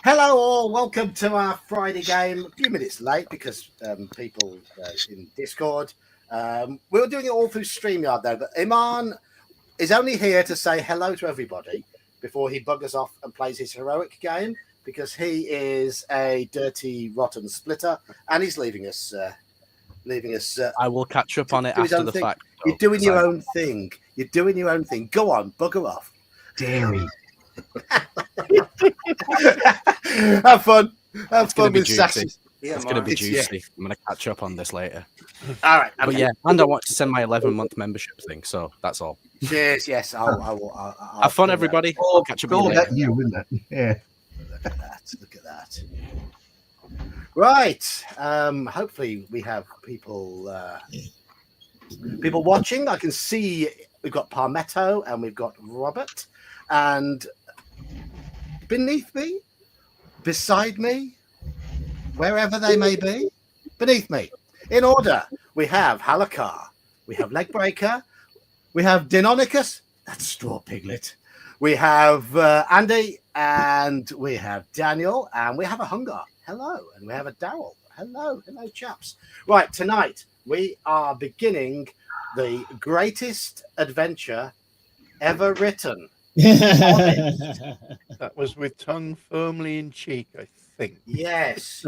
Hello all, welcome to our Friday game. A few minutes late because people in Discord. We were doing it all through StreamYard though, but Iman is only here to say hello to everybody before he buggers off and plays his heroic game because he is a dirty, rotten splitter and he's leaving us. I will catch up on it do his after own the thing. fact. You're doing your own thing. You're doing your own thing. Go on, bugger off. Dairy. Have fun. Have It's gonna fun be with juicy. sassy. It's going to be It's- juicy. I'm going to catch up on this later. All right. But okay. yeah, and I want to send my 11-month membership thing, so that's all. Cheers. Yes. I'll Have fun, everybody. I'll catch up with you Cool, later. that you, isn't it? Yeah. Look at that. Look at that. Right. Hopefully we have people watching. I can see we've got Parmetto and we've got Robert. And beneath me, beside me, wherever they may be, beneath me. In order, we have Halakar, we have Legbreaker, we have Deinonychus, that's Straw Piglet, we have Andy, and we have Daniel, and we have a Hungar. Hello, and we have a Daryl. Hello, chaps. Right, tonight we are beginning the greatest adventure ever written. That was with tongue firmly in cheek, I think. Yes.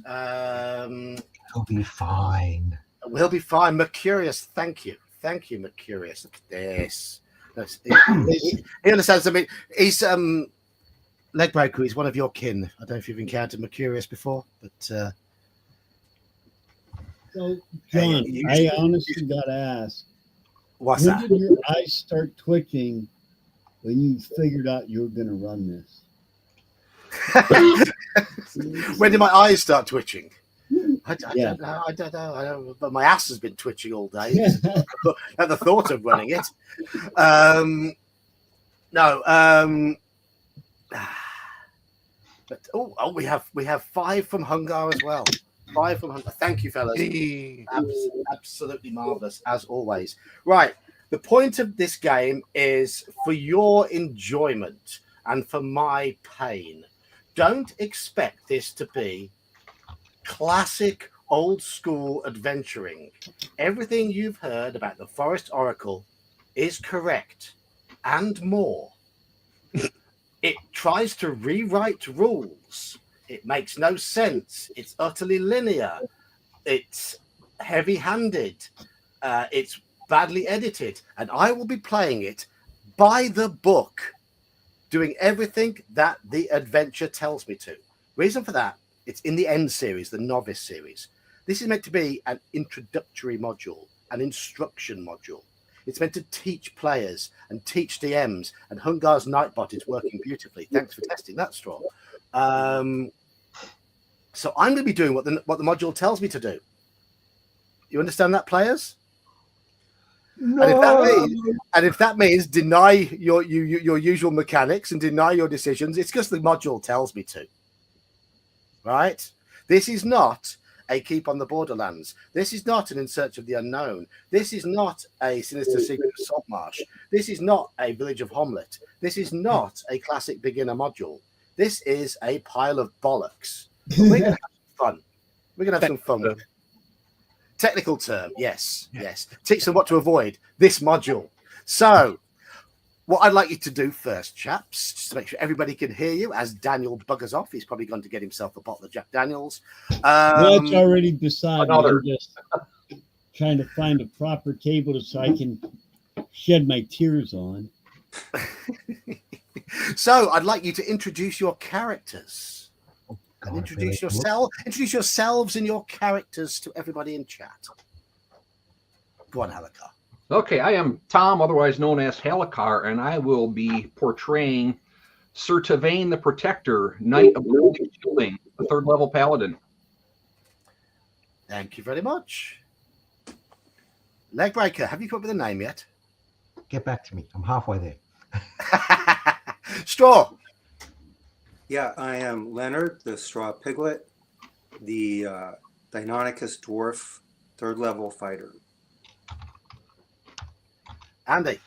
It'll be fine. We'll be fine. Mercurius, thank you, Mercurius. Look at this. He understands. I mean, he's Legbreaker. He's one of your kin. I don't know if you've encountered Mercurius before, but So, John, I honestly got to ask, what's when that? did your eyes start twitching when you figured out you were going to run this? When did my eyes start twitching? I Yeah. don't know. But my ass has been twitching all day at the thought of running it. No. But we have 5 from Hungar as well. 5 from Hungar. Thank you, fellas. Absolutely marvelous as always. Right. The point of this game is for your enjoyment and for my pain. Don't expect this to be classic old school adventuring. Everything you've heard about the Forest Oracle is correct and more. It tries to rewrite rules. It makes no sense. It's utterly linear. It's heavy-handed. It's badly edited. And I will be playing it by the book, doing everything that the adventure tells me to. Reason for that, it's in the End series, the Novice series. This is meant to be an introductory module, an instruction module. It's meant to teach players and teach DMs, and Hungar's Nightbot is working beautifully. Thanks for testing that, Straw. So I'm going to be doing what the module tells me to do. You understand that, players? No. And if that means deny your usual mechanics and deny your decisions, it's because the module tells me to. Right? This is not a Keep on the Borderlands. This is not an In Search of the Unknown. This is not a Sinister Secret of Saltmarsh. This is not a Village of Homlet. This is not a classic beginner module. This is a pile of bollocks. We're going to have fun. We're going to have some fun with it. Technical term, yes. Teach them what to avoid. This module. So, what I'd like you to do first, chaps, just to make sure everybody can hear you, as Daniel buggers off. He's probably gone to get himself a bottle of Jack Daniels. That's already beside me. another. I'm just trying to find a proper table so I can shed my tears on. So, I'd like you to introduce your characters. And introduce yourselves and your characters to everybody in chat. Go on, Halakar. Okay, I am Tom, otherwise known as Halakar, and I will be portraying Sir Tavern the Protector, Knight of Holy Shielding, the 3rd level paladin. Thank you very much. Legbreaker, have you come up with a name yet? Get back to me. I'm halfway there. Straw. Yeah, I am Leonard, the Straw Piglet, the Deinonychus Dwarf, 3rd level fighter. Andy.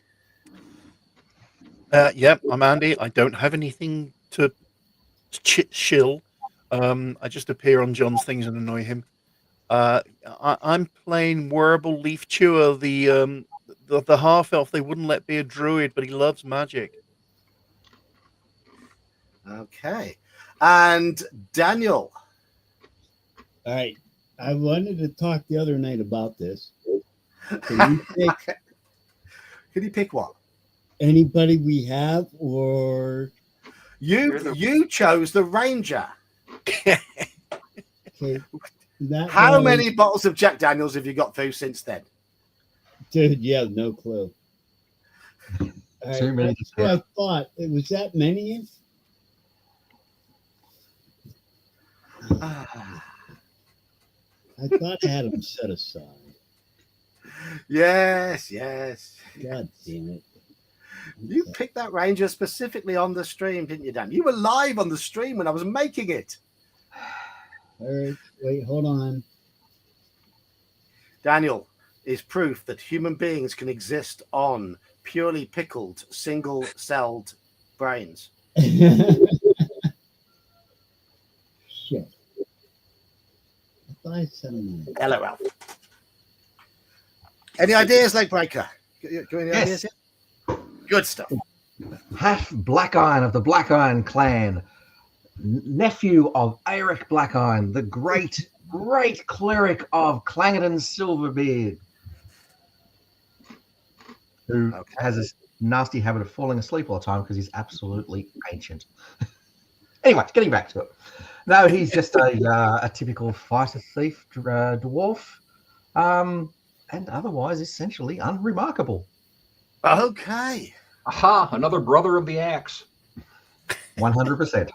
Yep, I'm Andy. I don't have anything to shill. I just appear on John's things and annoy him. I'm playing Wearable Leaf Chewer, the half elf they wouldn't let be a druid, but he loves magic. Okay. And Daniel. All right. I wanted to talk the other night about this. Can you pick Can you pick one? anybody we have, or You chose the Ranger. okay, that How was- many bottles of Jack Daniels have you got through since then? Dude, yeah, no clue. All right, Too many to that's what I thought. It was that many. Ah, I thought I had them set aside. yes. God damn it. You picked that Ranger specifically on the stream, didn't you, Dan? You were live on the stream when I was making it. All right, wait, hold on. Daniel is proof that human beings can exist on purely pickled, single-celled brains. Shit. I thought I said them. Hello, Ralph. Any ideas, Lakebreaker? Got any Yes. ideas here? Good stuff. Half Black Iron of the Black Iron clan, nephew of Eric Black Iron, the great cleric of Clangeddon Silverbeard, who has this nasty habit of falling asleep all the time because he's absolutely ancient. Anyway, getting back to it. No, he's just a typical fighter thief dwarf, and otherwise essentially unremarkable. Okay. Aha, another brother of the axe. 100%.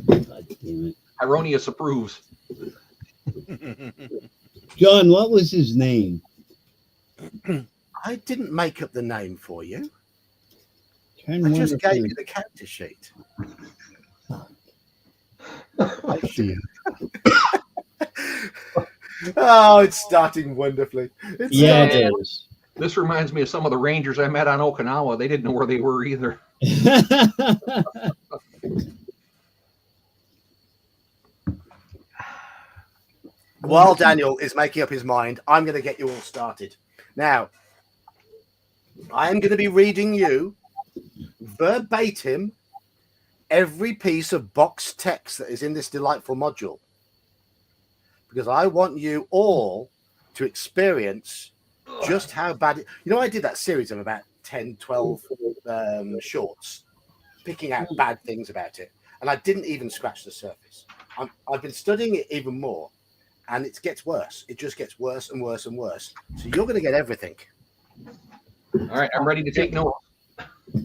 God damn it. Ironius approves. John, what was his name? I didn't make up the name for you. Trying to I wonder just if gave they- you the character sheet. Oh, dear. Oh, it's starting wonderfully. It's Yeah, starting- it is. This reminds me of some of the rangers I met on Okinawa. They didn't know where they were either. While Daniel is making up his mind, I'm going to get you all started. Now, I am going to be reading you verbatim every piece of box text that is in this delightful module, because I want you all to experience just how bad it, I did that series of about 10, 12 shorts, picking out bad things about it, and I didn't even scratch the surface. I've been studying it even more, and it gets worse. It just gets worse and worse and worse. So you're going to get everything. All right, I'm ready to take notes.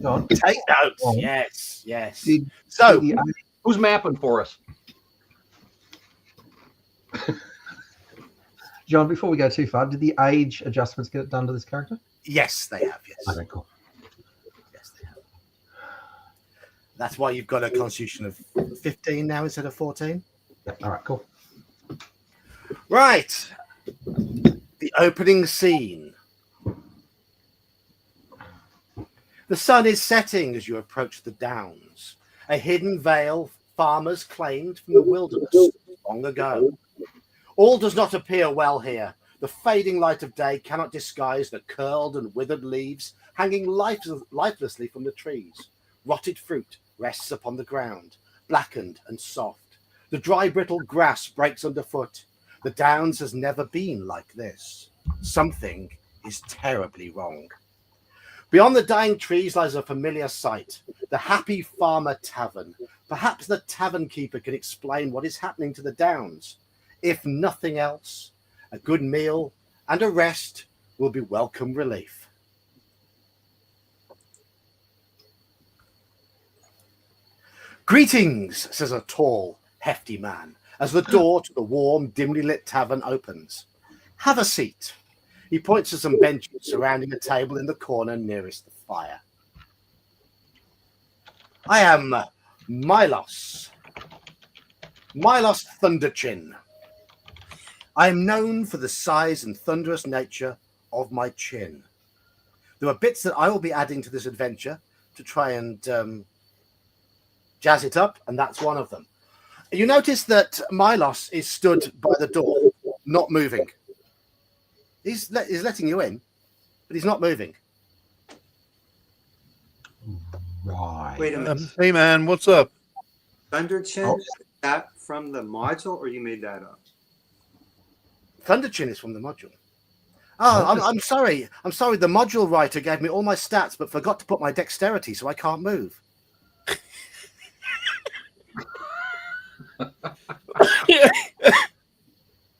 Go on. Take notes. Oh. Yes. Did- So, did the- Who's mapping for us? John, before we go too far, did the age adjustments get done to this character? yes, they have. Yes. Okay, cool. Yes, they have. That's why you've got a constitution of 15 now instead of 14. Yep. All right, cool. Right. The opening scene. The sun is setting as you approach the downs, a hidden vale farmers claimed from the wilderness long ago. All does not appear well here. The fading light of day cannot disguise the curled and withered leaves hanging lifelessly from the trees. Rotted fruit rests upon the ground, blackened and soft. The dry, brittle grass breaks underfoot. The Downs has never been like this. Something is terribly wrong. Beyond the dying trees lies a familiar sight, the Happy Farmer Tavern. Perhaps the tavern keeper can explain what is happening to the Downs. If nothing else, a good meal and a rest will be welcome relief. Greetings, says a tall, hefty man, as the door to the warm, dimly lit tavern opens. Have a seat. He points to some benches surrounding a table in the corner nearest the fire. I am Milos Thunderchin. I am known for the size and thunderous nature of my chin. There are bits that I will be adding to this adventure to try and jazz it up, and that's one of them. You notice that Milos is stood by the door, not moving. He's letting you in, but he's not moving. Right. Wait a minute. Hey, man, what's up? Thunderchin, Oh. is that from the module, or you made that up? Thunderchin is from the module. Oh, I'm sorry. I'm sorry. The module writer gave me all my stats, but forgot to put my dexterity, so I can't move.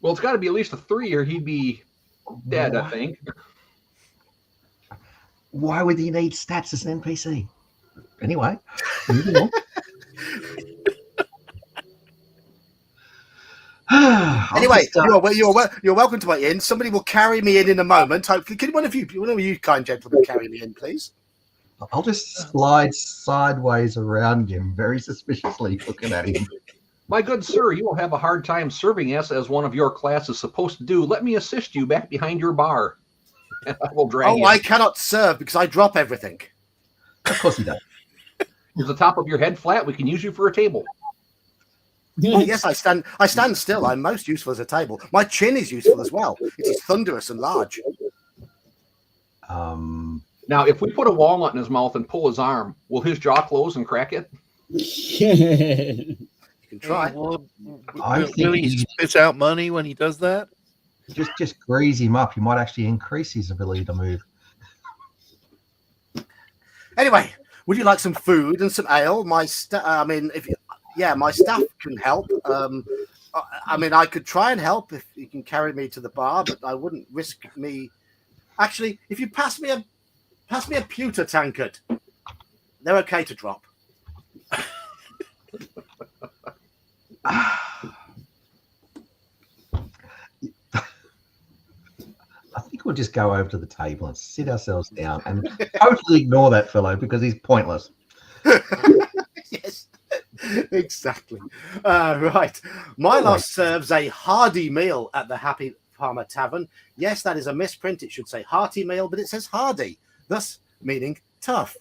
Well, it's got to be at least a 3 or he'd be dead, I think. Why would he need stats as an NPC? Anyway, moving on. Anyway, you're welcome to my inn. Somebody will carry me in a moment. Hopefully, can one of you kind gentlemen carry me in, please? I'll just slide sideways around him, very suspiciously looking at him. My good sir, you will have a hard time serving us as one of your class is supposed to do. Let me assist you back behind your bar. And I will drag you. I cannot serve because I drop everything. Of course he does. Is the top of your head flat? We can use you for a table. Oh, yes, I stand still. I'm most useful as a table. My chin is useful as well. It is thunderous and large. Now, if we put a walnut in his mouth and pull his arm, will his jaw close and crack it? You can try. Will think he he- spit out money when he does that? Just grease him up. You might actually increase his ability to move. Anyway, would you like some food and some ale? My staff can help. I could try and help if you can carry me to the bar, but I wouldn't risk me. Actually, if you pass me a pewter tankard, they're okay to drop. I think we'll just go over to the table and sit ourselves down and totally ignore that fellow because he's pointless. Yes, exactly. Right. Milos serves a hearty meal at the Happy Farmer Tavern. Yes, that is a misprint. It should say hearty meal, but it says hardy, thus meaning tough.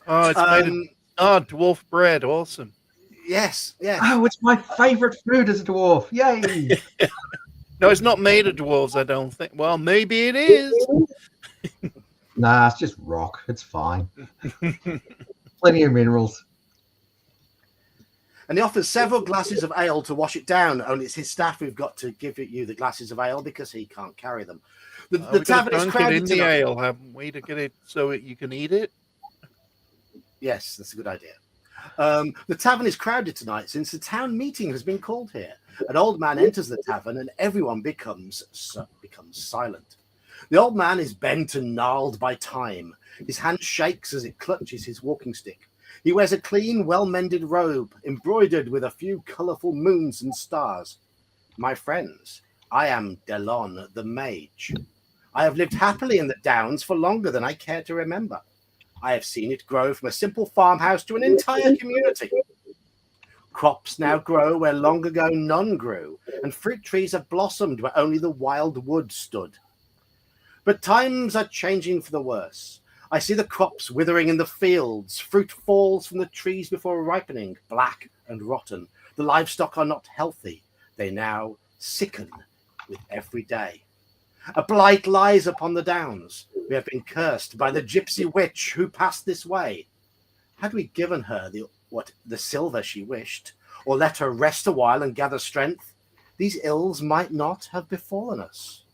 Oh, it's made of dwarf bread. Awesome. Yes, yes. Oh, it's my favorite food as a dwarf. Yay. No, it's not made of dwarves, I don't think. Well, maybe it is. Nah, it's just rock. It's fine. Plenty of minerals. And he offers several glasses of ale to wash it down. Only it's his staff who've got to give you the glasses of ale because he can't carry them. The tavern is crowded in the tonight. ale, haven't we, to get it so you can eat it? Yes, that's a good idea. The tavern is crowded tonight since the town meeting has been called here. An old man enters the tavern and everyone becomes silent. The old man is bent and gnarled by time. His hand shakes as it clutches his walking stick. He wears a clean, well-mended robe, embroidered with a few colourful moons and stars. My friends, I am Delon the Mage. I have lived happily in the Downs for longer than I care to remember. I have seen it grow from a simple farmhouse to an entire community. Crops now grow where long ago none grew, and fruit trees have blossomed where only the wild wood stood. But times are changing for the worse. I see the crops withering in the fields. Fruit falls from the trees before ripening, black and rotten. The livestock are not healthy. They now sicken with every day. A blight lies upon the downs. We have been cursed by the gypsy witch who passed this way. Had we given her the silver she wished, or let her rest a while and gather strength, these ills might not have befallen us.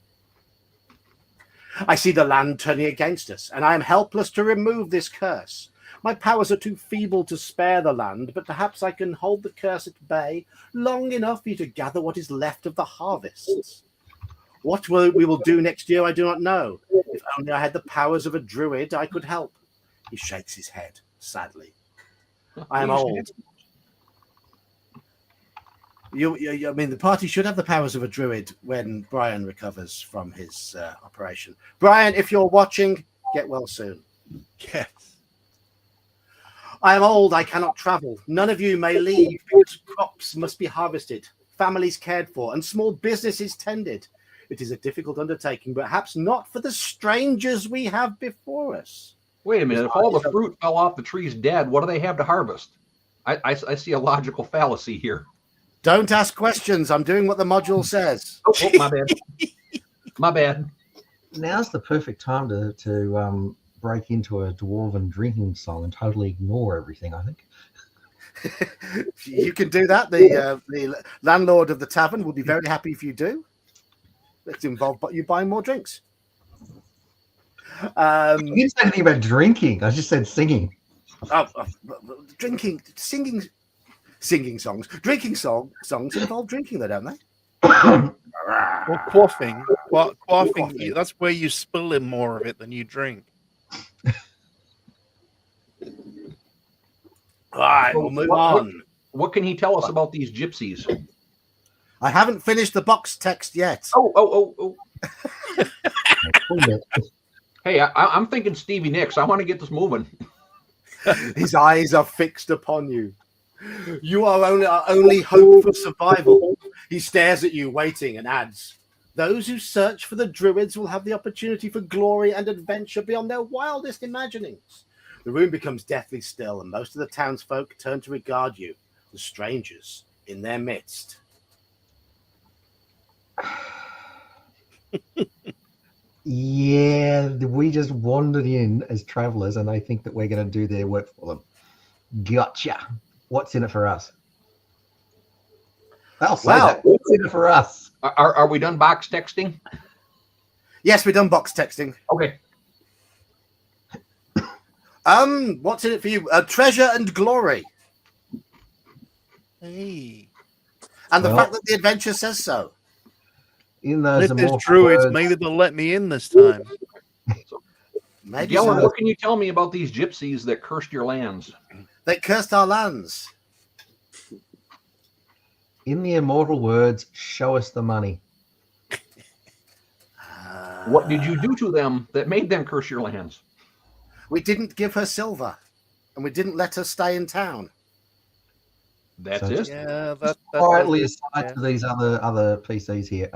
I see the land turning against us, and I am helpless to remove this curse. My powers are too feeble to spare the land, but perhaps I can hold the curse at bay long enough for you to gather what is left of the harvests. What we will do next year, I do not know. If only I had the powers of a druid, I could help. He shakes his head sadly. I am old. I mean, the party should have the powers of a druid when Brian recovers from his operation. Brian, if you're watching, get well soon. Yes. I am old. I cannot travel. None of you may leave because crops must be harvested, families cared for, and small businesses tended. It is a difficult undertaking, perhaps not for the strangers we have before us. Wait a minute. If all the fruit fell off the trees dead, what do they have to harvest? I see a logical fallacy here. Don't ask questions. I'm doing what the module says. Oh, my bad. My bad. Now's the perfect time to break into a dwarven drinking song and totally ignore everything, I think. You can do that. The landlord of the tavern will be very happy if you do. It's involved, but you buying more drinks. I didn't say anything about drinking. I just said singing. Drinking, singing songs. Drinking songs involve drinking, though, don't they? Or quaffing. Quaffing. Quaffing. That's where you spill in more of it than you drink. All right, we'll move on. What can he tell us about these gypsies? I haven't finished the box text yet. Oh. Hey, I'm thinking Stevie Nicks. I want to get this moving. His eyes are fixed upon you. You are our only hope for survival. He stares at you, waiting, and adds, "Those who search for the druids will have the opportunity for glory and adventure beyond their wildest imaginings." The room becomes deathly still, and most of the townsfolk turn to regard you, the strangers in their midst. Yeah, we just wandered in as travelers and they think that we're going to do their work for them. Gotcha. What's in it for us? I'll say that. What's in it for us? Are we done box texting? Yes, we've done box texting. Okay. What's in it for you? Treasure and glory. Hey. And the fact that the adventure says so. In those If there's immortal druids, words, maybe they'll let me in this time. Maybe Yellen, so. what can you tell me about these gypsies that cursed your lands? They cursed our lands. in the immortal words, show us the money. What did you do to them that made them curse your lands? We didn't give her silver, and we didn't let her stay in town. That's So it. just- Yeah, Quietly that's aside yeah. to these other PCs here.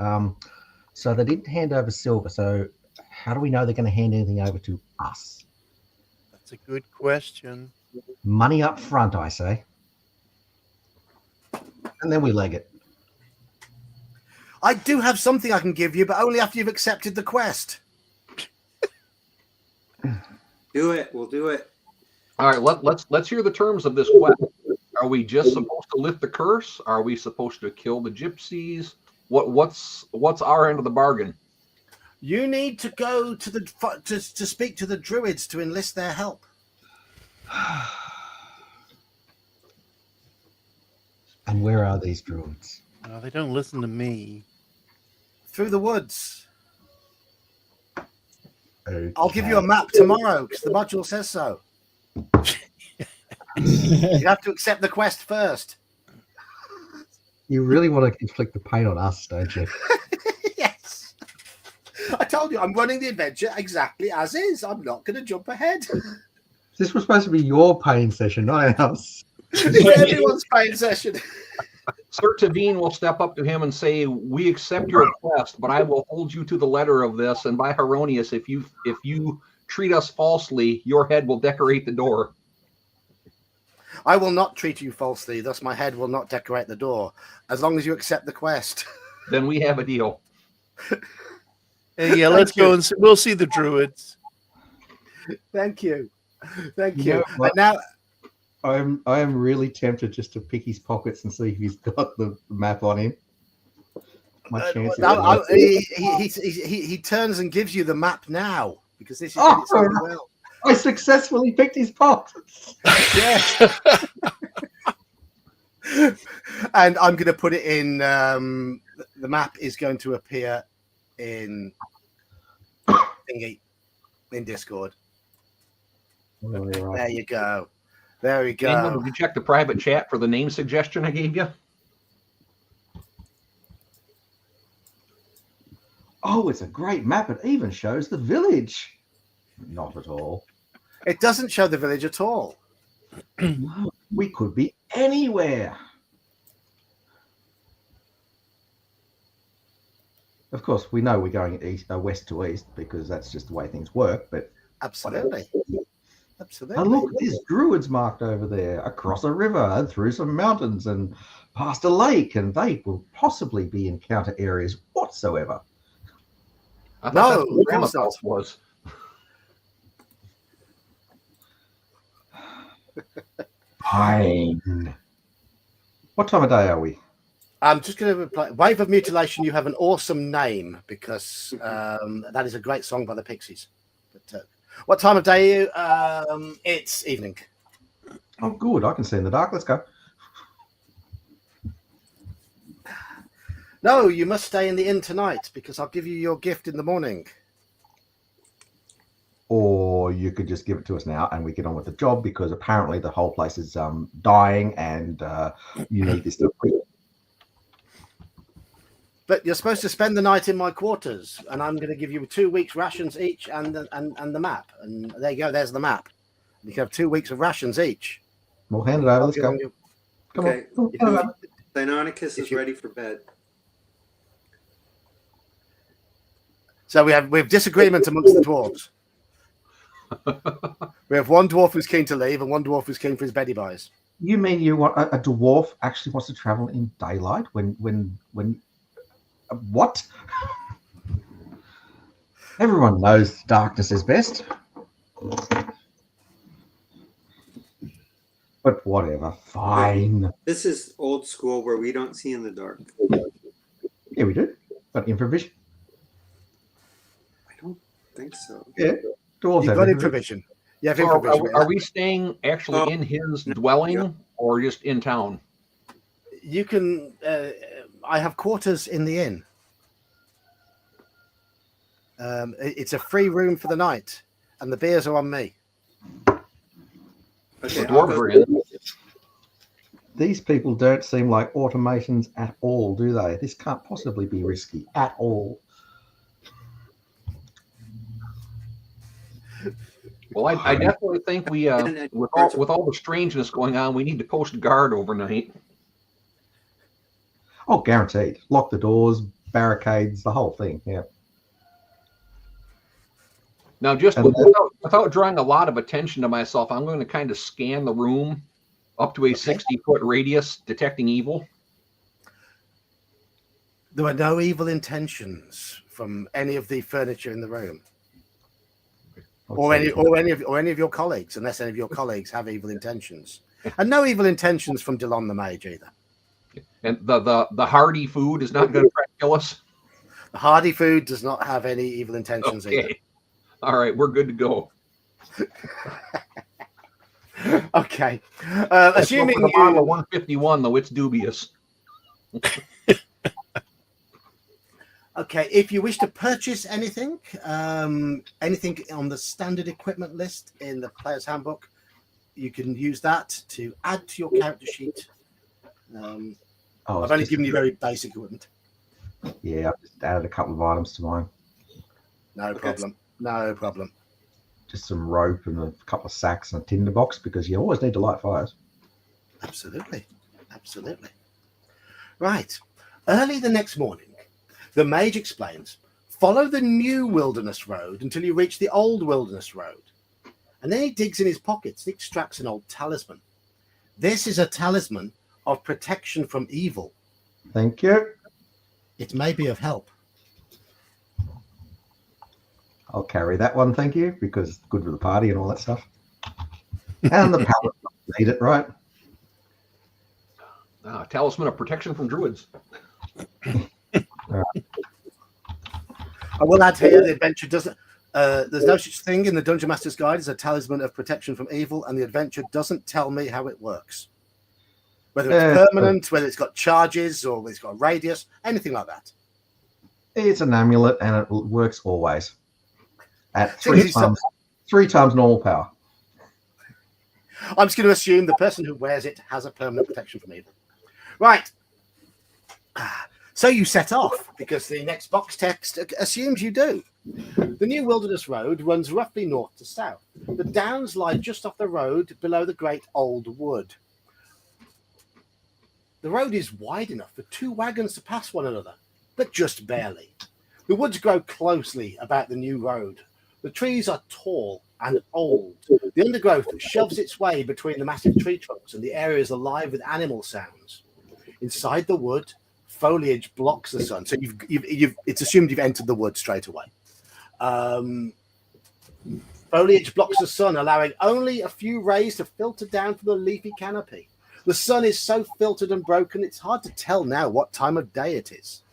So they didn't hand over silver. So how do we know they're going to hand anything over to us? That's a good question. Money up front, I say. And then we leg it. I do have something I can give you, but only after you've accepted the quest. Do it. We'll do it. All right, let's hear the terms of this quest. Are we just supposed to lift the curse? Are we supposed to kill the gypsies? What's our end of the bargain? You need to go to the to speak to the druids to enlist their help. And where are these druids? Oh, they don't listen to me. Through the woods. Okay. I'll give you a map tomorrow because the module says so. You have to accept the quest first. You really want to inflict the pain on us, don't you? Yes. I told you, I'm running the adventure exactly as is. I'm not going to jump ahead. This was supposed to be your pain session, not ours. It's everyone's pain session. Sir Tavern will step up to him and say, "We accept your request, but I will hold you to the letter of this. And by Heronius, if you treat us falsely, your head will decorate the door." I will not treat you falsely, thus my head will not decorate the door, as long as you accept the quest. Then we have a deal. Hey, yeah, let's go and we'll see the druids. Thank you. Thank You you. know what? And now, I am really tempted just to pick his pockets and see if he's got the map on him. My chances. he turns and gives you the map now because this is Oh, it's going well. I successfully picked his pockets. Yes. And I'm going to put it in. The map is going to appear in thingy in Discord. There you go. There we Daniel, go. did you check the private chat for the name suggestion I gave you? Oh, it's a great map. It even shows the village. Not at all. It doesn't show the village at all. No, we could be anywhere. Of course, we know we're going west to east because that's just the way things work. But Absolutely. Absolutely. And look, there's druids marked over there across a river and through some mountains and past a lake, and they will possibly be encounter areas whatsoever. I thought No, that's what of Grandma's course not. house was. Fine. What time of day are we? I'm just going to reply. Wave of Mutilation, you have an awesome name because that is a great song by the Pixies. But what time of day are you? It's evening. Oh, good. I can see in the dark. Let's go. No, you must stay in the inn tonight because I'll give you your gift in the morning. Or you could just give it to us now and we get on with the job, because apparently the whole place is dying and you need this stuff. But you're supposed to spend the night in my quarters, and I'm going to give you 2 weeks rations each and the map. And there you go. There's the map. You can have 2 weeks of rations each. We'll hand it over. Let's go. Come Okay. on. Come on. Deinonychus is ready for bed. So we have disagreement amongst the dwarves. We have one dwarf who's keen to leave and one dwarf who's keen for his beddy buys. You mean you want a dwarf actually wants to travel in daylight when what? Everyone knows darkness is best. But whatever, fine. This is old school where we don't see in the dark. Yeah, we do. But infravision. I don't think so. Yeah. Dwarves You've have got infravision. infravision. You have So infravision. are we staying actually in his dwelling or just in town? You can. I have quarters in the inn. It's a free room for the night, and the beers are on me. Okay, The dwarves are in. These people don't seem like automations at all, do they? This can't possibly be risky at all. Well, I definitely think we, with all the strangeness going on, we need to post guard overnight. Oh, guaranteed. Lock the doors, barricades, the whole thing. Yeah. Now, just without drawing a lot of attention to myself, I'm going to kind of scan the room up to a 60-foot radius, detecting evil. There are no evil intentions from any of the furniture in the room, or any of your colleagues, unless any of your colleagues have evil intentions, and no evil intentions from Delon the Mage either. And the hardy food is not going to try to kill us. The hardy food does not have any evil intentions either. All right, we're good to go. Okay. Assuming the bottle of 151, though, it's dubious. Okay, if you wish to purchase anything, anything on the standard equipment list in the player's handbook, you can use that to add to your character sheet. I've only given you very basic equipment. Yeah, I've just added a couple of items to mine. No problem. No problem. Just some rope and a couple of sacks and a tinderbox, because you always need to light fires. Absolutely. Absolutely. Right. Early the next morning, the mage explains, follow the new wilderness road until you reach the old wilderness road. And then he digs in his pockets and extracts an old talisman. This is a talisman of protection from evil. Thank you. It may be of help. I'll carry that one, thank you, because it's good for the party and all that stuff. And the pallet need it, right? Talisman of protection from druids. I will add here, the adventure doesn't. There's no such thing in the Dungeon Master's Guide as a talisman of protection from evil, and the adventure doesn't tell me how it works. Whether it's permanent, whether it's got charges, or it's got a radius, anything like that. It's an amulet, and it works always. At three times normal power. I'm just going to assume the person who wears it has a permanent protection from evil. Right. So you set off, because the next box text assumes you do. The new wilderness road runs roughly north to south. The downs lie just off the road below the great old wood. The road is wide enough for 2 wagons to pass one another, but just barely. The woods grow closely about the new road. The trees are tall and old. The undergrowth shoves its way between the massive tree trunks, and the area is alive with animal sounds. Inside the wood, foliage blocks the sun. So it's assumed you've entered the wood straight away. Foliage blocks the sun, allowing only a few rays to filter down from the leafy canopy. The sun is so filtered and broken, it's hard to tell now what time of day it is.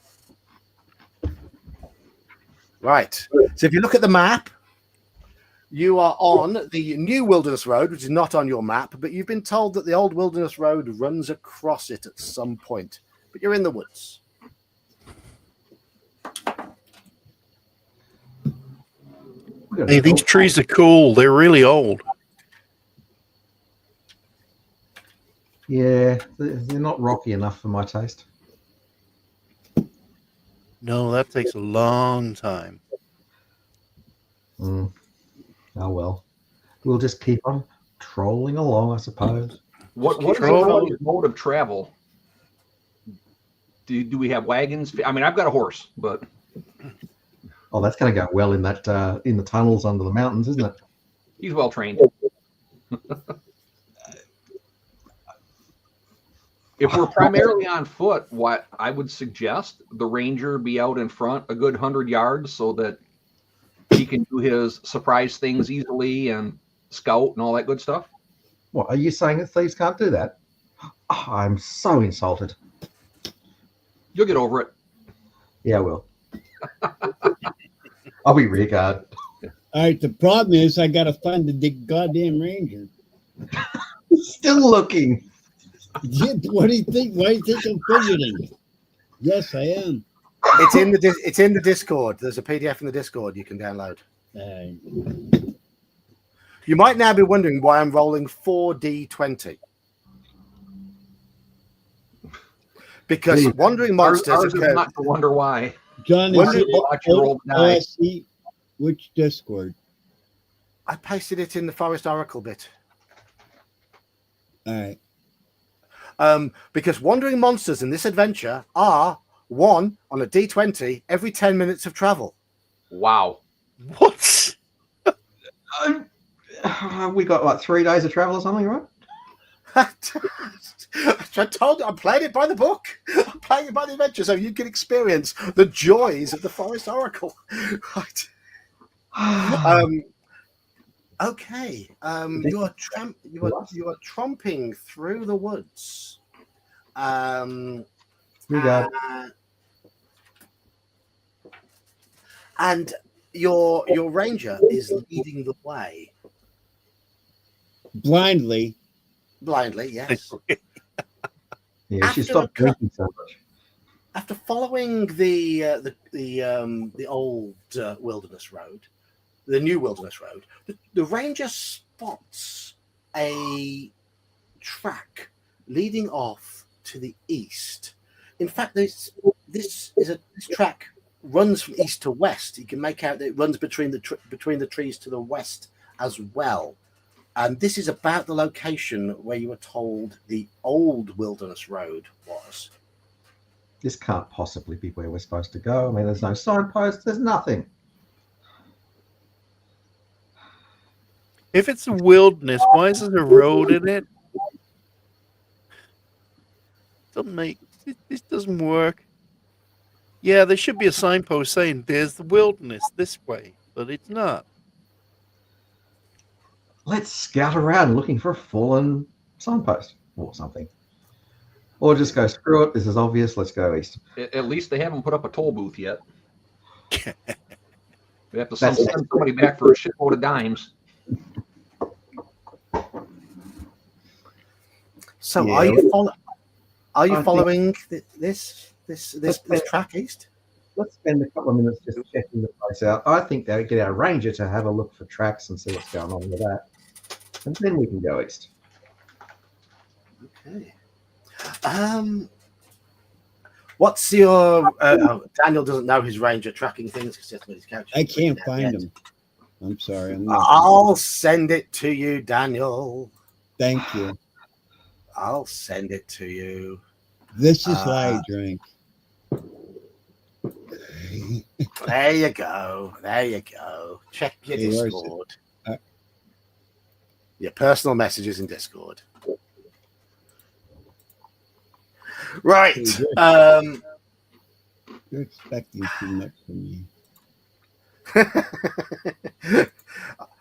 Right. So if you look at the map, you are on the new Wilderness Road, which is not on your map, but you've been told that the old Wilderness Road runs across it at some point. But you're in the woods. Hey, these trees are cool. They're really old. Yeah, they're not rocky enough for my taste. No, that takes a long time. Oh well, we'll just keep on trolling along, I suppose. What is the mode of travel? Do we have wagons? I mean, I've got a horse, but Oh, that's going to go well in that in the tunnels under the mountains, isn't it? he's well trained. If we're primarily on foot, what I would suggest the ranger be out in front a good 100 yards so that he can do his surprise things easily and scout and all that good stuff. What, are you saying that thieves can't do that? Oh, I'm so insulted. You'll get over it. Yeah, I will. I'll be rear guard. All right, the problem is I got to find the goddamn ranger. Still looking. What do you think? Why do you think I'm fidgeting? Yes, I am. It's in the Discord. There's a PDF in the Discord you can download. You might now be wondering why I'm rolling 4d20. Because wandering monsters Ours is not to wonder why. John, is it OSC? Which Discord? I pasted it in the Forest Oracle bit. All right. Because wandering monsters in this adventure are one on a d20 every 10 minutes of travel. Wow. What? We got like 3 days of travel or something, right? I told you, I'm playing it by the book. I'm playing it by the adventure, so you can experience the joys of the Forest Oracle. Right. Okay. You are tromping through the woods. And your ranger is leading the way. Blindly, yes. Yeah, she stopped drinking so much. After following the old Wilderness Road, the new Wilderness Road, the ranger spots a track leading off to the east. In fact, this track runs from east to west. You can make out that it runs between the trees to the west as well. And this is about the location where you were told the old Wilderness Road was. This can't possibly be where we're supposed to go. I mean, there's no signposts. There's nothing. If it's a wilderness, why is there a road in it? This doesn't work. Yeah, there should be a signpost saying there's the wilderness this way, but it's not. Let's scout around looking for a fallen signpost or something. Or just go, screw it, this is obvious, let's go east. At least they haven't put up a toll booth yet. We have to send somebody back for a shitload of dimes. So Yeah, are you following this track east? Let's spend a couple of minutes just checking the place out. I think they'll get our ranger to have a look for tracks and see what's going on with that. And then we can go east. Okay. What's your Daniel doesn't know his ranger tracking things because that's what his couch. I can't find him. I'm sorry. I'll send it to you, Daniel. Thank you. I'll send it to you. This is why I drink. There you go. Check your Discord. Your personal messages in Discord. Right. You're expecting too much from me.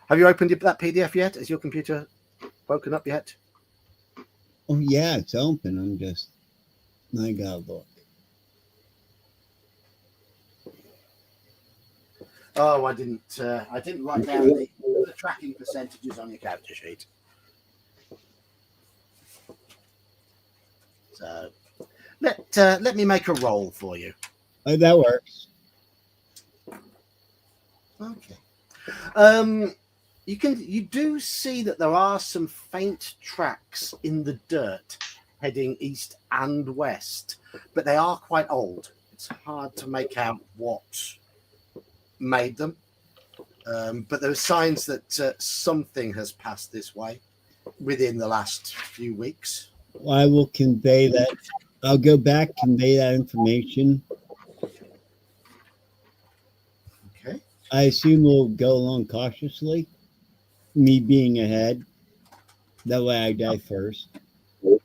Have you opened that PDF yet? Is your computer woken up yet? Oh yeah, it's open. I gotta look. Oh, I didn't write down the tracking percentages on your character sheet. So let me make a roll for you. Oh, that works. Okay. You do see that there are some faint tracks in the dirt heading east and west, but they are quite old. It's hard to make out what made them. But there are signs that something has passed this way within the last few weeks. Well, I will convey that. I'll go back, convey that information. Okay. I assume we'll go along cautiously. Me being ahead. That way I die first. Okay.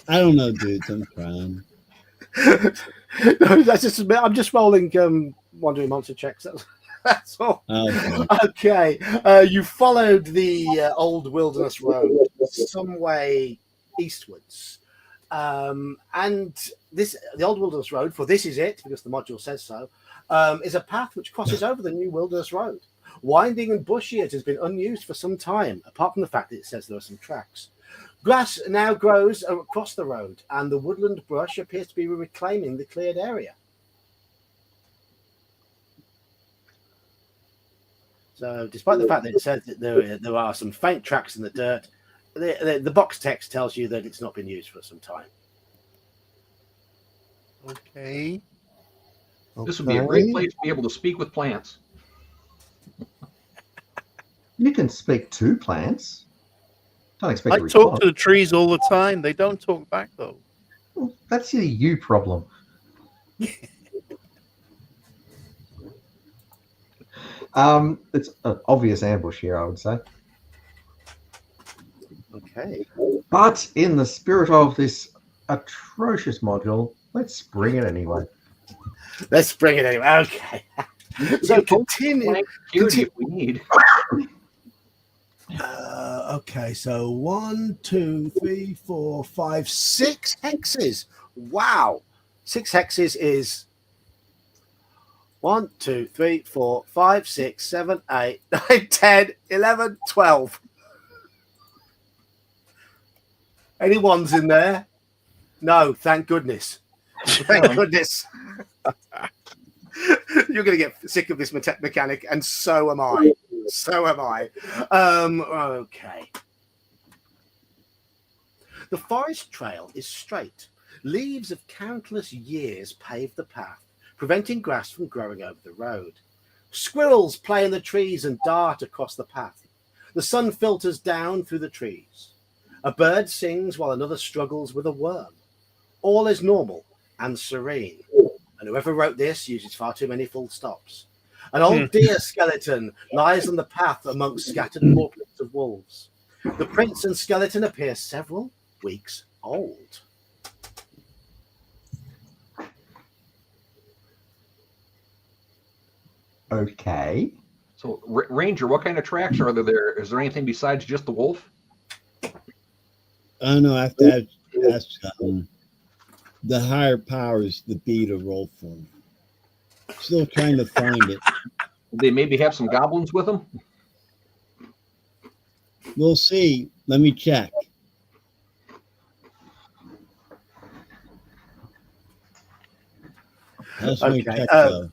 I don't know, dudes. I'm trying. No, I'm just rolling wandering monster checks. That's all. Okay. Okay. You followed the old wilderness road some way eastwards. And the old wilderness road, for this is it, because the module says so, is a path which crosses over the new wilderness road. Winding and bushy, it has been unused for some time, apart from the fact that it says there are some tracks. Grass now grows across the road, and the woodland brush appears to be reclaiming the cleared area. So, despite the fact that it says that there are some faint tracks in the dirt, the box text tells you that it's not been used for some time. Okay. This would be a great place to be able to speak with plants. You can speak to plants. Don't expect I to talk respond. to the trees all the time. They don't talk back, though. Well, that's a you problem. It's an obvious ambush here, I would say. Okay. But in the spirit of this atrocious module, let's bring it anyway. Let's bring it anyway. Okay. So continue. If we need. Okay, so 1, 2, 3, 4, 5, 6 hexes. Wow. 6 hexes is 1, 2, 3, 4, 5, 6, 7, 8, 9, 10, 11, 12. Any ones in there? No, thank goodness. Thank goodness. You're going to get sick of this mechanic, and so am I. So am I. Okay. The forest trail is straight. Leaves of countless years pave the path, preventing grass from growing over the road. Squirrels play in the trees and dart across the path. The sun filters down through the trees. A bird sings while another struggles with a worm. All is normal and serene. And whoever wrote this uses far too many full stops. An old deer skeleton lies on the path amongst scattered portraits of wolves. The prince and skeleton appear several weeks old. Okay. So, Ranger, what kind of tracks are there? Is there anything besides just the wolf? I don't know. I have to ask the higher powers to be to roll for me. Still trying to find it. They maybe have some goblins with them? We'll see. Let me check. How's my check go?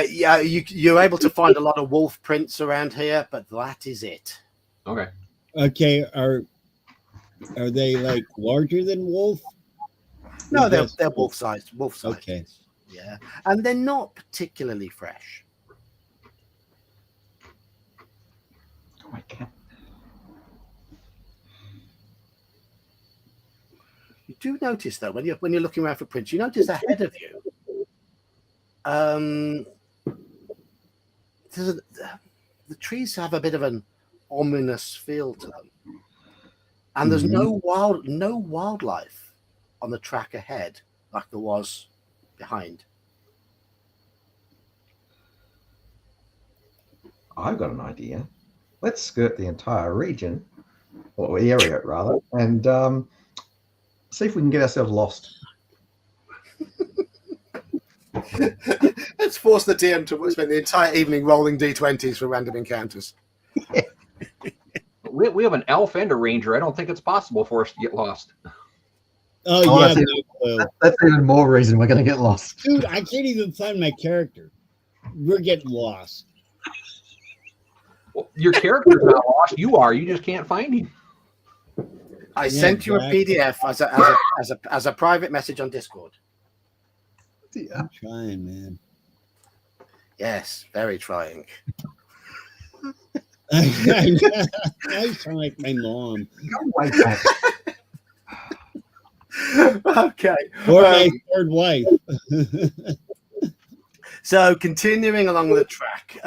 Yeah, you're able to find a lot of wolf prints around here, but that is it. Okay. Okay, are they like larger than wolf? No, they're wolf sized. Wolf sized. Okay. Yeah, and they're not particularly fresh. Oh, I can't. You do notice though when you're looking around for prints, you notice ahead of you. The trees have a bit of an ominous feel to them, and there's no wildlife on the track ahead like there was behind. I've got an idea. Let's skirt the entire region, or area rather, and see if we can get ourselves lost. Let's force the DM to spend the entire evening rolling d20s for random encounters. We have an elf and a ranger. I don't think it's possible for us to get lost. Oh, Oh, yeah. that's that's even more reason we're going to get lost. Dude, I can't even find my character. We're getting lost. Well, your character's not lost. You are. You just can't find him. I sent you a PDF as a private message on Discord. Yeah. I'm trying, man. Yes, very trying. I sound like my mom. Go way back. Okay. Or my third wife. So continuing along the track,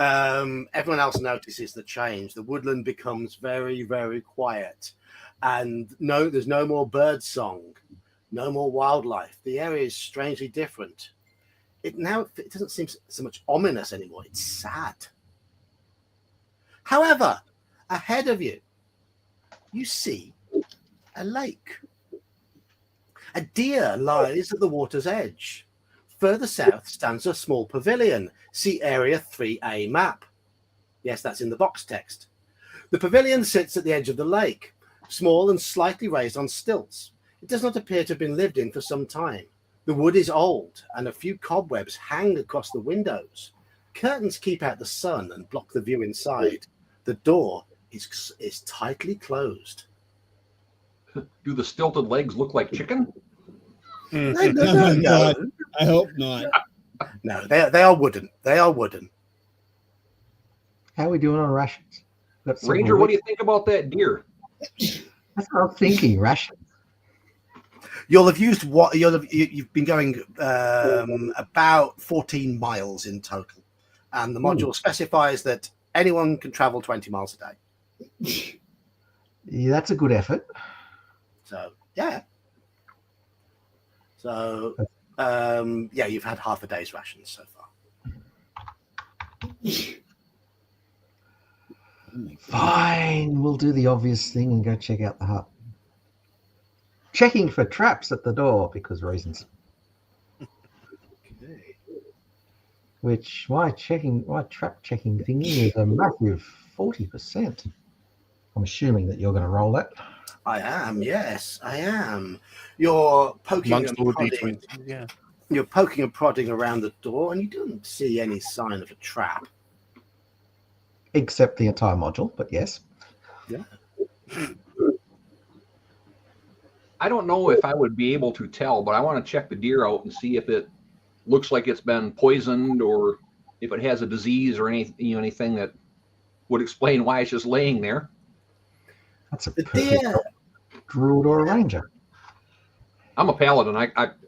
everyone else notices the change. The woodland becomes very, very quiet. And there's no more bird song, no more wildlife. The area is strangely different. It doesn't seem so much ominous anymore. It's sad. However, ahead of you, you see a lake. A deer lies at the water's edge. Further south stands a small pavilion. See Area 3A map. Yes, that's in the box text. The pavilion sits at the edge of the lake, small and slightly raised on stilts. It does not appear to have been lived in for some time. The wood is old, and a few cobwebs hang across the windows. Curtains keep out the sun and block the view inside. The door is tightly closed. Do the stilted legs look like chicken? No. I hope not. No, they are wooden. They are wooden. How are we doing on rations? Ranger, what do you think about that deer? That's what I'm thinking, rations. You'll have used what you've been going about 14 miles in total, and the module specifies that anyone can travel 20 miles a day. Yeah, that's a good effort. So yeah. So you've had half a day's rations so far. Fine, we'll do the obvious thing and go check out the hut. Checking for traps at the door because reasons. Okay. Which my trap checking thingy is a massive 40%. I'm assuming that you're going to roll that. I am, yes, I am. You're poking Amongst and all prodding. D20s, yeah. You're poking and prodding around the door, and you don't see any sign of a trap. Except the entire module, but yes. Yeah. I don't know if I would be able to tell, but I want to check the deer out and see if it looks like it's been poisoned or if it has a disease or anything that would explain why it's just laying there. That's a The perfect deer. druid or a ranger. I'm a paladin.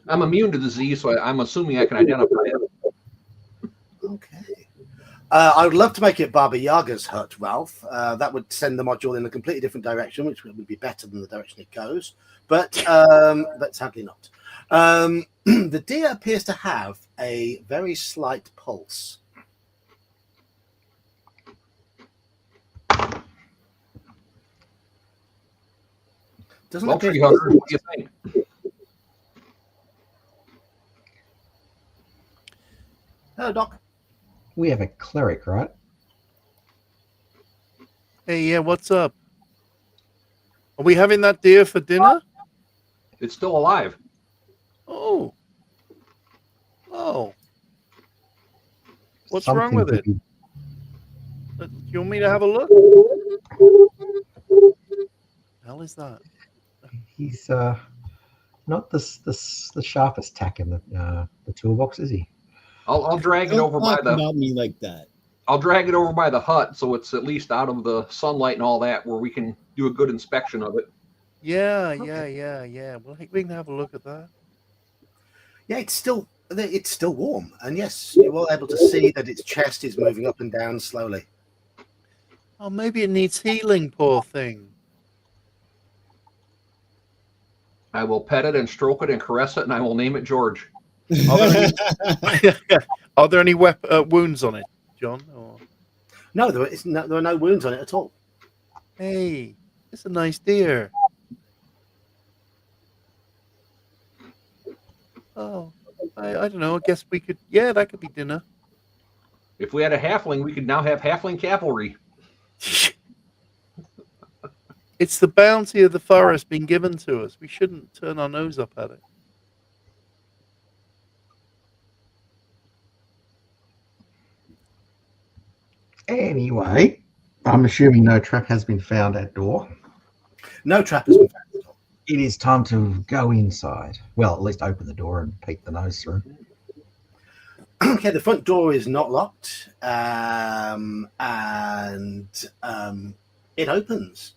I'm immune to disease, so I'm assuming I can identify it. Okay. I would love to make it Baba Yaga's hut, Ralph. That would send the module in a completely different direction, which would be better than the direction it goes. But sadly not. The deer appears to have a very slight pulse. Doesn't Well, appear tree hugger, what do you think? Hello, Doc. We have a cleric, right? Hey, yeah, what's up? Are we having that deer for dinner? It's still alive. Oh. What's wrong with it? Do you want me to have a look? Hell is that? He's not the sharpest tack in the toolbox, is he? I'll drag it Don't over by talk the. about me like that. I'll drag it over by the hut so it's at least out of the sunlight and all that, where we can do a good inspection of it. Yeah. Well, we can have a look at that. Yeah, it's still warm, and yes, you are able to see that its chest is moving up and down slowly. Oh, maybe it needs healing, poor thing. I will pet it and stroke it and caress it, and I will name it George. Are there any wounds on it, John? Or... No, there are no wounds on it at all. Hey, it's a nice deer. Oh, I don't know. I guess we could. Yeah, that could be dinner. If we had a halfling, we could now have halfling cavalry. It's the bounty of the forest being given to us. We shouldn't turn our nose up at it. Anyway, I'm assuming no trap has been found at door. No trap has been found at all. It is time to go inside. Well, at least open the door and peek the nose through. Okay, the front door is not locked, it opens.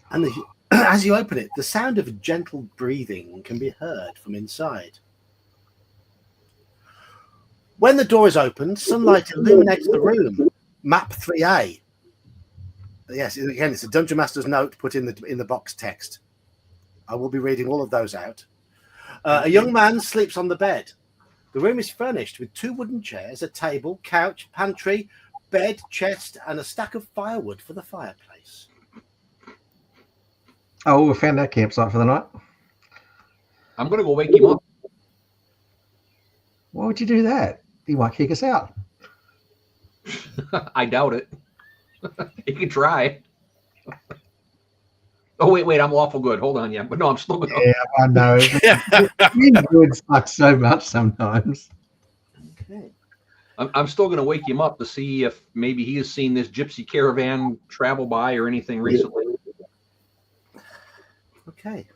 And as you open it, the sound of gentle breathing can be heard from inside. When the door is opened, sunlight illuminates the room. Map 3A. Yes, again, it's a Dungeon Master's note put in the box text. I will be reading all of those out. A young man sleeps on the bed. The room is furnished with 2 wooden chairs, a table, couch, pantry, bed, chest, and a stack of firewood for the fireplace. Oh, we found our campsite for the night. I'm going to go wake him up. Why would you do that? He might kick us out. I doubt it. You could try. Oh, wait, I'm lawful good. Hold on, yeah. But no, I'm still going to... Yeah, I know. Being good sucks so much sometimes. Okay. I'm still going to wake him up to see if maybe he has seen this gypsy caravan travel by or anything recently. Okay.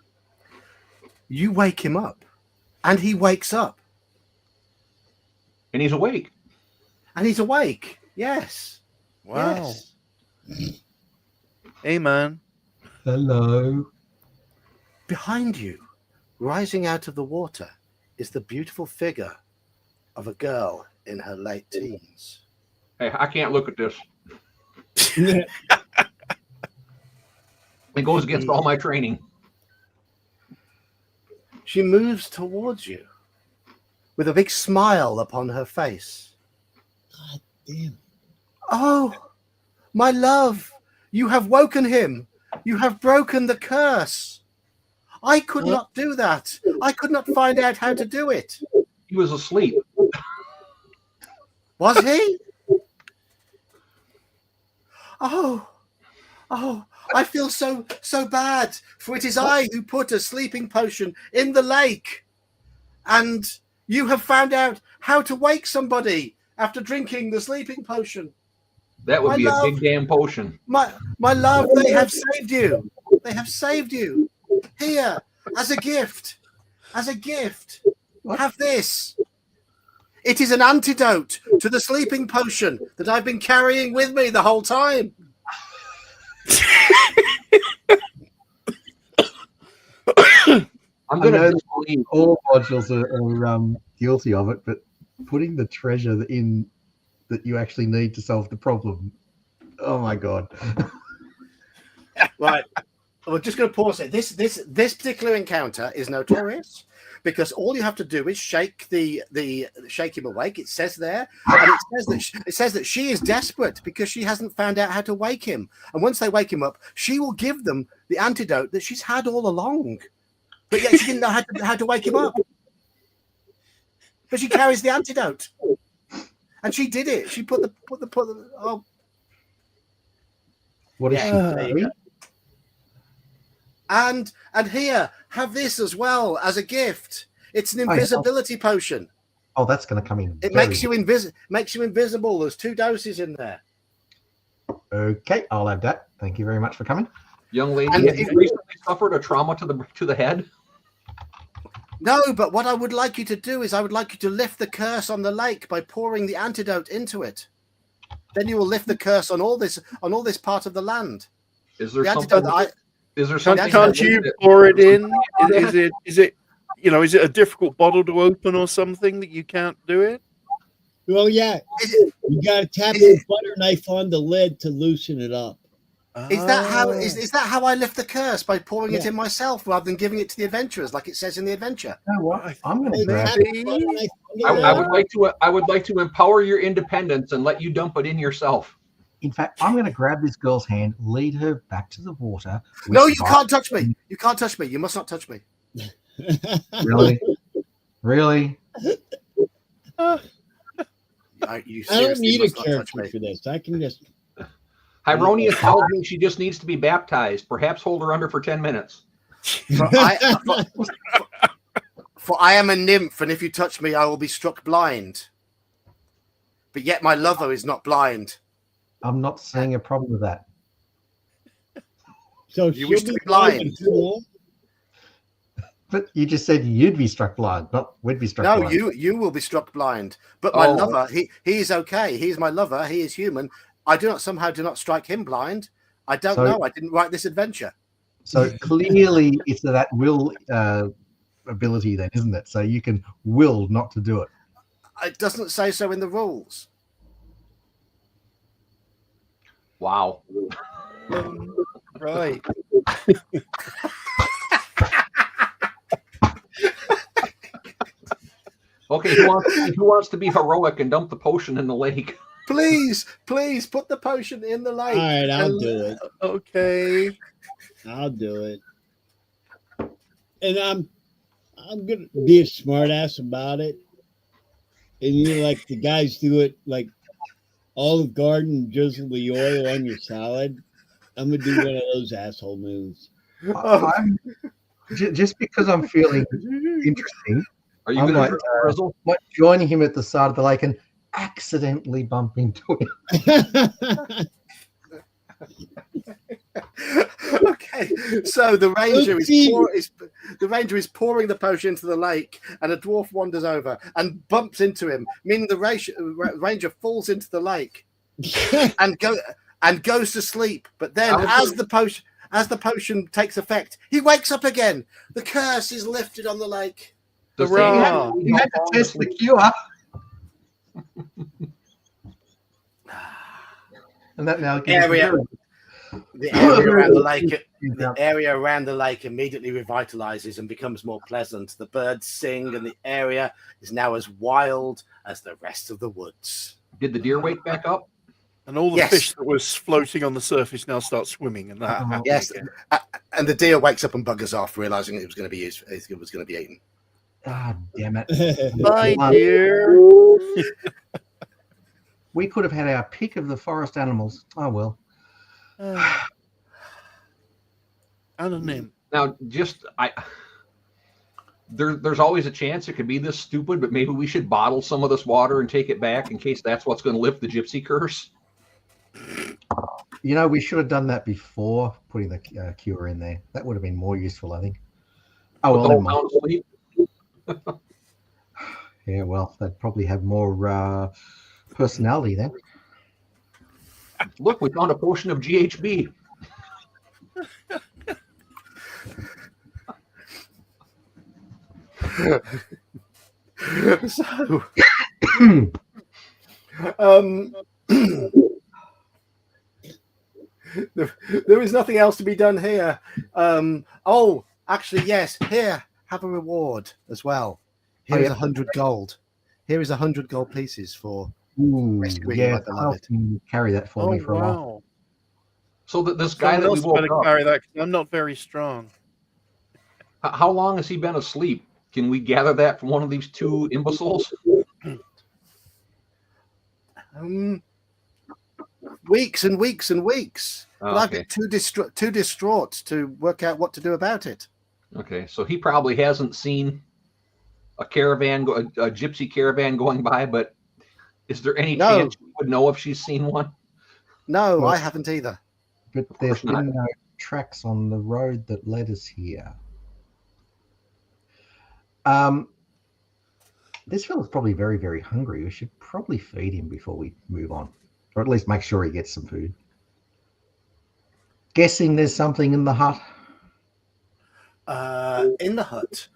You wake him up, and he wakes up. And he's awake. And he's awake. Yes. Wow. Yes. Hey, man. Hello. Behind you, rising out of the water, is the beautiful figure of a girl in her late teens. Hey, I can't look at this. It goes against all my training. She moves towards you with a big smile upon her face. God damn. Oh, my love, you have woken him. You have broken the curse. I could not do that. I could not find out how to do it. He was asleep. Was he? Oh, I feel so bad, for it is I who put a sleeping potion in the lake. And you have found out how to wake somebody after drinking the sleeping potion. That would be a big damn potion. My love, they have saved you. They have saved you. Here, as a gift. As a gift. Have this. It is an antidote to the sleeping potion that I've been carrying with me the whole time. I'm going to believe all modules are guilty of it, but putting the treasure in that you actually need to solve the problem. Oh my god! Right, we're just going to pause it. This particular encounter is notorious because all you have to do is shake him awake. It says there, and it says that she is desperate because she hasn't found out how to wake him. And once they wake him up, she will give them the antidote that she's had all along. But yet she didn't know how to wake him up. But she carries the antidote. And she did it. She put the oh. What is she saying? And here, have this as well as a gift. It's an invisibility potion. Oh, that's going to come in. It makes you invisible. There's 2 doses in there. Okay, I'll have that. Thank you very much for coming. Young lady, have you recently suffered a trauma to the head? No, but what I would like you to do is I would like you to lift the curse on the lake by pouring the antidote into it. Then you will lift the curse on all this part of the land. Is there the something? Is there something? Can't you pour it in? Is it is it a difficult bottle to open or something that you can't do it? Well, yeah, you got to tap your butter knife on the lid to loosen it up. Is that how I lift the curse, by pouring it Yeah. in myself rather than giving it to the adventurers like it says in the adventure? You know what? I'm going to Hey, grab tap it. your butter knife on the I lid. would like to empower your independence and let you dump it in yourself. In fact, I'm going to grab this girl's hand, lead her back to the water. No, you can't touch me. You can't touch me. You must not touch me. Really? Really? You I don't seriously need a must not touch character me. for this. I can just. Hyronius tells me she just needs to be baptized. Perhaps hold her under for 10 minutes. For I am a nymph, and if you touch me, I will be struck blind. But yet my lover is not blind. I'm not seeing a problem with that. So You wish she'll to be be blind. in too long? But you just said you'd be struck blind, not we'd be struck No, blind. you will be struck blind. But my Oh. lover, he is okay. He is my lover. He is human. I do not strike him blind. I don't So- know. I didn't write this adventure. So clearly it's that will ability then, isn't it? So you can will not to do it. It doesn't say so in the rules. Wow. Right. Okay, who wants to be heroic and dump the potion in the lake? Please put the potion in the lake. All right, I'll And- do it. Okay. I'll do it. And I'm gonna be a smartass about it. And you like the guys do it like Olive Garden drizzle the oil on your salad. I'm gonna do one of those asshole moves. I'm, just because I'm feeling interesting, Are you I going might, to drizzle? might join him at the side of the lake and accidentally bump into him. Okay, so the ranger Let's see. is pouring the potion into the lake, and a dwarf wanders over and bumps into him, meaning the ranger falls into the lake and goes to sleep. But then, as the potion takes effect, he wakes up again. The curse is lifted on the lake. Does Hurrah. You had to test the cure. And that now gives Area. you The area around the lake immediately revitalizes and becomes more pleasant. The birds sing, and the area is now as wild as the rest of the woods. Did the deer wake back up? And all the Yes. fish that was floating on the surface now start swimming. And that. Yes, and the deer wakes up and buggers off, realizing it was going to be used. It was going to be eaten. Ah, damn it. Bye, One. dear. We could have had our pick of the forest animals. Oh, well. Anonym. Now, there's always a chance it could be this stupid, but maybe we should bottle some of this water and take it back in case that's what's going to lift the gypsy curse. You know, we should have done that before putting the cure in there. That would have been more useful, I think. Oh, well, The never whole mind. town asleep. Yeah, well, they'd probably have more personality then. Look, we found a potion of GHB. So, there is nothing else to be done here. Oh, actually, yes. Here, have a reward as well. Here is 100 gold. Here is 100 gold pieces for Ooh, rescuing yeah, my beloved. carry that for Oh, me for a while. wow. So that this guy Someone that we else woke better up, carry that 'cause I'm not very strong. how long has he been asleep? Can we gather that from one of these two imbeciles? Weeks and weeks and weeks. But I've Okay. been too distraught to work out what to do about it. Okay, so he probably hasn't seen a gypsy caravan going by, but is there any No. chance we would know if she's seen one? No, Well- I haven't either. But Of there's course not. been no tracks on the road that led us here. This fellow's probably very, very hungry. We should probably feed him before we move on, or at least make sure he gets some food. Guessing there's something in the hut. in the hut,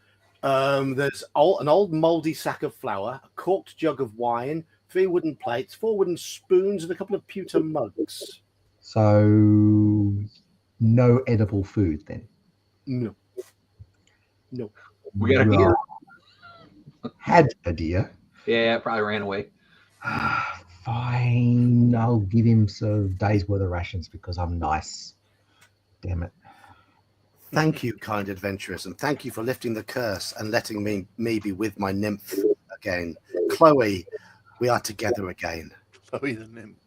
there's an old mouldy sack of flour, a corked jug of wine, 3 wooden plates, 4 wooden spoons, and a couple of pewter mugs. So no edible food then. No. We got a deer. Had a deer. Yeah, it probably ran away. Fine, I'll give him a day's worth of rations because I'm nice. Damn it. Thank you, kind adventurers, and thank you for lifting the curse and letting me be with my nymph again. Chloe, we are together again. Chloe the nymph.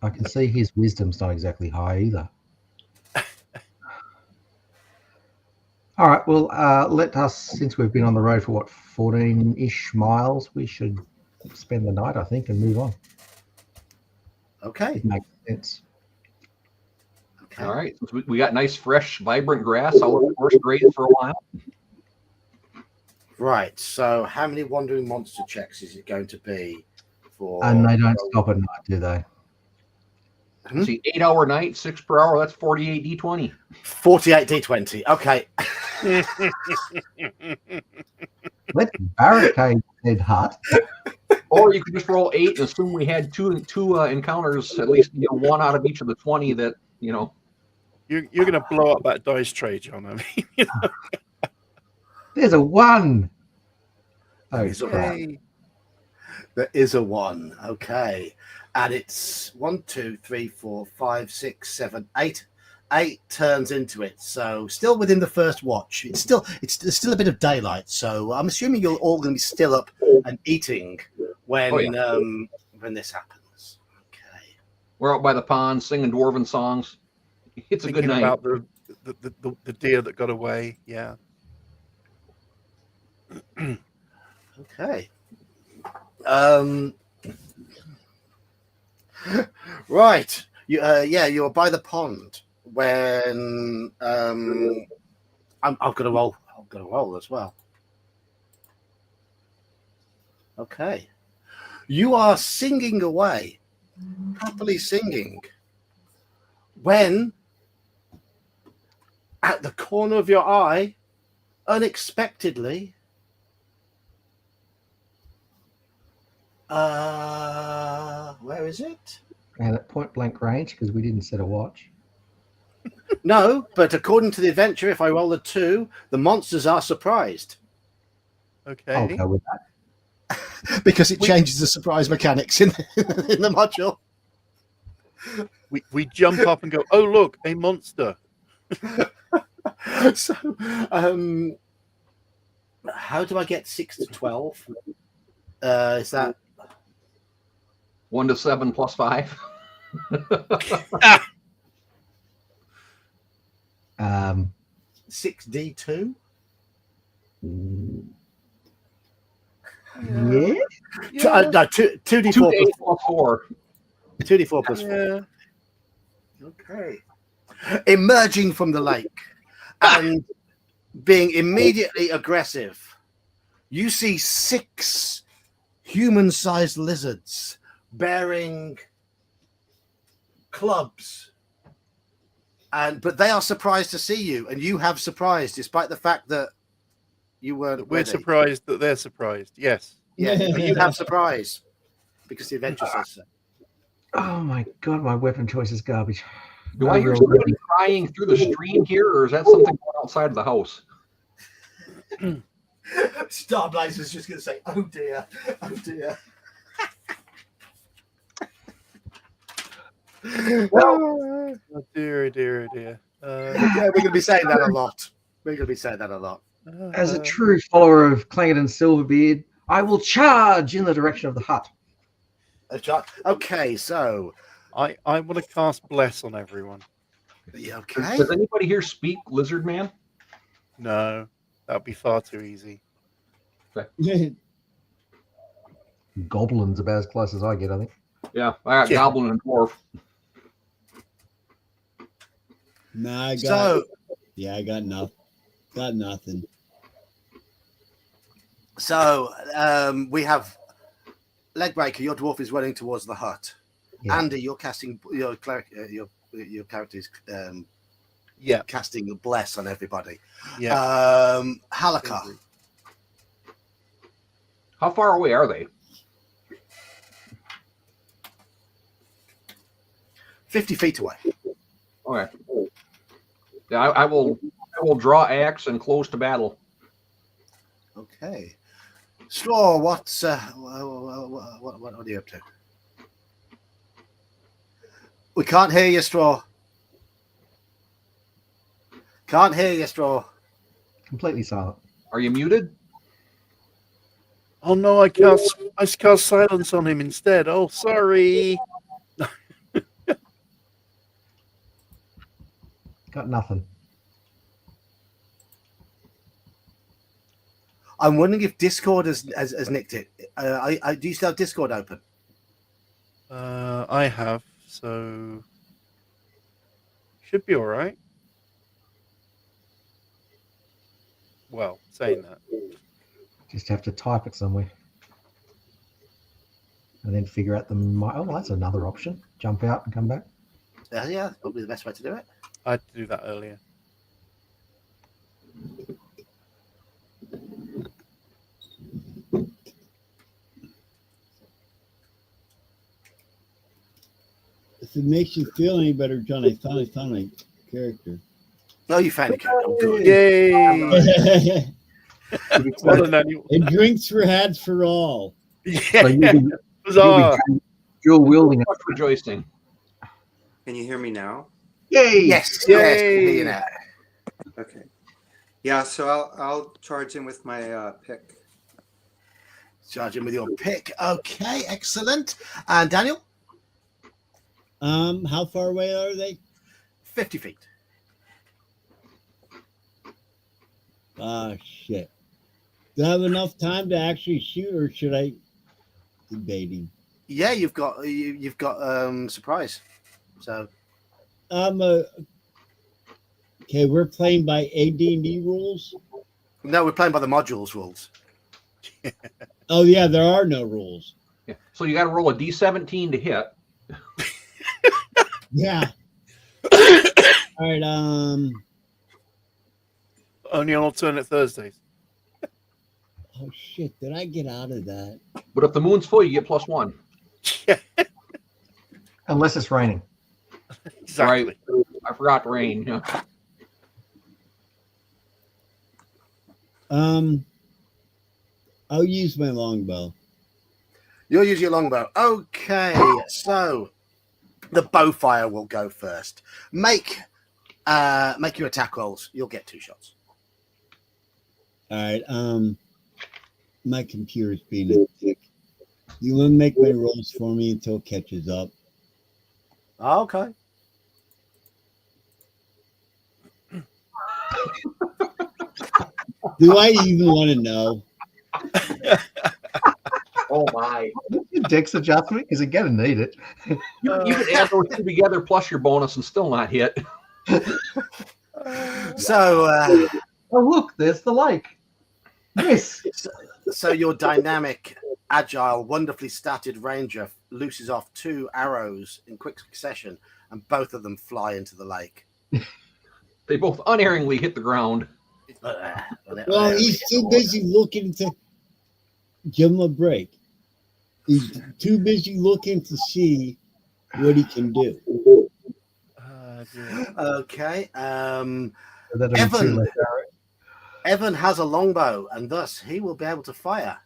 I can see his wisdom's not exactly high either. All right, well, let us, since we've been on the road for 14-ish miles, we should spend the night, I think, and move on. Okay. It makes sense. Okay. All right. We got nice, fresh, vibrant grass. I'll first grade for a while. Right. So, how many wandering monster checks is it going to be for? And they don't stop at night, do they? Hmm? See, 8-hour night, 6 per hour. That's 48 D20. 48 D20. Okay. Let's barricade said hut. Or you could just roll 8 and assume we had two encounters, at least 1 out of each of the 20 that, You're going to blow up that dice tray, John. I mean, There's a 1. Oh, There's a one. There is a 1. Okay. And it's 1, 2, 3, 4, 5, 6, 7, 8. 8 turns into it. So still within the first watch. It's still a bit of daylight. So I'm assuming you're all going to be still up and eating when when this happens. Okay. we're out by the pond singing dwarven songs. It's a good thinking night. about the deer that got away. Yeah. Okay. Right. You're by the pond when I've got to roll. I've got to roll as well. Okay. You are singing away, happily singing, when at the corner of your eye, unexpectedly, where is it? And at point blank range, because we didn't set a watch. No, but according to the adventure, if I roll a 2, the monsters are surprised. Okay. I'll go with that. Because it changes the surprise mechanics in the module. We jump up and go, oh, look, a monster. So, how do I get 6 to 12? Is that 1 to 7 plus 5. 6d2? Yeah. No, 2d4 2 plus 4. 2d4 plus 4. Yeah. Okay. Emerging from the lake and being immediately aggressive, you see 6 human-sized lizards bearing clubs, but they are surprised to see you, and you have surprised, despite the fact that you weren't. We're ready. surprised that they're surprised. Yes. Yeah, but you have surprise because the adventure says so. Oh my god, my weapon choice is garbage. Do I hear somebody crying through the stream here, or is that something going outside of the house? Starblazer's just going to say, "Oh dear, oh dear." Oh dear, dear, dear. Yeah, we're going to be saying that a lot. We're going to be saying that a lot. As a true follower of Clanget and Silverbeard, I will charge in the direction of the hut. Okay, so I want to cast bless on everyone. yeah, okay. Does anybody here speak Lizard Man? No, that'd be far too easy. Goblin's about as close as I get, I think. Yeah, I got Goblin and Dwarf. Nah, I got. So I got nothing. Got nothing. So we have Legbreaker. Your dwarf is running towards the hut. Yeah. Andy, you're casting your character is Yeah. casting a bless on everybody. Yeah. Halakha. How far away are they? 50 feet away. Okay. Yeah, I will draw axe and close to battle. Okay. Straw, what are you up to? We can't hear you, Straw. Can't hear you, Straw. Completely silent. Are you muted? Oh no, I cast silence on him instead. Oh, sorry. Got nothing. I'm wondering if Discord has nicked it. Do you still have Discord open? I have, so should be all right. Well, saying that. Just have to type it somewhere. And then figure out the... Oh, well, that's another option. Jump out and come back. Yeah, probably the best way to do it. I had to do that earlier. If it makes you feel any better, John, I finally found my character. No, you found it. Oh, good. Yay! What an annual. And drinks for hats for all. So Yeah. you'll be Huzzah. dual wielding it. Much rejoicing. Can you hear me now? Yay! Yes. Yay. Yes. Can hear you now. Okay. Yeah, so I'll charge in with my pick. Charge in with your pick. Okay, excellent. And Daniel? How far away are they? 50 feet. Ah, shit. Do I have enough time to actually shoot, or should I debating? Yeah, you've got surprise. So Okay, we're playing by AD&D rules. no, we're playing by the modules rules. Oh yeah, there are no rules. Yeah. So you got to roll a d17 to hit. Yeah. All right. Only on alternate Thursdays. Oh shit! Did I get out of that? But if the moon's full, you get +1. Yeah, Unless it's raining. exactly. Right. I forgot rain. Yeah. I'll use my longbow. You'll use your longbow. Okay, so the bowfire will go first. Make your attack rolls. You'll get 2 shots. All right. My computer's being a dick. You want to make my rolls for me until it catches up? Okay. Do I even want to know? Oh my! Dex adjustment because you're gonna need it. You can add those two together plus your bonus and still not hit. So Oh look, there's the lake. Yes. so your dynamic, agile, wonderfully statted ranger looses off 2 arrows in quick succession, and both of them fly into the lake. They both unerringly hit the ground. Well, he's too busy looking to give him a break. He's too busy looking to see what he can do. Dear. Okay. That'll be 2 Evan. left arrows. Evan has a longbow, and thus he will be able to fire.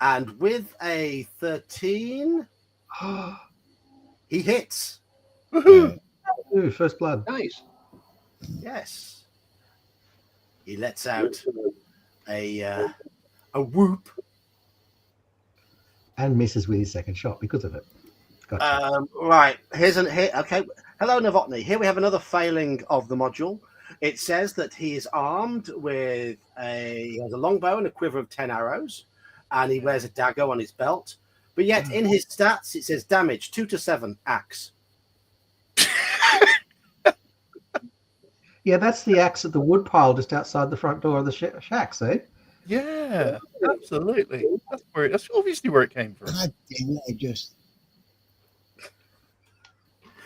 And with a 13, he hits. Woohoo! Ooh, first blood. Nice. Yes. He lets out a whoop. And misses with his second shot because of it. Gotcha. Right. Okay. Hello, Novotny. Here we have another failing of the module. It says that he is armed with he has a longbow and a quiver of 10 arrows, and he wears a dagger on his belt. But yet in his stats, it says damage 2 to 7, axe. Yeah, that's the axe at the wood pile just outside the front door of the shack, see? Yeah, absolutely. That's obviously where it came from. God damn it!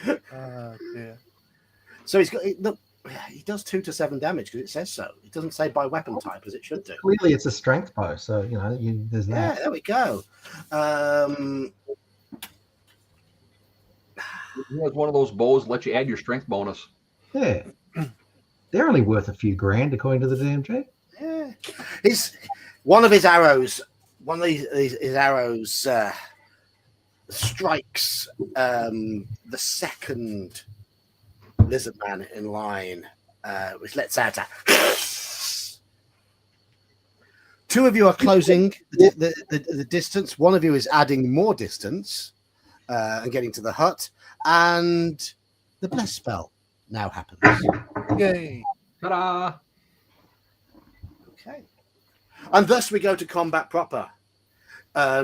Oh dear. So he's got look. He does 2 to 7 damage because it says so. It doesn't say by weapon type as it should do. Clearly, it's a strength bow, so there's Yeah, that. there we go. He has one of those bows that let you add your strength bonus. Yeah, they're only worth a few grand according to the DMG. Yeah, one of his arrows. One of his arrows strikes the second lizard man in line, which lets out a. Two of you are closing the distance. One of you is adding more distance and getting to the hut, and the bless spell now happens. Yay. Ta-da! Okay, and thus we go to combat proper.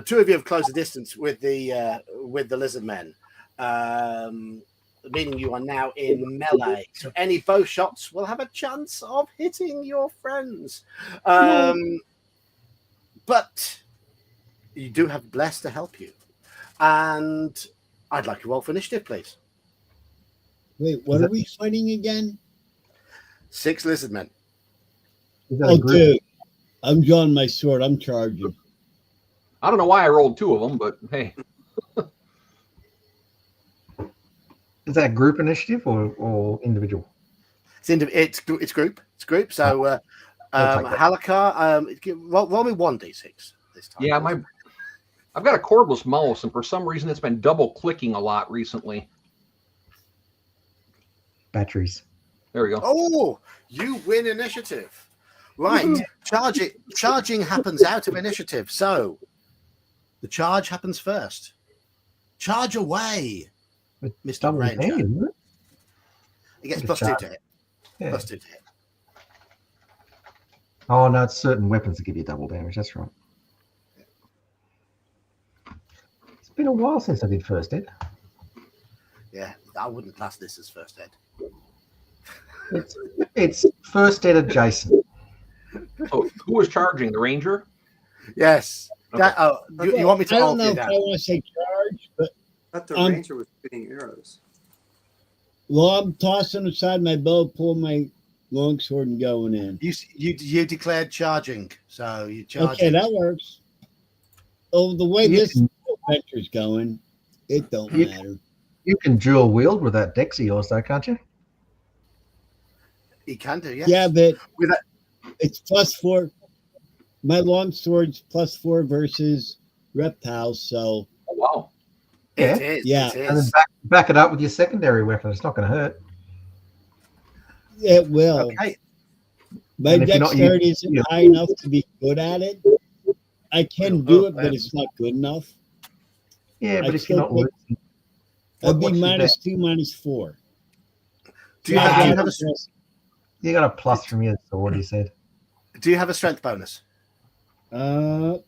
Two of you have closed the distance with the lizard men, meaning you are now in melee. So any bow shots will have a chance of hitting your friends. But you do have bless to help you, and I'd like you roll for initiative, please. Wait, what are we fighting again? 6 lizard men. Is that a Oh, group? dude, I'm drawing my sword. I'm charging. I don't know why I rolled 2 of them, but hey. Is that group initiative or individual? It's group. It's group. So I'll take that. Halakar, roll me 1d6 this time. Yeah, I've got a cordless mouse, and for some reason it's been double clicking a lot recently. Batteries. There we go. Oh, you win initiative. Right. Charging happens out of initiative. So the charge happens first. Charge away, Mr. Double Ranger. hand, isn't it? He gets Just plus 2 charge. to hit. Yeah. Plus 2 to hit. Oh no, it's certain weapons that give you double damage. That's right. It's been a while since I did first ed. Yeah, I wouldn't class this as first ed. It's first ed adjacent. So who was charging? The ranger? Yes. Okay. You want me to I hold don't know you if I down? want to say charge, but I thought the Um, ranger was shooting arrows. well, I'm tossing aside my bow, pulling my longsword, and going in. You declared charging, so you charge. Okay, that works. Oh, the way You this can- adventure's going, it don't You- matter. You can dual wield with that dex of yours, though, can't you? He can do, yes. Yeah, but With that- it's +4. My longsword's +4 versus reptiles, so Oh, wow. It is. Yeah. It And is. then back it up with your secondary weapon. It's not going to hurt. it will. Okay. My And if you're not dexterity using- isn't high enough to be good at it. I can do it, but it's not good enough. Yeah, but I if you're not still think- losing, I'd be what's your -2, -4. Do you I'd have rather a press- you got a plus from your sword. You said. Do you have a strength bonus? I'm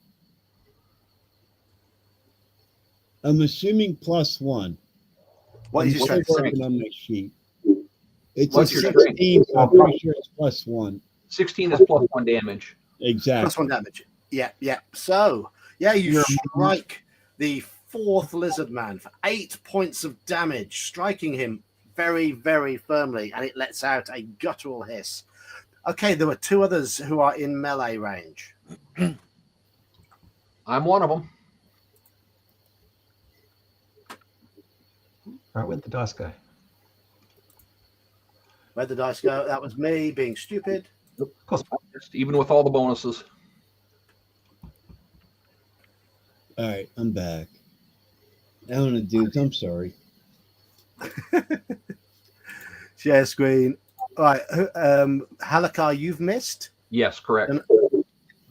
assuming +1. What is your I'm strength? still working on my sheet. It's What's a your 16, so I'm pretty sure it's +1. 16 is +1 damage. Exactly. Plus 1 damage. Yeah, yeah. So, yeah, you strike the 4th lizard man for 8 points of damage, striking him very, very firmly, and it lets out a guttural hiss. Okay, there were 2 others who are in melee range. I'm one of them. All right, where'd the dice go? Where'd the dice go? That was me being stupid. Of course. Even with all the bonuses. All right, I'm back. Alan, dudes, I'm sorry. Share screen. All right, Halakar, you've missed. Yes, correct.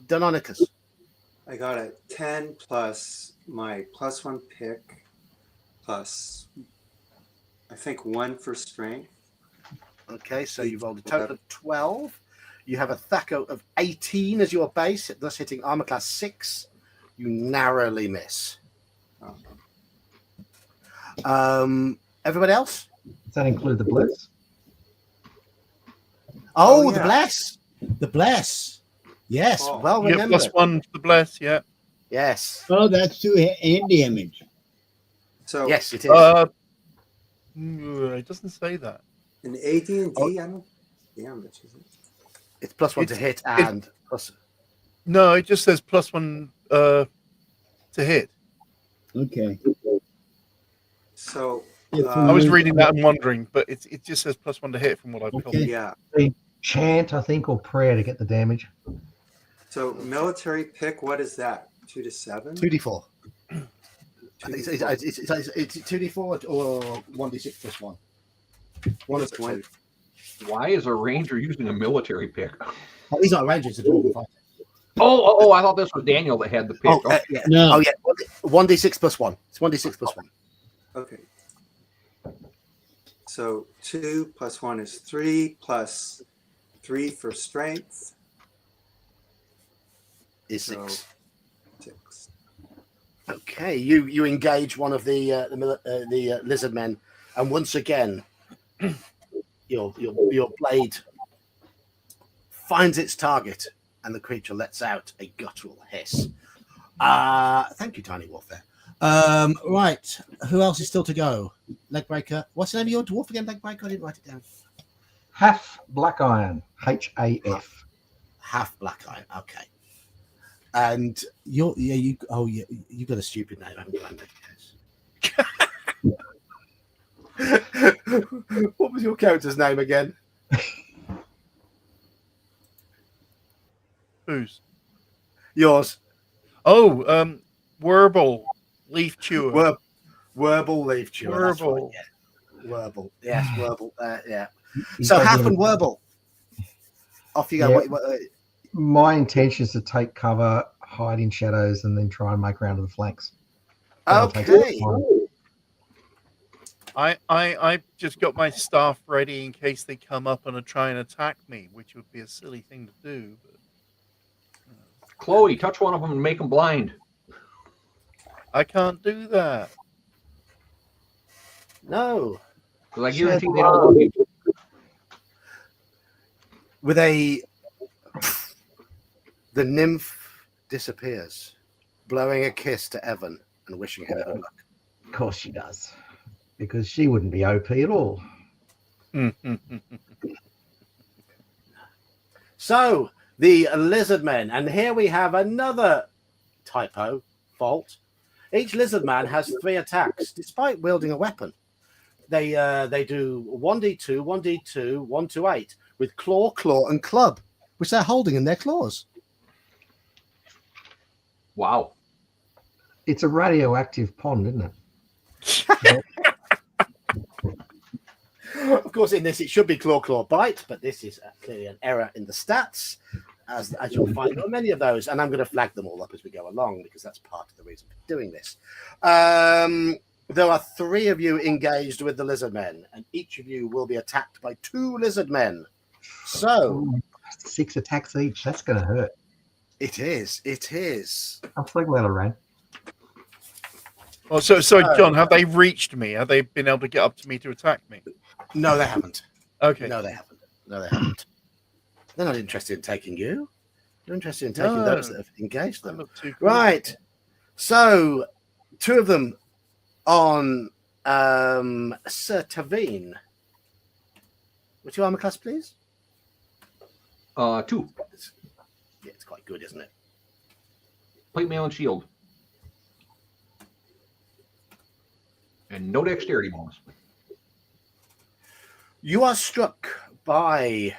Deinonychus. I got a 10 plus my +1 pick plus I think 1 for strength. Okay, so you've rolled a total of 12. You have a Thaco of 18 as your base, thus hitting armor class 6. You narrowly miss. Everybody else? Does that include the blitz? Oh, yeah. the bless. The bless. Yes, Oh. well Yeah, remembered. +1 to the bless. Yeah. Yes. Oh, that's 2 hand damage. So Yes, it is. It doesn't say that. In AD&D, I don't. Yeah, much is it? It's +1 to hit and plus. No, it just says +1 to hit. Okay. So I was reading that and wondering, but it just says +1 to hit from what I've pulled. Okay. yeah. Chant, I think, or prayer to get the damage. So military pick. What is that? 2 to 7. 2d4. I think it's 2d4 or 1d6 +1. One of the two. Why is a ranger using a military pick? Oh, he's not a ranger, he's a dwarven fighter. Oh, I thought this was Daniel that had the pick. Oh, yeah. No. Oh, yeah. 1d6 +1. It's 1d6 +1. Okay. So 2 + 1 is 3 plus 3 for strength Is So- 6. 6. Okay, you engage one of the lizard men, and once again, your blade finds its target, and the creature lets out a guttural hiss. Thank you, Tiny Warfare. Right, who else is still to go? Legbreaker. What's the name of your dwarf again? Legbreaker. I didn't write it down. Half Black Iron, HAF. Half Black Iron. Okay. And you got a stupid name, haven't you, Andy? What was your character's name again? Whose? Yours. Oh, Werble, Leaf Chewer. Werble Leaf Chewer. That's right, Werble. yeah. Werble. Yes, Werble. Yeah. He's So taking Half a- and Werble. Off you go. Yeah. My intention is to take cover, hide in shadows, and then try and make around to the flanks. That'll take Okay. some time. I just got my staff ready in case they come up and try and attack me, which would be a silly thing to do. But Chloe, touch one of them and make them blind. I can't do that. No. Because I guarantee they don't love you. With the nymph disappears, blowing a kiss to Evan and wishing him good luck. Of course she does, because she wouldn't be OP at all. So the lizard men, and here we have another typo fault. Each lizard man has 3 attacks, despite wielding a weapon. They do 1d2, 1d2, 1 to 8 with claw, and club, which they're holding in their claws. Wow. It's a radioactive pond, isn't it? Of course, in this it should be claw, bite, but this is clearly an error in the stats, as you'll find there are many of those, and I'm going to flag them all up as we go along because that's part of the reason for doing this. There are 3 of you engaged with the lizard men, and each of you will be attacked by 2 lizard men. So 6 attacks each. That's going to hurt. it is. I'm so glad I ran. Oh, so John, have they reached me? Have they been able to get up to me to attack me? No, they haven't. Okay. No, they haven't. They're not interested in taking you. They're interested in taking those that have engaged That them. looked too cool. Right. So 2 of them on Sir Tavern. What's your armor class, please? 2. Yeah, it's quite good, isn't it? Plate mail and shield. And no dexterity bonus. You are struck by.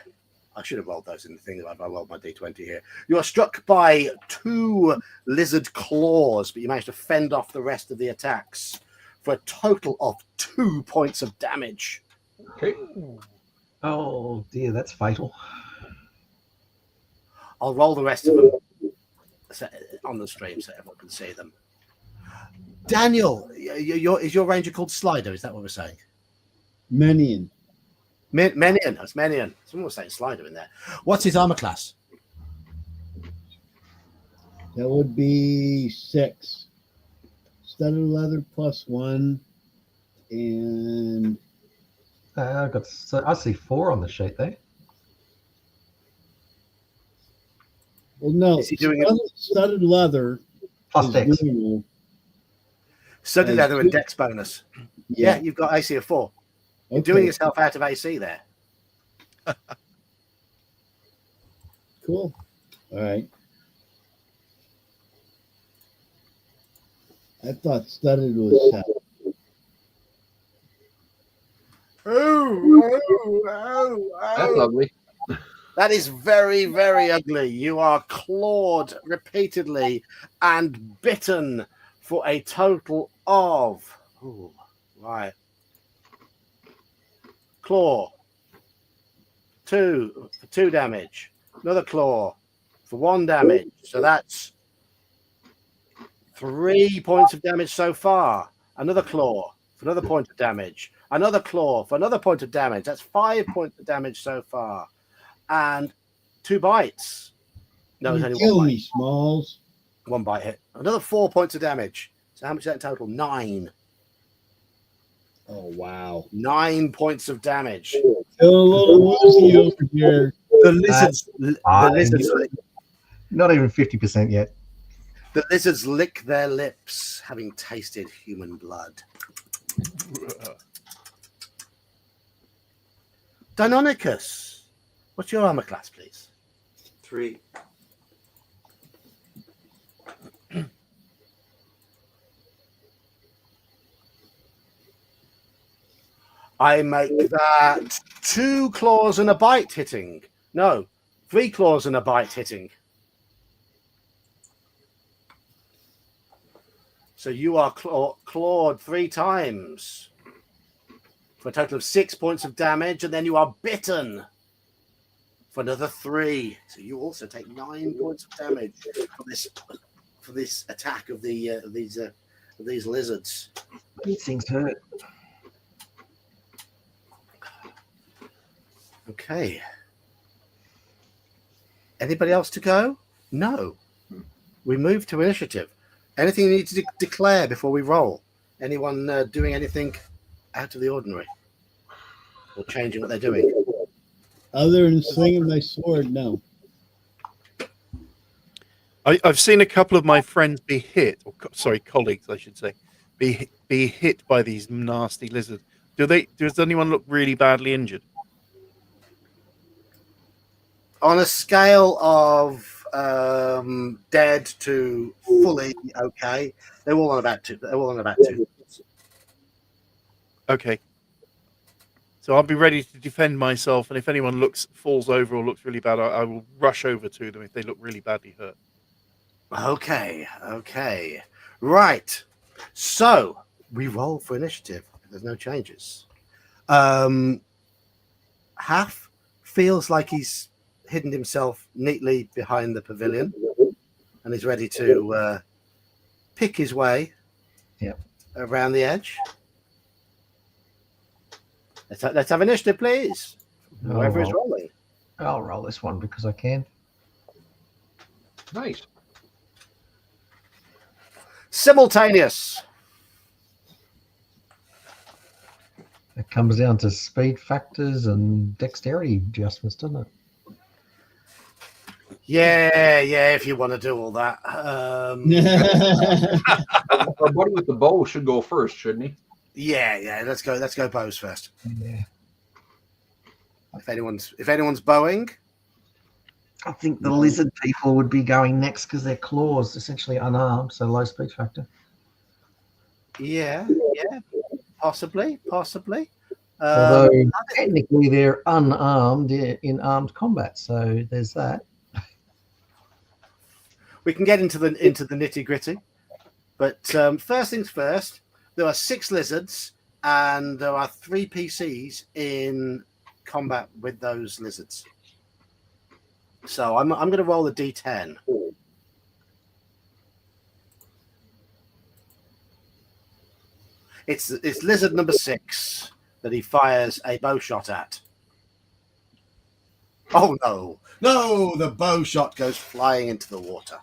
I should have rolled those in the thing. I rolled my d20 here. You are struck by 2 lizard claws, but you managed to fend off the rest of the attacks for a total of 2 points of damage. Okay. Oh dear, that's fatal. I'll roll the rest of them on the stream so everyone can see them. Daniel, is your ranger called Slider? Is that what we're saying? Menian. Menian. That's Menian. Someone was saying Slider in there. What's his armor class? That would be 6. Studded leather +1. And I see 4 on the sheet there. well, no, Is he doing it? studded leather Plus is dex. normal. Studded leather and dex bonus. Yeah, you've got AC of 4. You're doing yourself out of AC there. Cool. All right. I thought studded was set. That's ugly. That is very, very ugly. You are clawed repeatedly and bitten for a total of... Ooh, right. Claw. 2 for 2 damage. Another claw for 1 damage. So that's 3 points of damage so far. Another claw for another point of damage. Another claw for another point of damage. That's 5 points of damage so far. And 2 bites. No, it's only 1 Kill bite. me, Smalls. 1 bite hit. Another 4 points of damage. So how much is that in total? 9. Oh, wow. 9 points of damage. Feel a little woozy over here. The lizards. The lizards. Not even 50% yet. The lizards lick their lips, having tasted human blood. Deinonychus, what's your armor class, please? 3. I make that 2 claws and a bite hitting. No, 3 claws and a bite hitting. So you are clawed 3 times for a total of 6 points of damage, and then you are bitten for another 3. So you also take 9 points of damage for this attack of these lizards. These things hurt. Okay. Anybody else to go? No. We move to initiative. Anything you need to declare before we roll? Anyone doing anything out of the ordinary? Or changing what they're doing? Other than swinging my sword, no. I've seen a couple of my friends be hit, or colleagues, I should say, be hit by these nasty lizards. Does anyone look really badly injured? On a scale of dead to fully okay, they're all on about 2. They're all on about 2. Okay. So I'll be ready to defend myself, and if anyone falls over or looks really bad, I will rush over to them if they look really badly hurt. Okay. Right. So we roll for initiative. There's no changes. Half feels like he's hidden himself neatly behind the pavilion and is ready to pick his way around the edge. Let's have initiative, please. Whoever is rolling. I'll roll this one because I can. Nice. Simultaneous. It comes down to speed factors and dexterity adjustments, doesn't it? Yeah, if you want to do all that. Our buddy with the bow should go first, shouldn't he? Yeah. Let's go bows first. Yeah. If anyone's bowing, I think the lizard people would be going next because their claws essentially unarmed, so low speed factor. yeah, possibly. Although technically they're unarmed in armed combat, so there's that. We can get into the nitty gritty, but first things first. There are 6 lizards, and there are 3 PCs in combat with those lizards. So I'm going to roll a D10. It's lizard number 6 that he fires a bow shot at. Oh no! The bow shot goes flying into the water.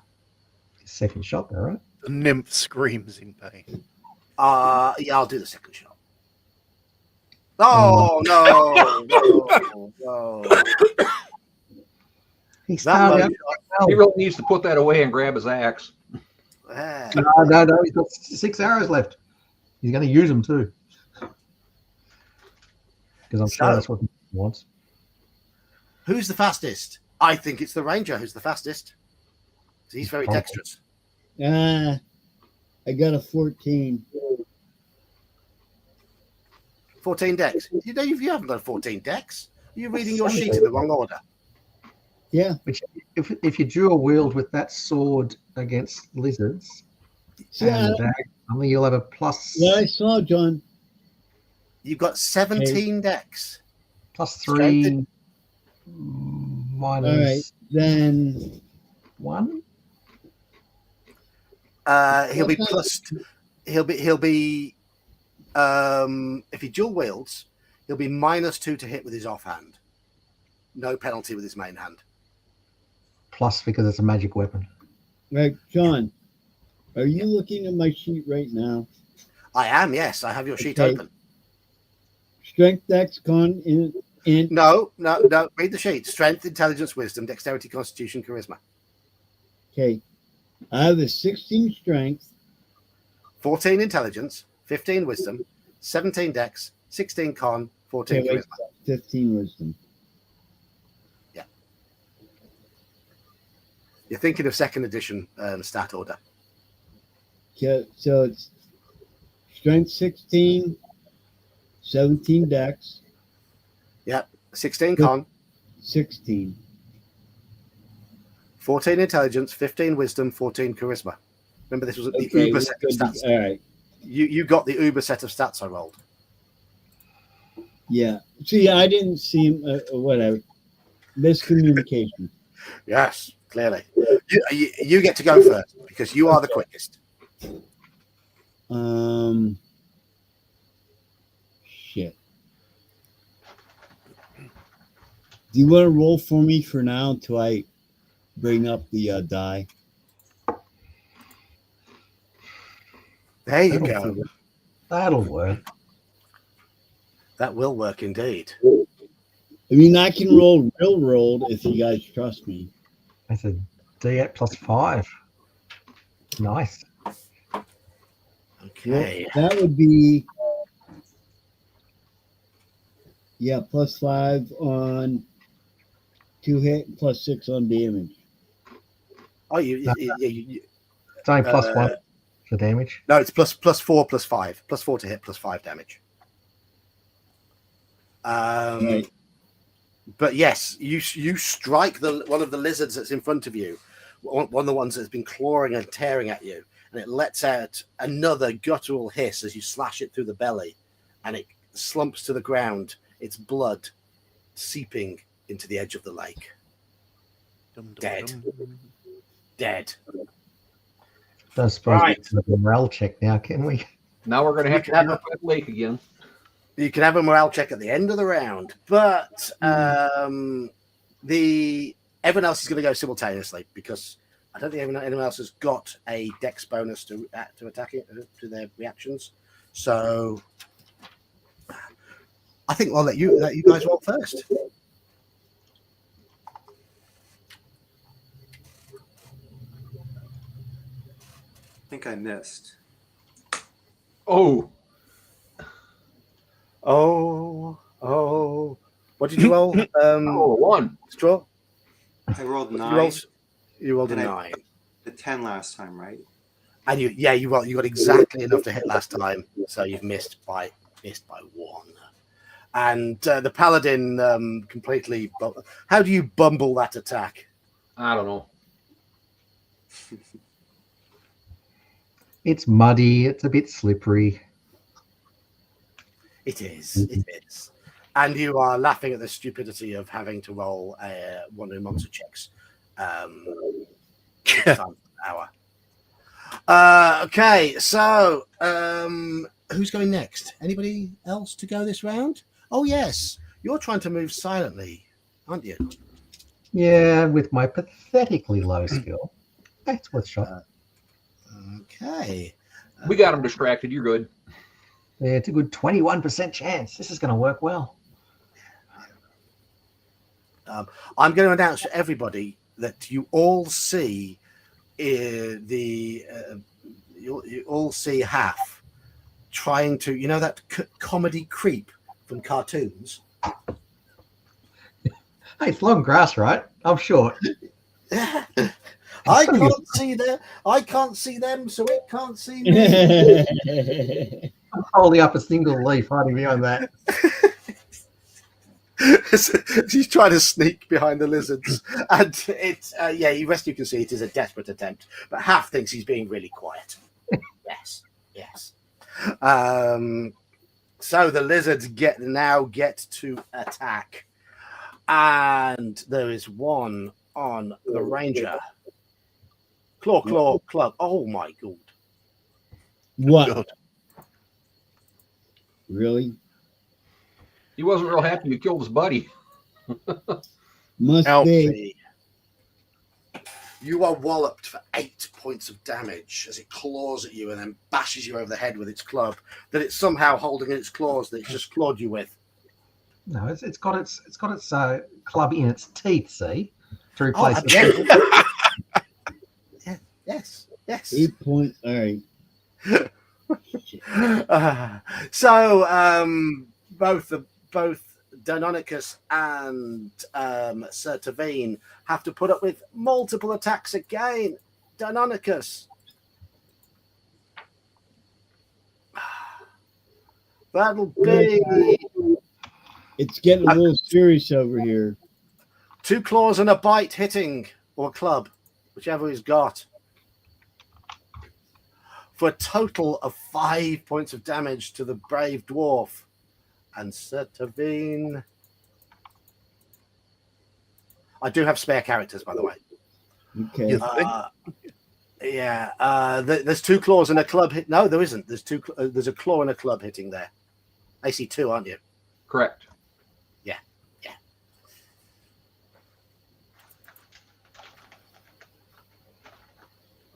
Second shot there, right? The nymph screams in pain. Yeah, I'll do the second shot. Oh no! He's That out. He really needs to put that away and grab his axe. No, he's got 6 arrows left. He's going to use them too. because I'm sure So- that's what he wants. Who's the fastest? I think it's the ranger who's the fastest. He's very Probably. dexterous. I got a 14. 14 dex. You haven't got 14 dex. You're reading your sheet in the wrong order. Yeah. Which, if you dual wield with that sword against lizards See, and the dagger, I mean, you'll have a plus what I saw, John. You've got 17 dex. plus 3 All right, minus then 1. He'll be plus. He'll be. If he dual wields, he'll be -2 to hit with his offhand. No penalty with his main hand. Plus, because it's a magic weapon. right, John. Are you looking at my sheet right now? I am. Yes, I have your sheet Okay. open. Strength, Dex, Con, in. No. Read the sheet. Strength, intelligence, wisdom, dexterity, constitution, charisma. Okay. I have a 16 strength, 14 intelligence, 15 wisdom, 17 dex, 16 con, 14 Okay, wait. charisma. 15 wisdom. You're thinking of second edition stat order. Okay, so it's strength 16, 17 Dex, 16 con, 16. 14 intelligence, 15 wisdom, 14 charisma. Remember, this was the Okay, uber set of stats. all right. You got the uber set of stats I rolled. Yeah. See, I didn't see him. Whatever. Miscommunication. Yes, clearly. You get to go first because you are the quickest. Shit. Do you want to roll for me for now until I bring up the die? There you That'll go. That'll work. That will work indeed. I mean, I can roll real rolled if you guys trust me. That's a D8 plus 5. Nice. Okay. That would be, +5 on 2 hit, +6 on damage. Oh, It's only plus 1 for damage. no, it's plus 4 plus 5. Plus 4 to hit, plus 5 damage. Right. But yes, you strike one of the lizards that's in front of you, one of the ones that's been clawing and tearing at you, and it lets out another guttural hiss as you slash it through the belly, and it slumps to the ground, its blood seeping into the edge of the lake. Dead. Dead. Don't suppose Right. we can have a morale check now, can we? Now we're going to have to You can have purify the lake again. You can have a morale check at the end of the round, but everyone else is going to go simultaneously because I don't think anyone else has got a dex bonus to attack it to their reactions. So I think I'll let you guys roll first. I think I missed. Oh, Oh! What did you roll? one. Straw. I rolled You 9. rolled a And I- 9. The 10 last time, right? And you got exactly enough to hit last time, so you've missed by 1. And the paladin completely. How do you bumble that attack? I don't know. It's muddy. It's a bit slippery. It is. And you are laughing at the stupidity of having to roll one of the monster checks. 6 times an hour. Okay, so who's going next? Anybody else to go this round? Oh yes, you're trying to move silently, aren't you? Yeah, with my pathetically low skill. That's what's shot. Okay. We got him distracted. You're good. Yeah, it's a good 21% chance. This is going to work well. I'm going to announce to everybody that you all see you all see Half trying to, that comedy creep from cartoons. Hey, it's long grass, right? I'm short. I can't see them. I can't see them, so it can't see me. I'm holding up a single leaf, hiding behind that. He's trying to sneak behind the lizards, and it's the rest you can see it is a desperate attempt, but Half thinks he's being really quiet. yes. So the lizards get to attack, and there is one on the ranger. Claw, club. Oh my god! What? God. Really? He wasn't real happy you killed his buddy. Must Ouch. be. You are walloped for 8 points of damage as it claws at you and then bashes you over the head with its club that it's somehow holding in its claws that it's just clawed you with. No, it's got its club in its teeth. See, to replace Yes. 8 points. All right. Both Deinonychus and Sir Tavern have to put up with multiple attacks again. Deinonychus. That'll be It's getting a little serious over here. 2 claws and a bite hitting, or a club, whichever he's got. For a total of 5 points of damage to the brave dwarf. And Sir Tavern. I do have spare characters, by the way. Okay. There's 2 claws and a club hit. No, there isn't. There's a claw and a club hitting there. AC 2, aren't you? Correct. Yeah.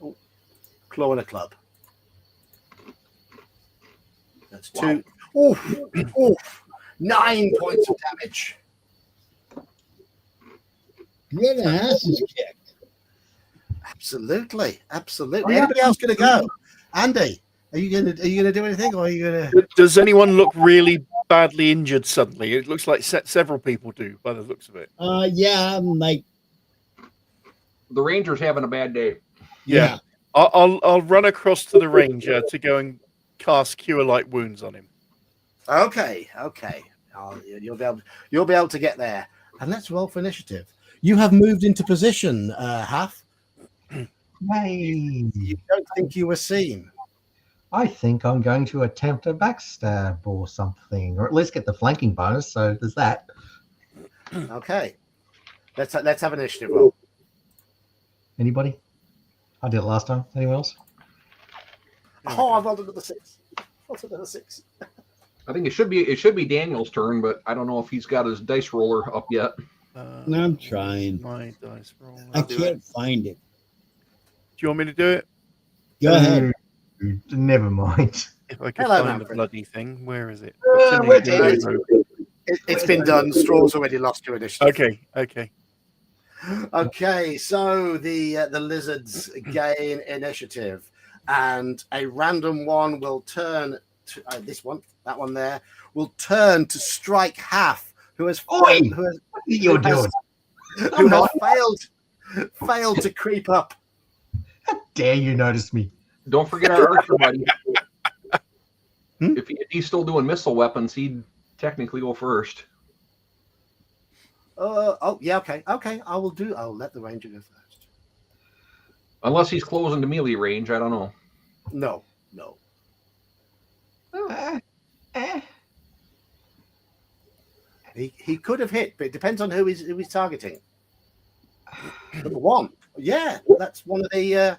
Oh, claw and a club. That's 2. Wow. Oof. 9 points of damage. Get an ass's kicked. Absolutely. Anybody else going to go? Andy, are you going to do anything, or are you going to? Does anyone look really badly injured suddenly? It looks like several people do by the looks of it. Yeah, I'm like, The ranger's having a bad day. Yeah. I'll run across to the ranger to go and cast Cure Light Wounds on him. Okay. You'll be able to get there, and let's roll for initiative. You have moved into position, Half. Hey, You don't think you were seen. I think I'm going to attempt a backstab or something, or at least get the flanking bonus. So there's that. Okay. Let's have an initiative roll. Anybody? I did it last time. Anyone else? Oh, I've rolled another 6. I think it should be Daniel's turn, but I don't know if he's got his dice roller up yet. I'm trying. My dice roll. I can't find it. Do you want me to do it? Go ahead. Never mind. If I could Hello, find the Manfred. bloody thing. Where is it? Where's it? It's been done. Straw's already lost your initiative. Okay. Okay, so the lizards gain initiative, and a random one will turn to that one there will turn to strike Half, who has Oi! who has, What are you doing? who has failed to creep up. How dare you notice me? Don't forget our archer buddy. If he's still doing missile weapons, he'd technically go first. Okay. I'll let the ranger go first. Unless he's closing to melee range, I don't know. No. He could have hit, but it depends on who he's targeting. Number 1. Yeah, that's one of the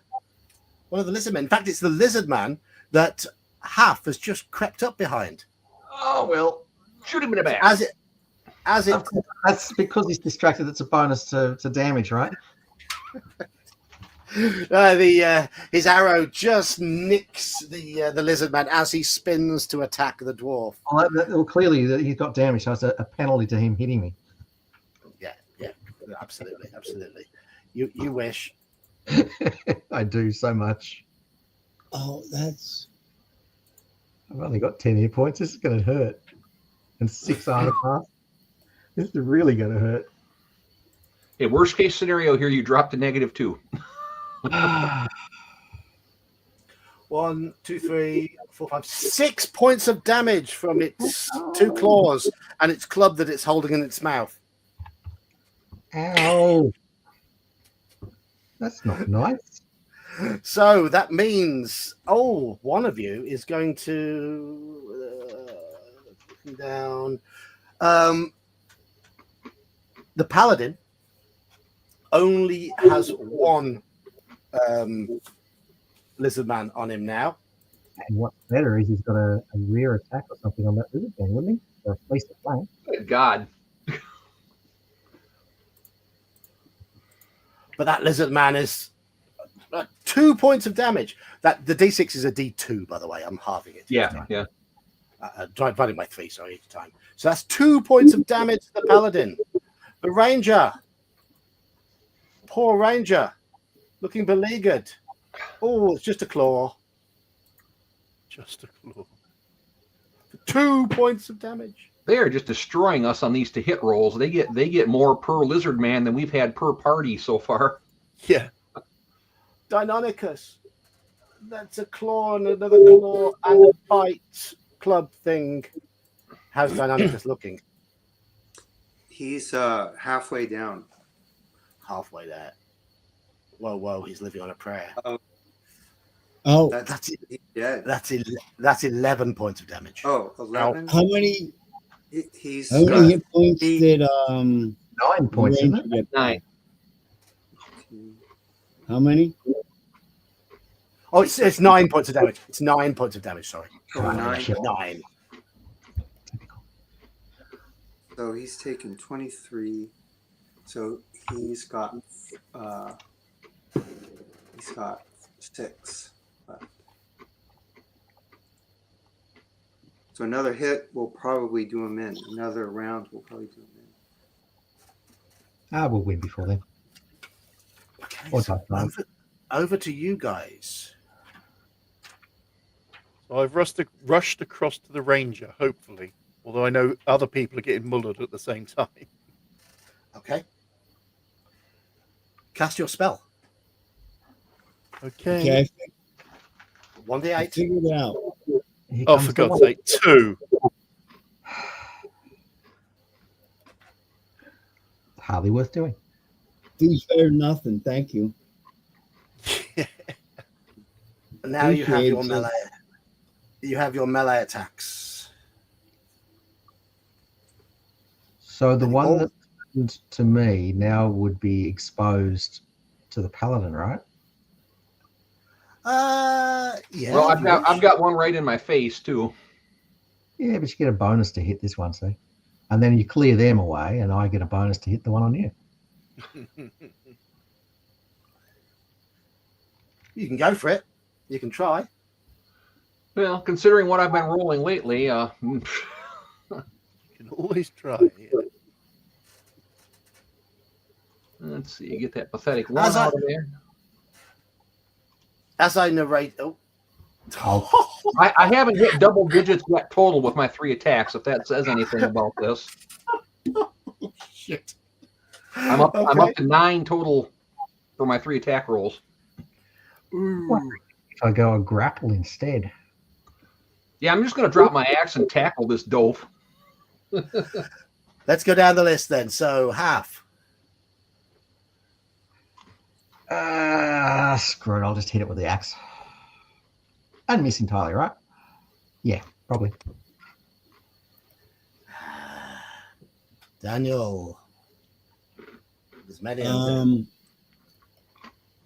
lizard men. In fact, it's the lizard man that Half has just crept up behind. Oh well, shoot him in the back. As it That's because he's distracted. It's a bonus to damage, right? his arrow just nicks the lizard man as he spins to attack the dwarf. Well, clearly he's got damage, so it's a penalty to him hitting me. Yeah, absolutely. You wish. I do so much. Oh, that's. I've only got 10 hit points. This is going to hurt. And 6 armor class. This is really going to hurt. A worst case scenario here, you drop to -2. 1, 2, 3, 4, 5, 6 points of damage from its 2 claws and its club that it's holding in its mouth. Ow. That's not nice. So that means, one of you is going to looking down. The paladin only has one lizard man on him now. And what's better is he's got a rear attack or something on that lizard man, wouldn't he? Or at least a flank. Good God. But that lizard man is 2 points of damage. That the D6 is a D2, by the way. I'm halving it. Yeah, yeah. Dividing by 3, sorry, each time. So that's 2 points of damage to the paladin. The ranger. Poor ranger. Looking beleaguered. Oh, it's just a claw. Just a claw. 2 points of damage. They are just destroying us on these to hit rolls. They get more per lizard man than we've had per party so far. Yeah. Deinonychus. That's a claw and another claw and a bite club thing. How's Deinonychus looking? He's halfway down. Halfway there. Whoa, he's living on a prayer. Oh, That's it. He's dead. That's 11 points of damage. Oh, 11? how many He's how many hit points did 9 points, isn't Ranger it? get? 9. How many? Oh, it's 9 points of damage. It's 9 points of damage, sorry. Oh, 9. 9. So he's taken 23. So he's got 6 left. So another hit will probably do him in. Another round will probably do him in. We'll win before then. Okay, Or so tough time. over to you guys. So I've rushed across to the ranger, hopefully. Although I know other people are getting mullered at the same time. Okay. Cast your spell. Okay. Okay, I 1d8. figured it out. Here Oh, comes for the God's one. sake, 2. Hardly worth doing. Things better than nothing. Thank you. Now you have your Appreciate it. melee. You have your melee attacks. So the And one all- that happened to me now would be exposed to the paladin, right? Yeah. Well, if you I've wish. got one right in my face too. Yeah, but you get a bonus to hit this one, see? And then you clear them away, and I get a bonus to hit the one on you. You can go for it. You can try. Well, considering what I've been rolling lately, You can always try. Yeah. let's see, get that pathetic one As I- out of there. As I narrate, I haven't hit double digits yet total with my 3 attacks. If that says anything about this, shit. I'm up to 9 total for my 3 attack rolls. Ooh. If I go a grapple instead. Yeah, I'm just going to drop my axe and tackle this dope. Let's go down the list then. So half. Screw it, I'll just hit it with the axe. And miss entirely, right? Yeah, probably. Daniel. There's many of them.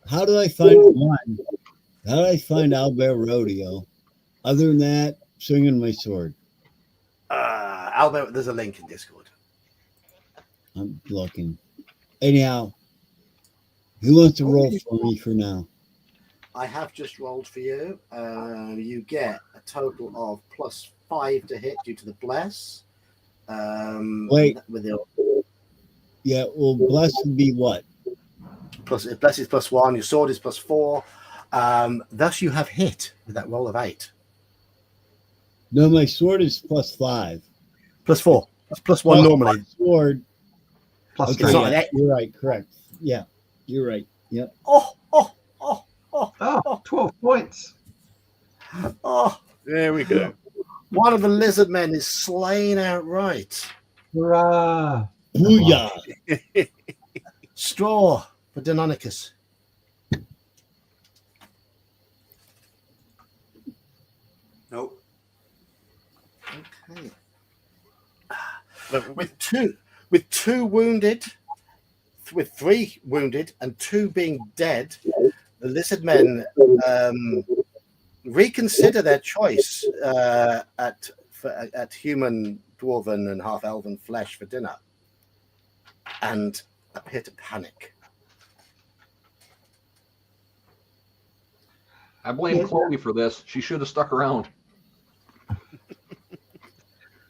How did I find one? How did I find Albert Rodeo? Other than that, swinging my sword. Albert, there's a link in Discord. I'm looking. Anyhow, who wants to roll for me for now? I have just rolled for you. You get a total of +5 to hit due to the bless. Wait. With your Yeah, well, bless would be what? bless is +1. Your sword is +4. Thus, you have hit with that roll of 8. No, my sword is +5. +4. It's +1 normally. Sword. Plus Okay, It's not yeah, an X. you're right. Correct. Yeah, you're right. Yep. Oh, 12 points. oh. There we go. One of the lizard men is slain outright. Hurrah! Booyah. Straw for Deinonychus. Nope. Okay. But With two wounded, with 3 wounded and 2 being dead, the lizard men reconsider their choice at human, dwarven, and half elven flesh for dinner, and appear to panic. I blame Chloe for this. She should have stuck around.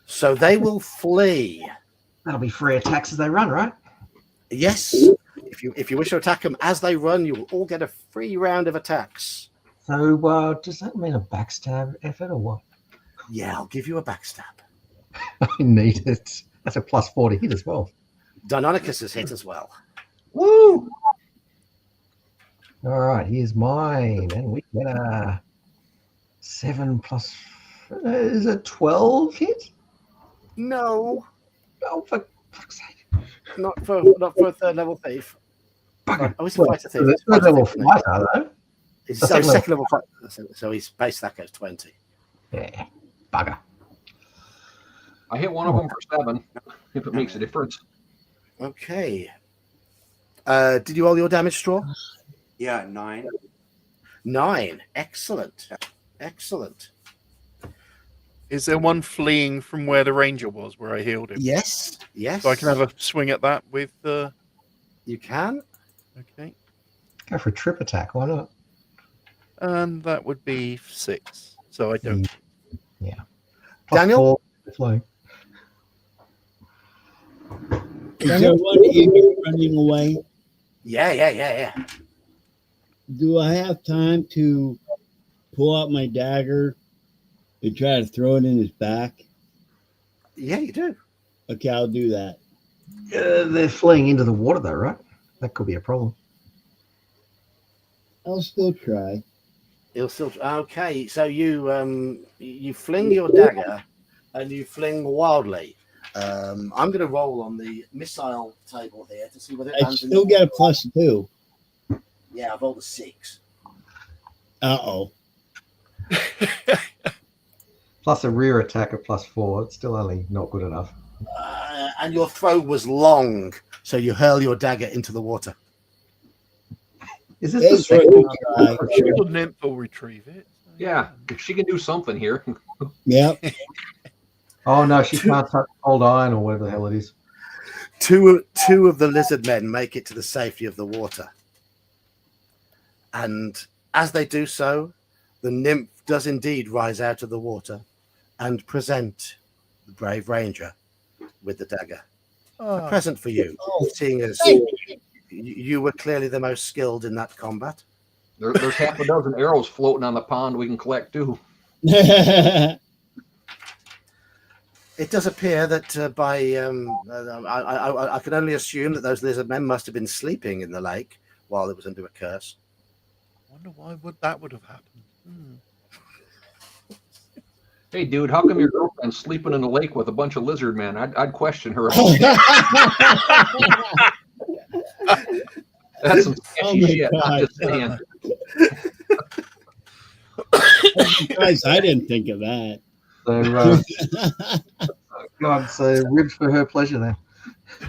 So they will flee. That'll be 3 attacks as they run, right? Yes, if you wish to attack them as they run, you will all get a free round of attacks. So does that mean a backstab effort or what? Yeah, I'll give you a backstab. I need it. That's a +4 to hit as well. Deinonychus is hit as well. Woo! All right, here's mine, and we get a 7 plus. Is it 12 hit? No, Oh, for fuck's sake! not for a third level thief. Bugger. Oh, he's a fighter thief. Well, He's a third fighter level thief, isn't he? fighter though. He's A second second level fighter. So his base that goes 20. Yeah, bugger. I hit one of them for 7, if it makes a difference. Okay. Did you roll your damage, Straw? Yeah, 9. 9. Excellent. Excellent. is there one fleeing from where the ranger was, where I healed him? Yes. Yes. So I can have a swing at that with the. You can. Okay. Go for a trip attack. Why not? And that would be 6. So I don't. Yeah. Daniel? +4 Is there one eagle running away? Yeah. Do I have time to pull out my dagger and try to throw it in his back? Yeah, you do. Okay, I'll do that. They're fleeing into the water though, right? That could be a problem. I'll still try. He'll still. Okay, so you fling your dagger, and you fling wildly. I'm going to roll on the missile table here to see whether it I lands in still the- get a +2. Yeah, I've rolled a 6. Uh-oh. Plus a rear attack of +4. It's still only not good enough. And your throw was long, so you hurl your dagger into the water. Is this Hey, the second Frank, one? try. The nymph will retrieve it. Yeah, if she can do something here. Yep. Oh no, she can't touch cold iron or whatever the hell it is. Two of the lizard men make it to the safety of the water. And as they do so, the nymph does indeed rise out of the water and present the brave ranger with the dagger. A present for you, Oh, seeing as you were clearly the most skilled in that combat. There's half a dozen arrows floating on the pond we can collect too. It does appear that I can only assume that those lizard men must have been sleeping in the lake while it was under a curse. I wonder why that would have happened. Hey, dude, how come your girlfriend's sleeping in the lake with a bunch of lizard men? I'd question her. That's some sketchy my shit. I'm God. just saying. Guys, I didn't think of that. So, God, so ribs for her pleasure there.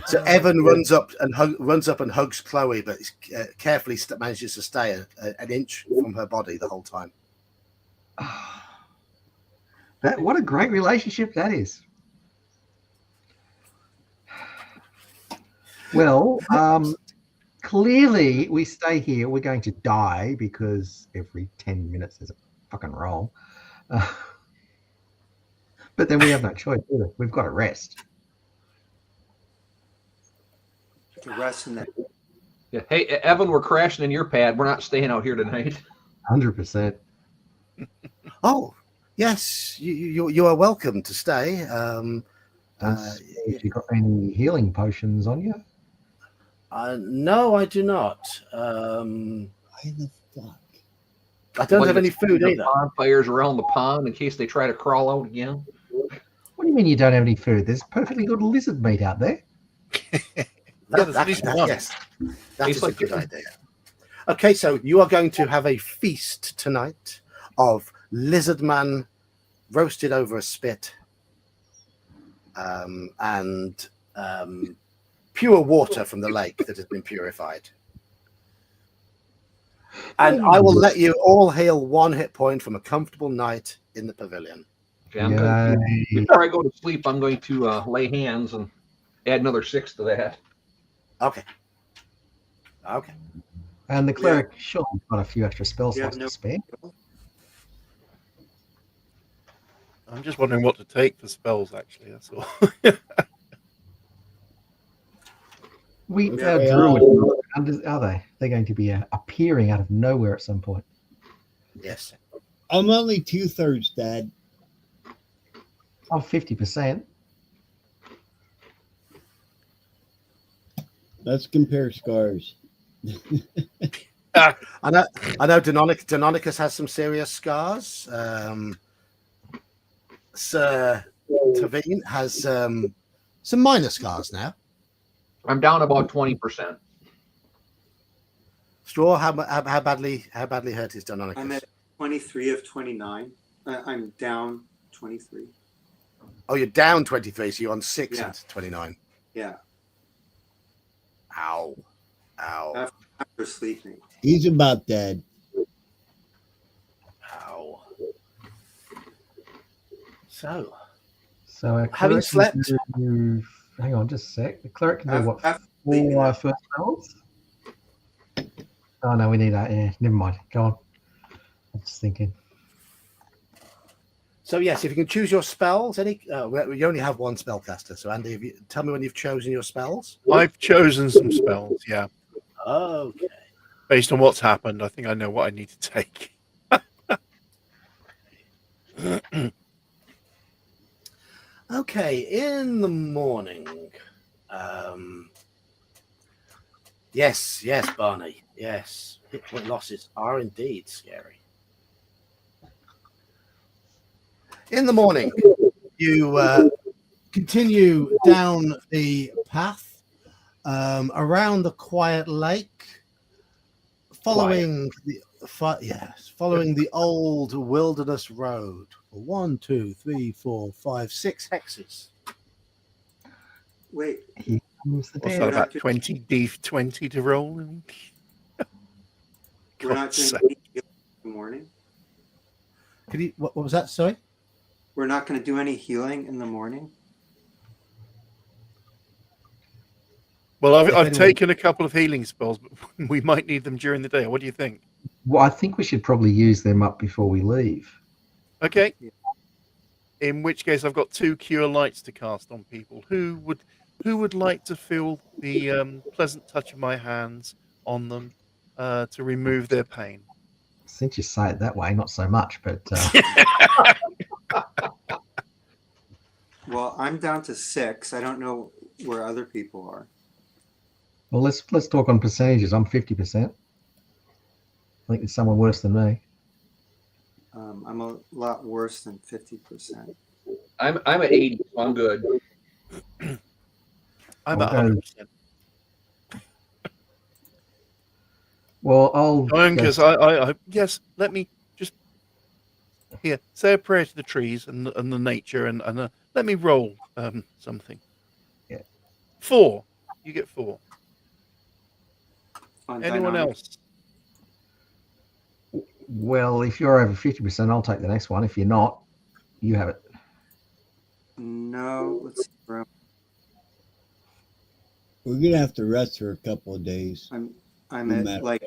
So Evan runs up and hugs Chloe, but carefully manages to stay an inch from her body the whole time. What a great relationship that is. Well, clearly we stay here. We're going to die because every 10 minutes there's a fucking roll. But then we have no choice either. We've got to rest. To rest in that. Yeah. Hey, Evan, we're crashing in your pad. We're not staying out here tonight. 100%. Oh, yes, you are welcome to stay. Let's see if you got any healing potions on you. No, I do not. Why the fuck? I don't have any food either. Bonfires around the pond in case they try to crawl out again. What do you mean you don't have any food? There's perfectly good lizard meat out there. there's at least one. Yes, that Tastes is like a good chicken. idea. Okay, so you are going to have a feast tonight of lizard man roasted over a spit, and pure water from the lake that has been purified. And I will let you all heal 1 hit point from a comfortable night in the pavilion. Okay, before I go to sleep, I'm going to lay hands and add another 6 to that. Okay. And the cleric sure got a few extra spell slots to spare. I'm just wondering what to take for spells, actually. That's all. Druid, are they? They're going to be appearing out of nowhere at some point. Yes. I'm only 2/3, Dad. Oh, 50%. Let's compare scars. I know Deinonychus has some serious scars. Sir Tavern has some minor scars now. I'm down about 20%. Straw, how badly hurt is Deinonychus? I'm at 23 of 29. I'm down 23. Oh, you're down 23, so you're on 6 Yeah. and 29. Yeah, Ow. after sleeping. He's about dead. Ow. So, So having slept, hang on, just a sec. The cleric can do what? After sleeping, 4 first spells? Oh no, we need that. Yeah, never mind. Go on. I'm just thinking. so yes, if you can choose your spells, you only have 1 spellcaster. So Andy, tell me when you've chosen your spells. I've chosen some spells, yeah. Okay. Based on what's happened, I think I know what I need to take. Okay, in the morning. Yes, Barney. Yes, hit point losses are indeed scary. In the morning, you continue down the path around the quiet lake, following the old wilderness road. 1, 2, 3, 4, 5, 6 hexes. Wait, Who's the What's dead? that, about 20 D20 to roll? we're not God's doing sake. any healing in the morning. Could you? What was that? Sorry. We're not going to do any healing in the morning. Well, I've anyone- taken a couple of healing spells, but we might need them during the day. What do you think? Well, I think we should probably use them up before we leave. Okay. Yeah. In which case, I've got 2 cure lights to cast on people. Who would like to feel the pleasant touch of my hands on them to remove their pain? Since you say it that way, not so much, but Well, I'm down to 6. I don't know where other people are. well, let's talk on percentages. I'm 50%. I think there's someone worse than me. I'm a lot worse than 50%. I'm at 80, so I'm good. I'm at Okay. 100%. Well, I'll Because I yes, let me just here say a prayer to the trees and the nature and let me roll something. Yeah. 4. You get 4. On Anyone dynamic. else? Well, if you're over 50%, I'll take the next one. If you're not, you have it. No, let's see. We're gonna have to rest for a couple of days. I'm No at matter like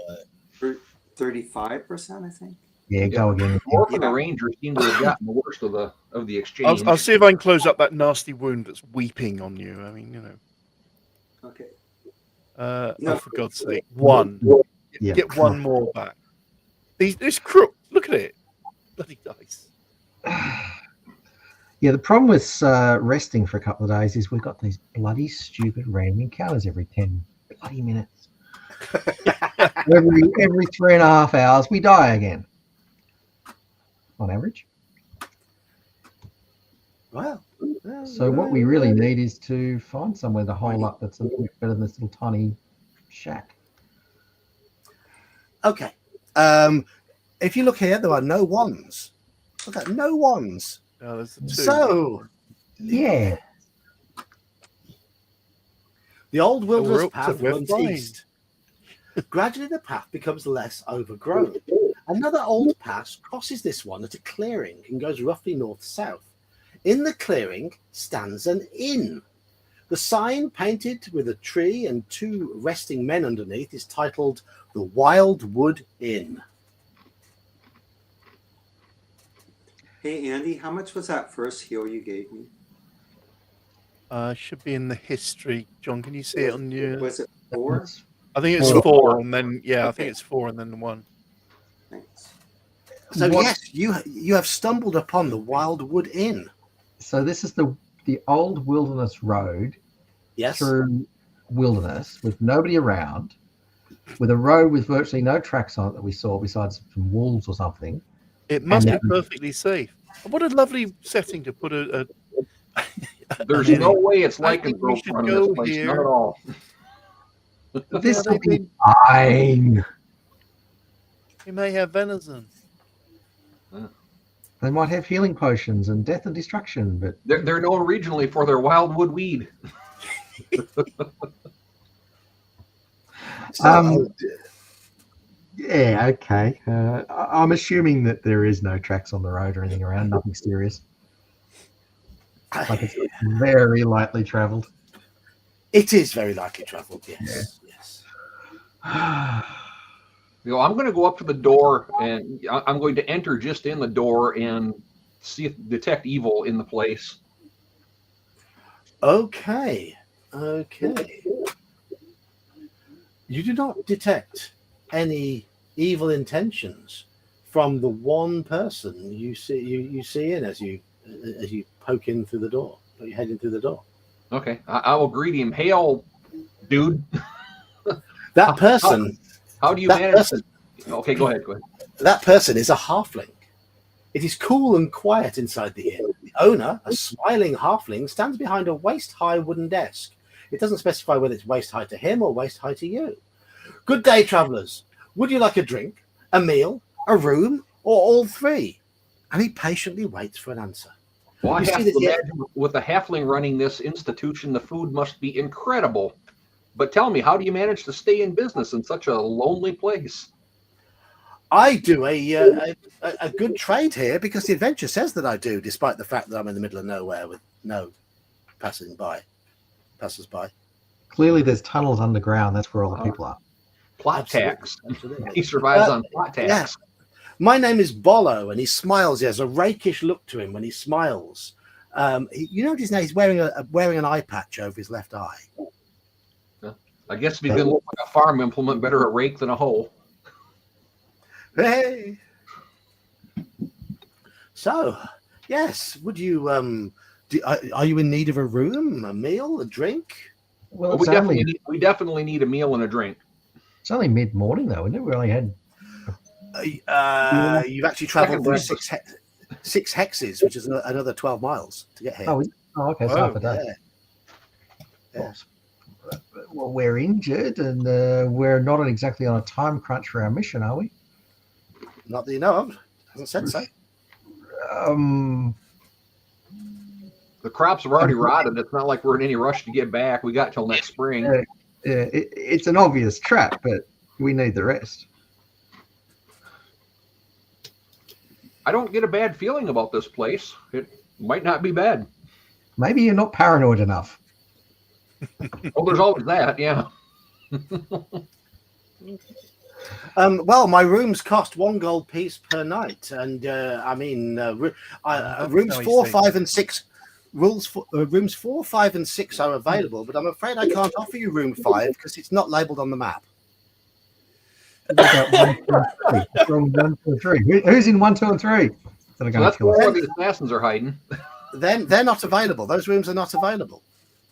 what. 35%, I think. Yeah, go again. The dwarf and the Yeah. ranger seem to have gotten the worst of the exchange. I'll see if I can close up that nasty wound that's weeping on you. I mean, you know. Okay. Oh, for God's sake, 1. Yeah. Get 1 more back. This crook. Look at it. Bloody dice. Yeah, the problem with resting for a couple of days is we've got these bloody stupid random encounters every 10 bloody minutes. every 3.5 hours, we die again. On average. Well, So what we really need is to find somewhere to hole up that's a little bit better than this little tiny shack. okay. If you look here, there are no wands. Look at no wands. No, there's the two. So Yeah. the old wilderness up to path we're runs fine. east. Gradually, the path becomes less overgrown. Another old path crosses this one at a clearing and goes roughly north-south. In the clearing stands an inn. The sign, painted with a tree and 2 resting men underneath, is titled the Wildwood Inn. Hey, Andy, how much was that first heal you gave me? Should be in the history. John, can you see it on your? Was it 4? I think it's 4, and then I think it's 4, and then 1. Thanks. So yes, you have stumbled upon the Wildwood Inn. So this is the old wilderness road Yes. through wilderness with nobody around, with a road with virtually no tracks on it that we saw besides some wolves or something. It must And be perfectly safe. What a lovely setting to put a There's an no inn. way it's I like think a we girl should running go this place. here. Not at all. This Yeah, will be fine. You may have venison. They might have healing potions and death and destruction, but They're known regionally for their wildwood weed. So, yeah, okay. I'm assuming that there is no tracks on the road or anything around, nothing serious. Like it's very lightly travelled. it is very lightly travelled. Yes. Yes. You know, I'm going to go up to the door and I'm going to enter just in the door and detect evil in the place. Okay. You do not detect any evil intentions from the one person you see in as you poke in through the door. You head in through the door. Okay, I will greet him. Hail, dude. That person. How do you That manage? person. Okay, go ahead. That person is a halfling. It is cool and quiet inside the inn. The owner, a smiling halfling, stands behind a waist-high wooden desk. It doesn't specify whether it's waist-high to him or waist-high to you. Good day, travellers. Would you like a drink, a meal, a room, or all 3? And he patiently waits for an answer. Well, I You see have that to he- imagine with the halfling running this institution, the food must be incredible. But tell me, how do you manage to stay in business in such a lonely place? I do a good trade here because the adventure says that I do, despite the fact that I'm in the middle of nowhere with no passers-by. Clearly, there's tunnels underground. That's where all the people are. Plot Absolutely, tax. absolutely. He survives on plot tax. Yeah. My name is Bolo, and he smiles. He has a rakish look to him when he smiles. You notice now he's wearing an eye patch over his left eye. I guess if he's going to look like a farm implement, better a rake than a hoe. Hey. So, yes, would you are you in need of a room, a meal, a drink? Well, We definitely need a meal and a drink. it's only mid-morning, though, isn't it? We only had... You've actually travelled through 6 hexes, which is another 12 miles to get here. Oh, okay, it's half a day. Yeah. Well, we're injured, and we're not exactly on a time crunch for our mission, are we? Not that you know of. Hasn't said so. The crops have already rotted. It's not like we're in any rush to get back. We got till next spring. It's an obvious trap, but we need the rest. I don't get a bad feeling about this place. It might not be bad. Maybe you're not paranoid enough. Oh, there's always that, yeah. Well, my rooms cost 1 gold piece per night, and rooms 4, 5, and 6. Rooms 4, 5, and 6 are available, but I'm afraid I can't offer you room 5 because it's not labelled on the map. From 1, 2, 3. Who's in 1, 2, and 3? So that's where the assassins are hiding. then they're not available. Those rooms are not available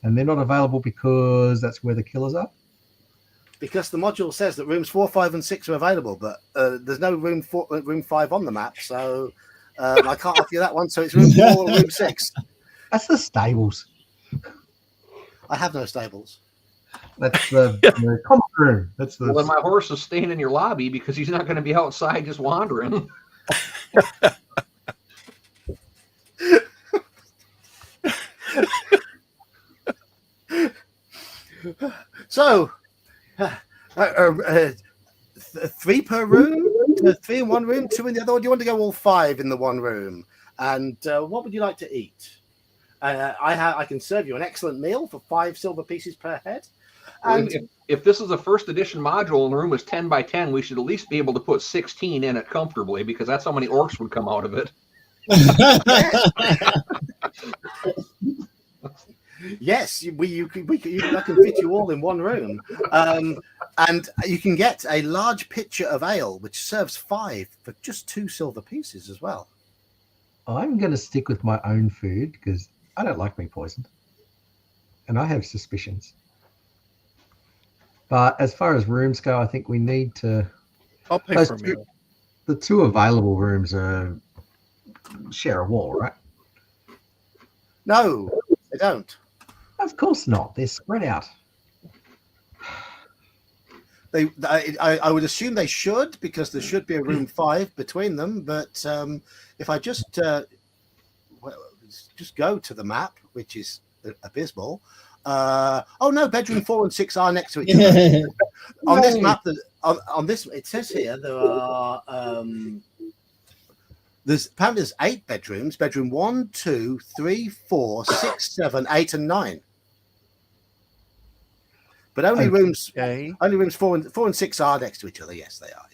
And they're not available because that's where the killers are. because the module says that rooms 4, 5, and 6 are available, but there's no room 5 on the map, so I can't offer you that one. So it's room 4 or room 6. That's the stables. I have no stables. That's the common room. That's the. Well, then my horse is staying in your lobby because he's not going to be outside just wandering. So, 3 per room, 3 in one room, 2 in the other, or do you want to go all 5 in the one room? And what would you like to eat? I can serve you an excellent meal for 5 silver pieces per head. And If this is a first edition module and the room is 10 by 10, we should at least be able to put 16 in it comfortably because that's how many orcs would come out of it. yes, I can fit you all in one room. And you can get a large pitcher of ale, which serves 5 for just 2 silver pieces as well. I'm going to stick with my own food because I don't like being poisoned, and I have suspicions. But as far as rooms go, I think we need to. I'll pay for a meal. The 2 available rooms are share a wall, right? No, they don't. Of course not. They're spread out. I would assume they should because there should be a room 5 between them. But if I just go to the map, which is abysmal. Oh no, bedroom 4 and 6 are next to each other. On this map, on this it says here there are apparently there's 8 bedrooms. Bedroom 1, 2, 3, 4, 6, 7, 8, and 9. But only rooms 4 and 6 are next to each other. Yes, they are.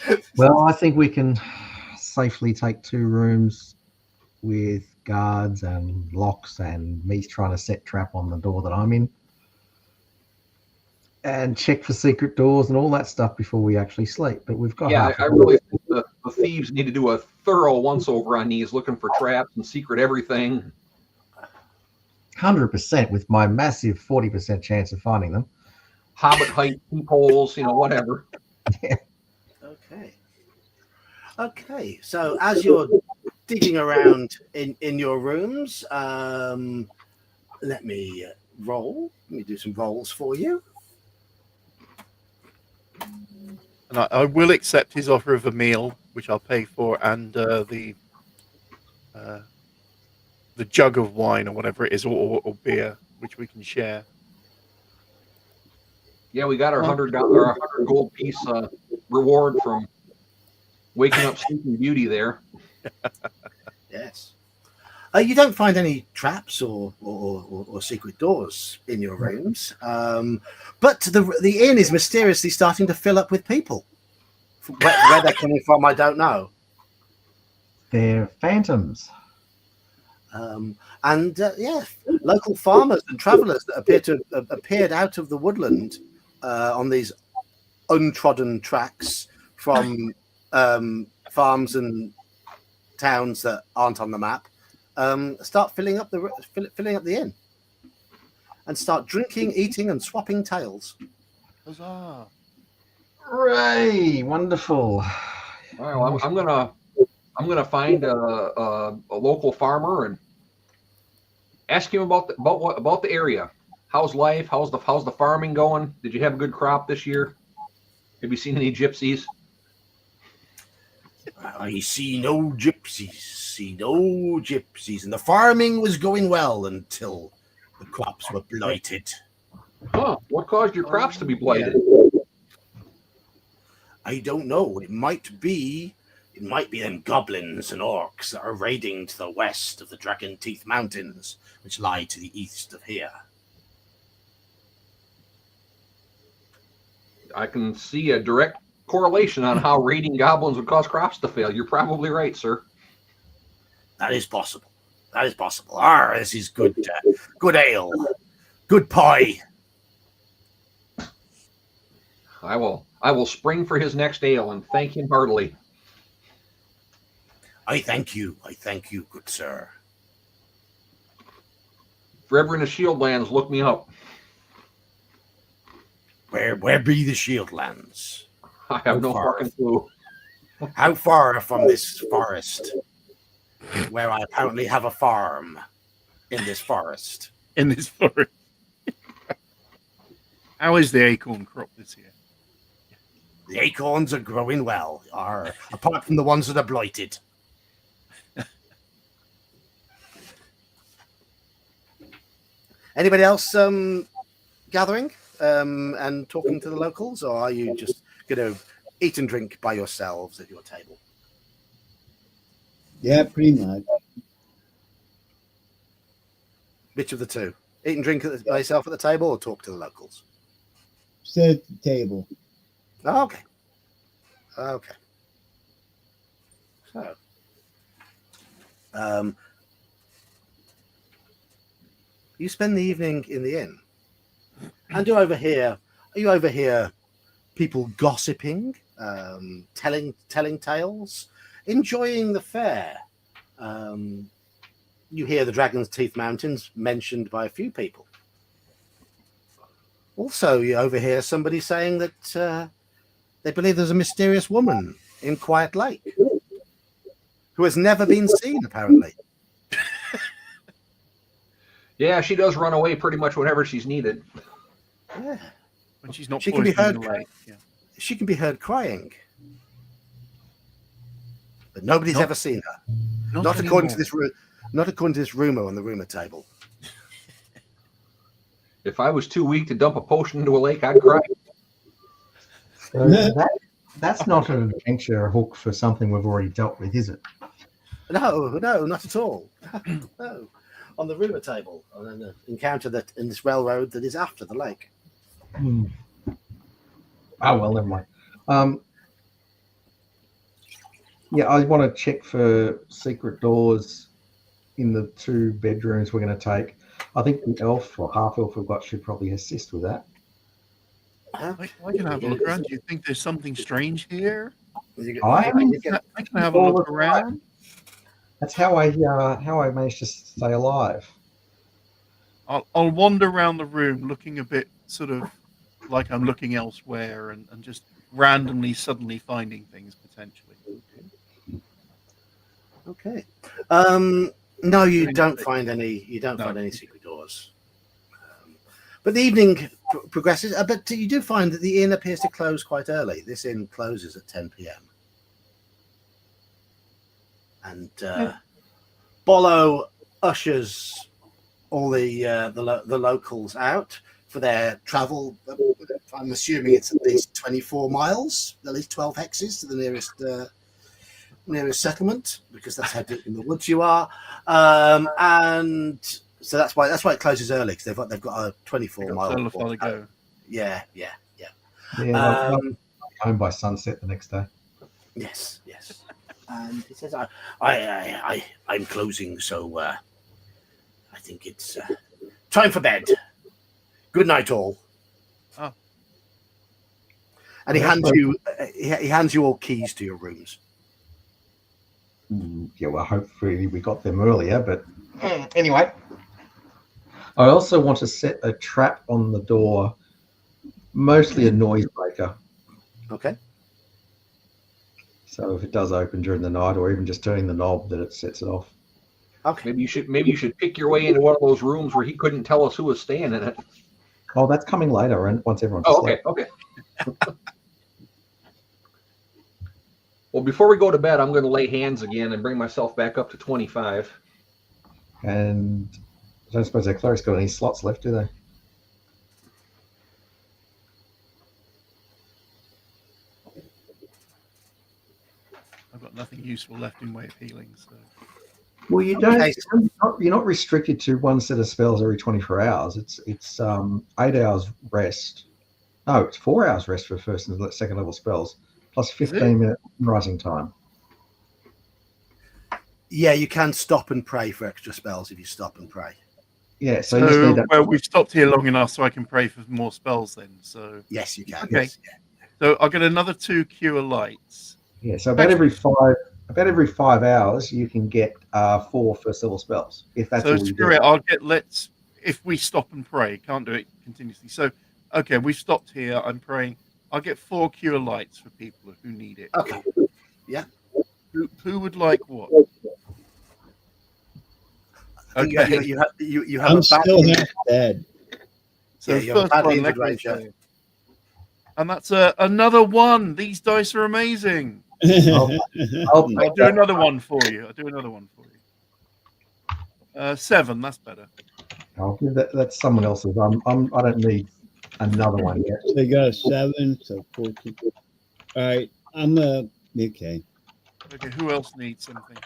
Yes. Well, I think we can safely take 2 rooms with guards and locks and me trying to set trap on the door that I'm in and check for secret doors and all that stuff before we actually sleep. But we've got I really think the thieves need to do a thorough once over on these, looking for traps and secret everything. 100% with my massive 40% chance of finding them. Hobbit height, peepholes, whatever. Okay. So as you're digging around in your rooms, let me roll. Let me do some rolls for you. And I will accept his offer of a meal, which I'll pay for, and the jug of wine or whatever it is, or beer, which we can share. Yeah, we got our $100 gold piece reward from waking up Sleeping Beauty there. Yes. You don't find any traps or secret doors in your rooms, but the inn is mysteriously starting to fill up with people. Where they're coming from, I don't know. They're phantoms. Local farmers and travellers that appear to have appeared out of the woodland on these untrodden tracks from farms and towns that aren't on the map, start filling up the inn, and start drinking, eating, and swapping tales. Huzzah! Hooray! Wonderful. Well, I'm gonna find a local farmer and ask him about the area. How's life? How's the farming going? Did you have a good crop this year? Have you seen any gypsies? I see no gypsies, and the farming was going well until the crops were blighted. Huh? What caused your crops to be blighted? I don't know. It might be them goblins and orcs that are raiding to the west of the Dragon Teeth Mountains, which lie to the east of here. I can see a direct correlation on how raiding goblins would cause crops to fail. You're probably right, sir. That is possible. This is good ale, good pie. I will spring for his next ale and thank him heartily. I thank you, good sir. If you're ever in the Shield Lands, look me up. Where be the Shield Lands? I have no fucking clue. How far from this forest, where I apparently have a farm in this forest? In this forest. How is the acorn crop this year? The acorns are growing well, apart from the ones that are blighted. Anybody else gathering and talking to the locals, or are you just going to eat and drink by yourselves at your table? Yeah, pretty much. Which of the two? Eat and drink by yourself at the table, or talk to the locals? Sit at the table. Oh, okay. So, you spend the evening in the inn, and you overhear people gossiping, telling tales, enjoying the fair. You hear the Dragon's Teeth Mountains mentioned by a few people. Also, you overhear somebody saying that they believe there's a mysterious woman in Quiet Lake who has never been seen, apparently. Yeah, she does run away pretty much whenever she's needed. Yeah. When she's not She can be poisoning heard. the lake. Yeah. She can be heard crying, but nobody's ever seen her. Not according to this rumor on the rumor table. If I was too weak to dump a potion into a lake, I'd cry. So that's not an adventure hook for something we've already dealt with, is it? No, not at all. No. On the rumor table, on an encounter that in this railroad that is after the lake. Oh, well, never mind. Yeah, I want to check for secret doors in the 2 bedrooms we're going to take. I think the elf or half elf we've got should probably assist with that. I can have a look around. Do you think there's something strange here? I can have a look around. That's how I managed to stay alive. I'll wander around the room looking a bit sort of like I'm looking elsewhere and just randomly suddenly finding things potentially. Okay. No, you don't find any. You don't find any secret doors. But the evening progresses. But you do find that the inn appears to close quite early. This inn closes at 10 p.m. And Bolo ushers all the locals out for their travel. I'm assuming it's at least 24 miles, at least 12 hexes to the nearest settlement, because that's how deep in the woods you are. And so that's why it closes early, because they've got a 24 mile. Yeah. Home by sunset the next day. Yes. And he says, I'm closing, so I think it's time for bed. Good night, all. Oh. And he hands you all keys to your rooms. Yeah, well, hopefully we got them earlier, but anyway. I also want to set a trap on the door, mostly a noise breaker. Okay. So if it does open during the night, or even just turning the knob, that it sets it off. Okay. Maybe you should pick your way into one of those rooms where he couldn't tell us who was staying in it. Oh, that's coming later, and once everyone's asleep. Okay. Well, before we go to bed, I'm going to lay hands again and bring myself back up to 25. And I don't suppose their cleric's got any slots left, do they? I've got nothing useful left in way of healing. So. Well, you don't. You're not restricted to one set of spells every 24 hours. It's 8 hours rest. No, it's 4 hours rest for first and second level spells, plus 15-minute rising time. Yeah, you can stop and pray for extra spells if you stop and pray. Yeah, so you just need well, we've stopped here long enough so I can pray for more spells then. So yes, you can. Okay. Yes, yeah. So I'll get another 2 cure lights. Yeah, so about every about every 5 hours, you can get 4 first level spells. If that's So all you screw do. it. I'll get. Let's. If we stop and pray, can't do it continuously. So, okay, we've stopped here. I'm praying. I'll get 4 cure lights for people who need it. Okay. Yeah. Who would like what? I think Okay. you have I'm a bad still half dead. So Yeah, you have a first badly one, injured Legro's ranger. saying. And that's another one. These dice are amazing. I'll I'll take do that. another one for you. 7. That's better. I'll give that. That's someone else's. I don't need another one yet. They got a 7, so 14. All right, I'm okay. Okay. Who else needs something?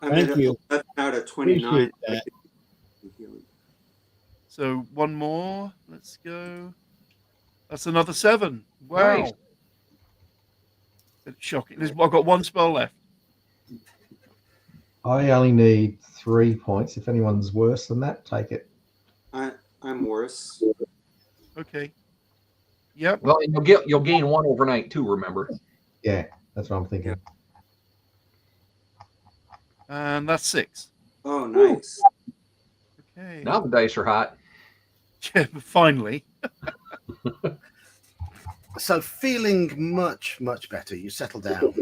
I'm Thank at you. 11 out of 29. Appreciate that. So one more. Let's go. That's another 7. Wow. Nice. It's shocking. I've got 1 spell left. I only need 3 points. If anyone's worse than that, take it. I'm worse. Okay. Yep. Well, and you'll gain 1 overnight too. Remember. Yeah, that's what I'm thinking. And that's 6. Oh, nice. Okay. Now the dice are hot. Yeah, finally. So feeling much better. You settle down.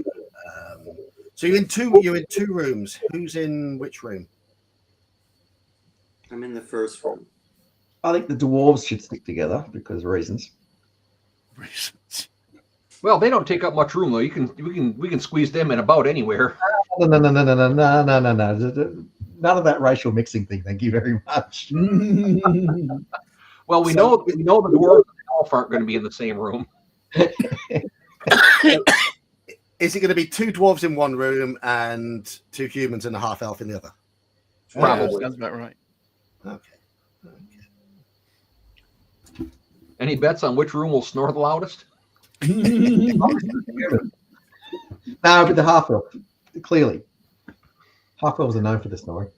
So you're in two rooms. Who's in which room? I'm in the first room. I think the dwarves should stick together because of reasons. Reasons. Well, they don't take up much room though. We can squeeze them in about anywhere. No. None of that racial mixing thing. Thank you very much. Well, we know the dwarves and the elf aren't going to be in the same room. Is it going to be 2 dwarves in one room and 2 humans and a half elf in the other? Probably. Sounds about right. Okay. Any bets on which room will snore the loudest? No, but the half elf, clearly. Half elves are known for the snoring.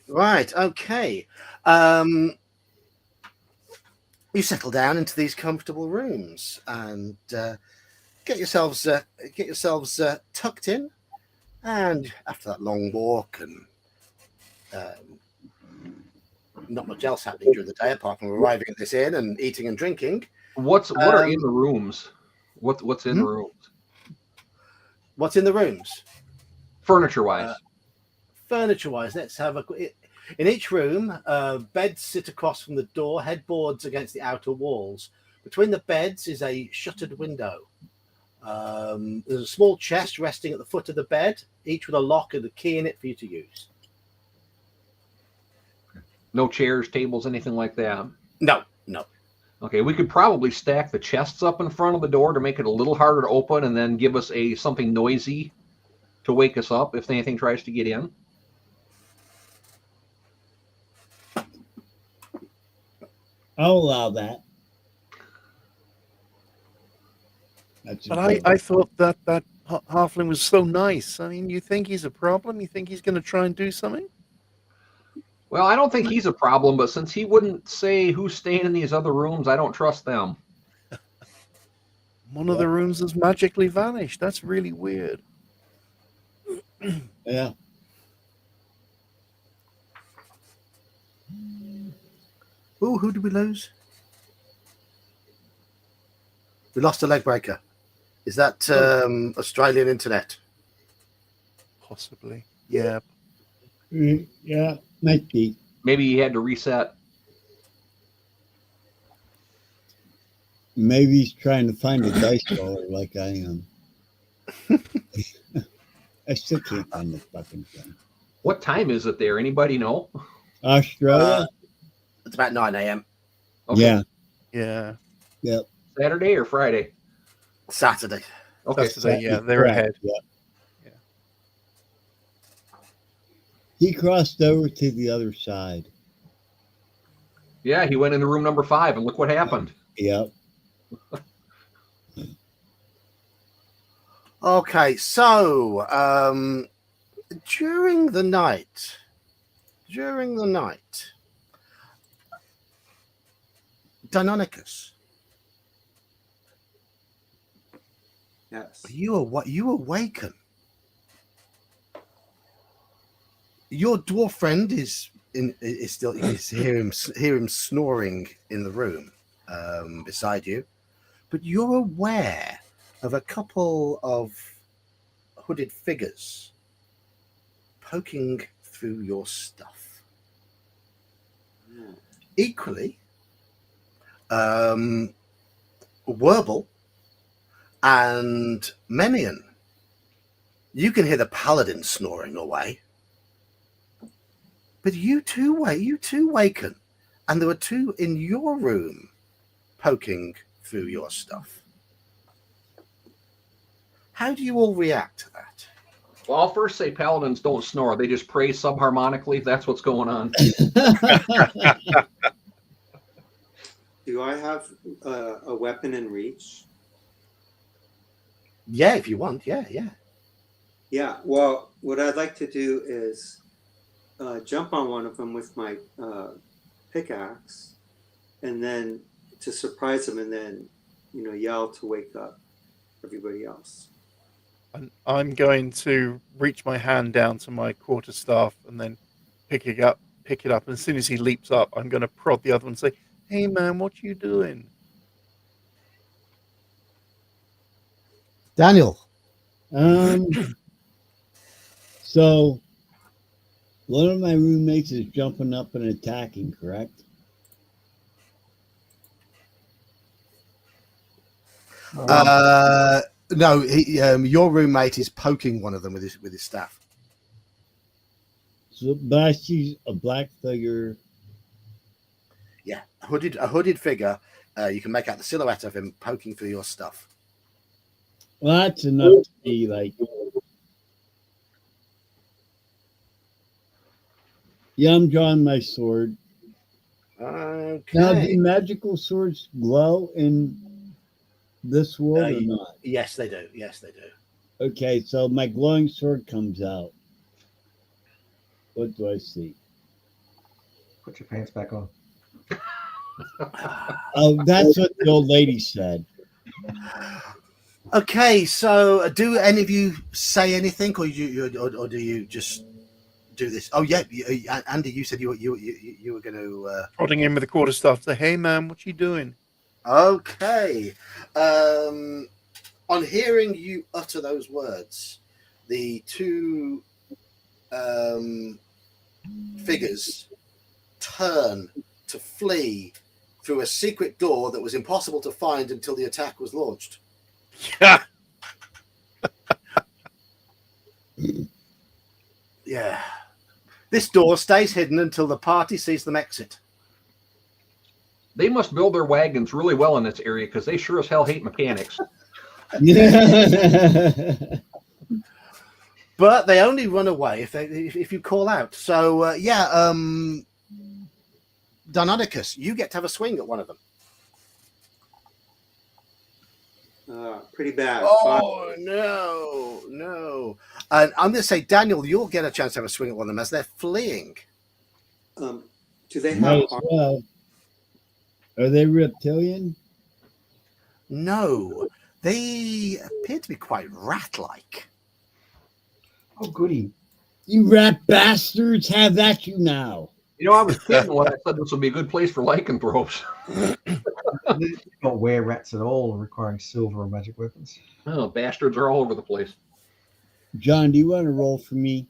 Right. Okay. You settle down into these comfortable rooms and get yourselves tucked in. And after that long walk and not much else happening during the day apart from arriving at this inn and eating and drinking. What are in the rooms? What's in the rooms? What's in the rooms? Furniture wise. Furniture wise, let's have in each room, beds sit across from the door, headboards against the outer walls. Between the beds is a shuttered window. There's a small chest resting at the foot of the bed, each with a lock and a key in it for you to use. No chairs, tables, anything like that. No. Okay, we could probably stack the chests up in front of the door to make it a little harder to open, and then give us something noisy to wake us up if anything tries to get in. I'll allow that. But I thought that halfling was so nice. I mean, you think he's a problem? You think he's going to try and do something? Well, I don't think he's a problem, but since he wouldn't say who's staying in these other rooms, I don't trust them. One of the rooms has magically vanished. That's really weird. Yeah. Oh, who did we lose? We lost a leg breaker. Is that Australian internet? Possibly. Yeah. Yeah, might be. Maybe he had to reset. Maybe he's trying to find a dice roller like I am. I still can't find the fucking thing. What time is it there? Anybody know? Australia? It's about 9 a.m. Okay. Yeah. Yeah. Yep. Saturday or Friday? Saturday. Okay. Saturday, yeah, they're Correct, ahead. Yeah. Yeah. He crossed over to the other side. Yeah, he went into room number 5, and look what happened. Yep. Okay, so during the night, Deinonychus, Yes. you awaken. Your dwarf friend is still. You can hear him snoring in the room beside you, but you're aware of a couple of hooded figures poking through your stuff. Equally, Werble and Memian, you can hear the paladin snoring away. But you two waken, and there were two in your room poking through your stuff. How do you all react to that? Well, I'll first say paladins don't snore. They just pray subharmonically. That's what's going on. Do I have a weapon in reach? Yeah, if you want. Yeah. Yeah. Well, what I'd like to do is jump on one of them with my pickaxe, and then to surprise them, and then yell to wake up everybody else. I'm going to reach my hand down to my quarterstaff and then pick it up. And as soon as he leaps up, I'm going to prod the other one and say, "Hey, man, what you doing?" Daniel. So one of my roommates is jumping up and attacking, correct? No, your roommate is poking one of them with his staff. So, but I see a black figure. Yeah, a hooded figure. You can make out the silhouette of him poking through your stuff. Well, that's enough to be like. Yeah, I'm drawing my sword. Okay. Now, do magical swords glow in this world or not? Yes, they do. Okay, so my glowing sword comes out. What do I see? Put your pants back on. Oh, that's what the old lady said. Okay, so do any of you say anything, or do you just do this? Oh yeah, Andy, you said you were going to Prodding him with the quarterstaff, say, "Hey, man, what you doing?" Okay. On hearing you utter those words, the two figures turn to flee through a secret door that was impossible to find until the attack was launched. Yeah. Yeah. This door stays hidden until the party sees them exit. They must build their wagons really well in this area because they sure as hell hate mechanics. But they only run away if you call out. So Deinonychus, you get to have a swing at one of them. Pretty bad. Oh no! And I'm going to say, Daniel, you'll get a chance to have a swing at one of them as they're fleeing. Do they have? Might as well. Are they reptilian? No, they appear to be quite rat-like. Oh, goody. You rat bastards, have at you now. I was kidding when I said this would be a good place for lycanthropes. They don't wear rats at all, requiring silver or magic weapons. Oh, bastards are all over the place. John, do you want to roll for me?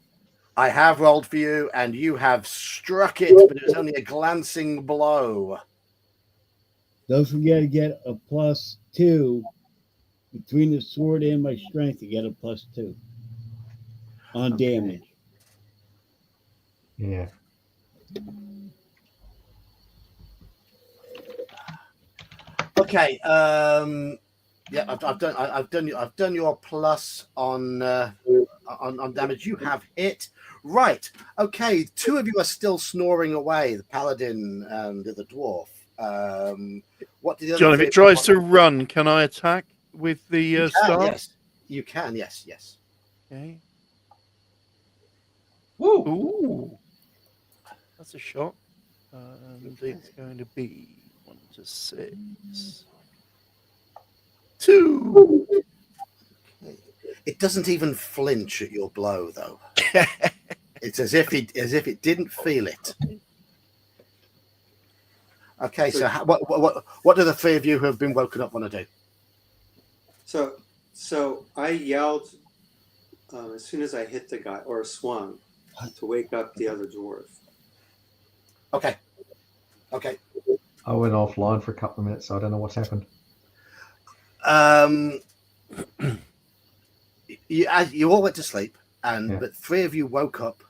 I have rolled for you, and you have struck it, but it was only a glancing blow. Don't forget to get a +2 between the sword and my strength to get a +2 on damage. Yeah. Okay. Yeah, I've done your plus on damage. You have hit. Right. Okay. Two of you are still snoring away. The paladin and the dwarf. What did the other John, if it tries to run, can I attack with the staff? Yes, you can. Yes. Okay. Woo! Ooh, that's a shot. And it's going to be 1 to 6. 2. It doesn't even flinch at your blow, though. It's as if it didn't feel it. Okay, so what do the three of you who have been woken up want to do? So I yelled as soon as I hit the guy or swung to wake up the other dwarf. Okay. I went offline for a couple of minutes, so I don't know what's happened. You all went to sleep, but three of you woke up.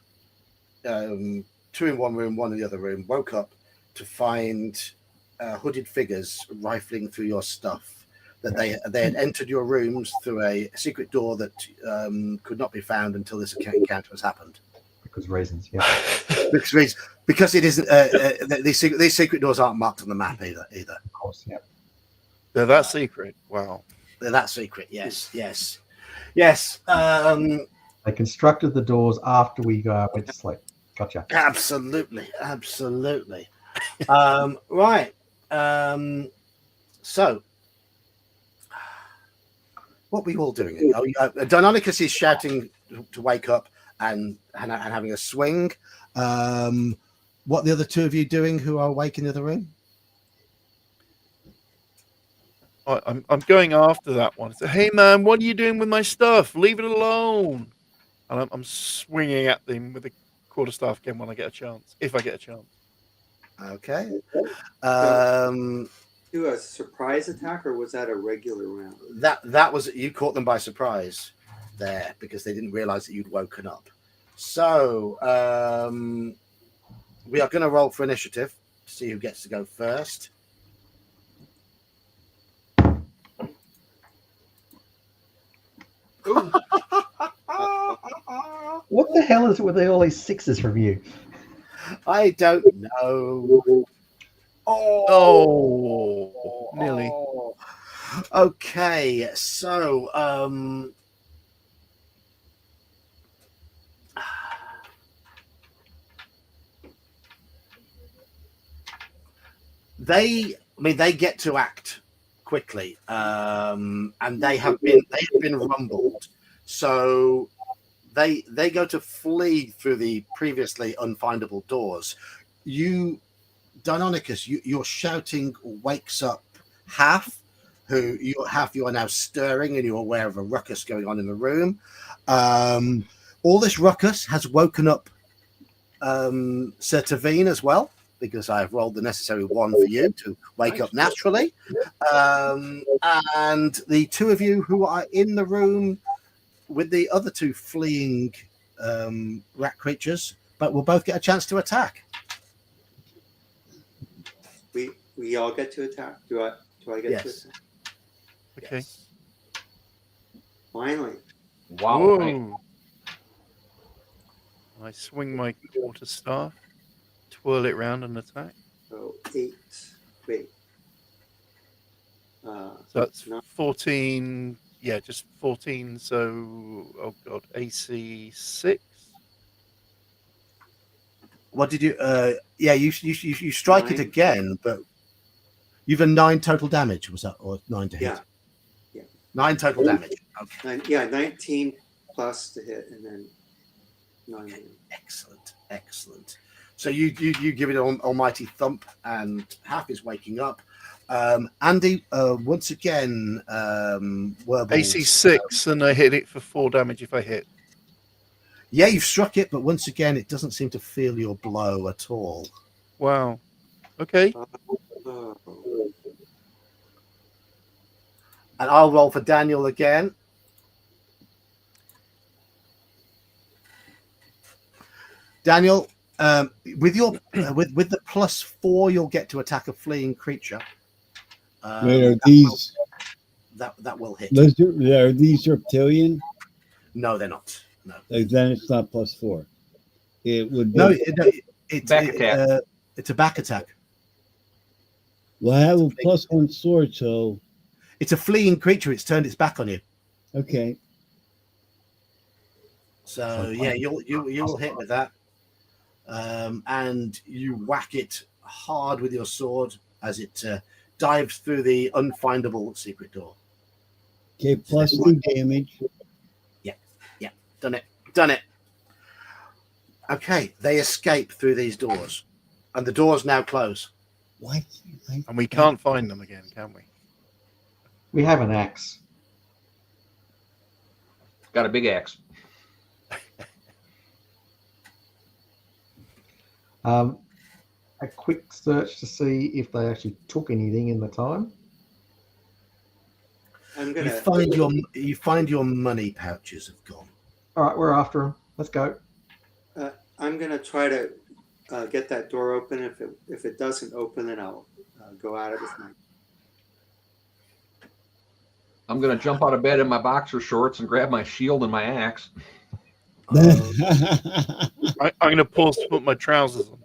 2 in one room, 1 in the other room. Woke up to find hooded figures rifling through your stuff. That they had entered your rooms through a secret door that could not be found until this encounter has happened. Because reasons, yeah. Because it isn't. These secret doors aren't marked on the map either. Of course, yeah. They're that secret. Wow. They're that secret. Yes. They constructed the doors after we went to sleep. Gotcha. Absolutely. Right. So, what were you all doing? Deinonychus is shouting to wake up and having a swing. What are the other 2 of you doing who are awake in the other room? I'm going after that one. So, hey man, what are you doing with my stuff? Leave it alone. And I'm swinging at them with a quarterstaff again when I get a chance, if I get a chance. Okay. Do a surprise attack, or was that a regular round? That was, you caught them by surprise there because they didn't realize that you'd woken up. So we are going to roll for initiative to see who gets to go first. What the hell is it with all these 6s from you? I don't know. Oh, nearly. Okay, so they get to act quickly, and they have been rumbled, so they go to flee through the previously unfindable doors. Deinonychus, your shouting wakes up Half, you are now stirring and you're aware of a ruckus going on in the room. All this ruckus has woken up Sir Tavern as well, because I have rolled the necessary 1 for you to wake up naturally. And the 2 of you who are in the room with the other 2 fleeing rat creatures, but will both get a chance to attack. We all get to attack. Do I get to attack? Okay. Yes. Finally. Wow. Whoa. I swing my quarterstaff, twirl it round and attack. So 8. Wait. So that's 14. Yeah, just 14. So, oh god, AC 6. What did you? You strike 9. it again, but you've a 9 total damage. Was that, or 9 to hit? Yeah. 9 total damage. Okay. 19 plus to hit, and then 9. Excellent. So you give it an almighty thump, and Half is waking up. Andy, once again, Werbles, AC 6, and I hit it for 4 damage if I hit. Yeah, you've struck it, but once again, it doesn't seem to feel your blow at all. Wow. Okay. And I'll roll for Daniel again. Daniel, with your with the +4, you'll get to attack a fleeing creature. Are these that will hit? Are these reptilian? No, they're not. No. Then it's not +4. It would be. No, it's Back attack. It's a back attack. Well, I have a +1 sword, so It's a fleeing creature. It's turned its back on you. okay. So yeah, you will hit with that, and you whack it hard with your sword, as it dives through the unfindable secret door. Okay, plus 2 damage. Done it. Okay, they escape through these doors, and the doors now close. What? And we can't find them again, can we? We have an axe. Got a big axe. A quick search to see if they actually took anything in the time. I'm You gonna find your money pouches have gone. All right, we're after them. Let's go. I'm gonna try to get that door open. If it doesn't open, then I'll go at it with my. I'm going to jump out of bed in my boxer shorts and grab my shield and my axe. I'm going to pause to put my trousers on.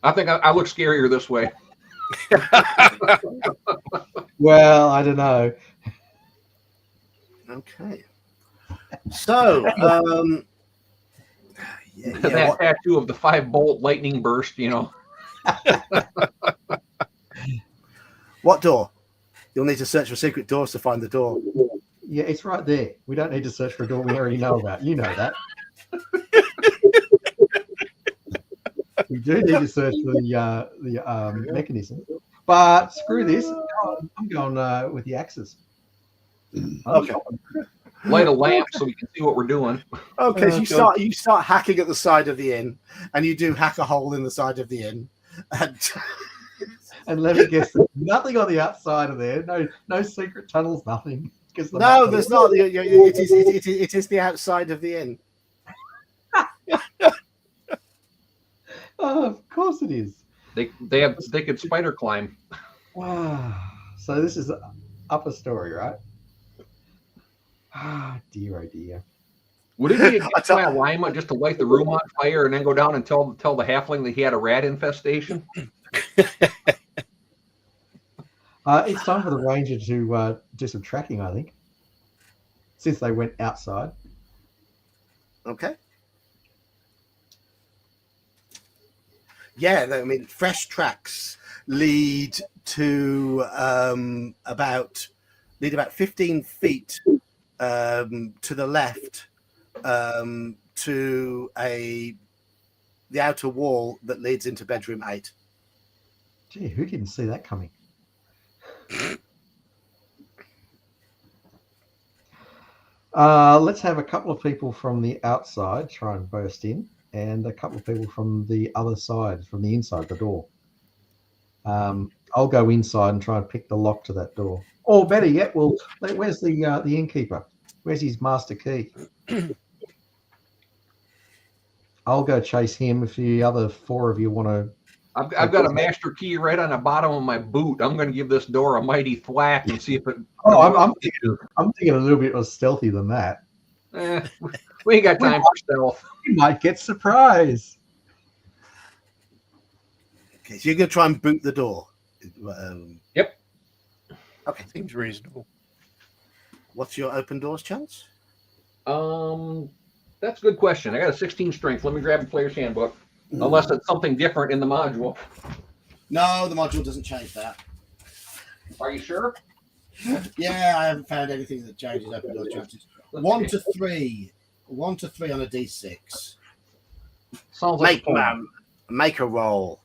I think I look scarier this way. Well, I don't know. Okay. So, That tattoo of the 5-bolt lightning burst, you know. what door? You'll need to search for secret doors to find the door. Yeah, it's right there. We don't need to search for a door we already know about. You know that. We do need to search for the mechanism. But screw this. I'm going with the axes. Okay. Light a lamp so we can see what we're doing. Okay, so you start hacking at the side of the inn, and you do hack a hole in the side of the inn. And let me guess, there's nothing on the outside of there. No secret tunnels, nothing. No, there's not. It is the outside of the inn. Oh, of course it is. They could spider climb. So this is the upper story, right? Ah, dear, oh dear. Would it be against my alignment just to light the room on fire and then go down and tell the halfling that he had a rat infestation? It's time for the ranger to do some tracking, I think, since they went outside. Okay. Yeah, I mean, fresh tracks lead to about 15 feet to the left to the outer wall that leads into bedroom 8. Gee, who didn't see that coming? Let's have a couple of people from the outside try and burst in, and a couple of people from the other side, from the inside the door. I'll go inside and try and pick the lock to that door. Or better yet, where's the innkeeper? Where's his master key? I'll go chase him if the other 4 of you want to. I've got a master key right on the bottom of my boot. I'm going to give this door a mighty thwack and see if it. Oh, I'm thinking a little bit more stealthy than that. We ain't got time for stealth. You might get surprised. Okay, so you're going to try and boot the door. Yep. Okay. Seems reasonable. What's your open doors chance? That's a good question. I got a 16 strength. Let me grab the player's handbook. Unless it's something different in the module. No, the module doesn't change that. Are you sure? Yeah, I haven't found anything that changes open door chances. 1 to 3. 1 to 3 on a D6. Sounds like Make a roll.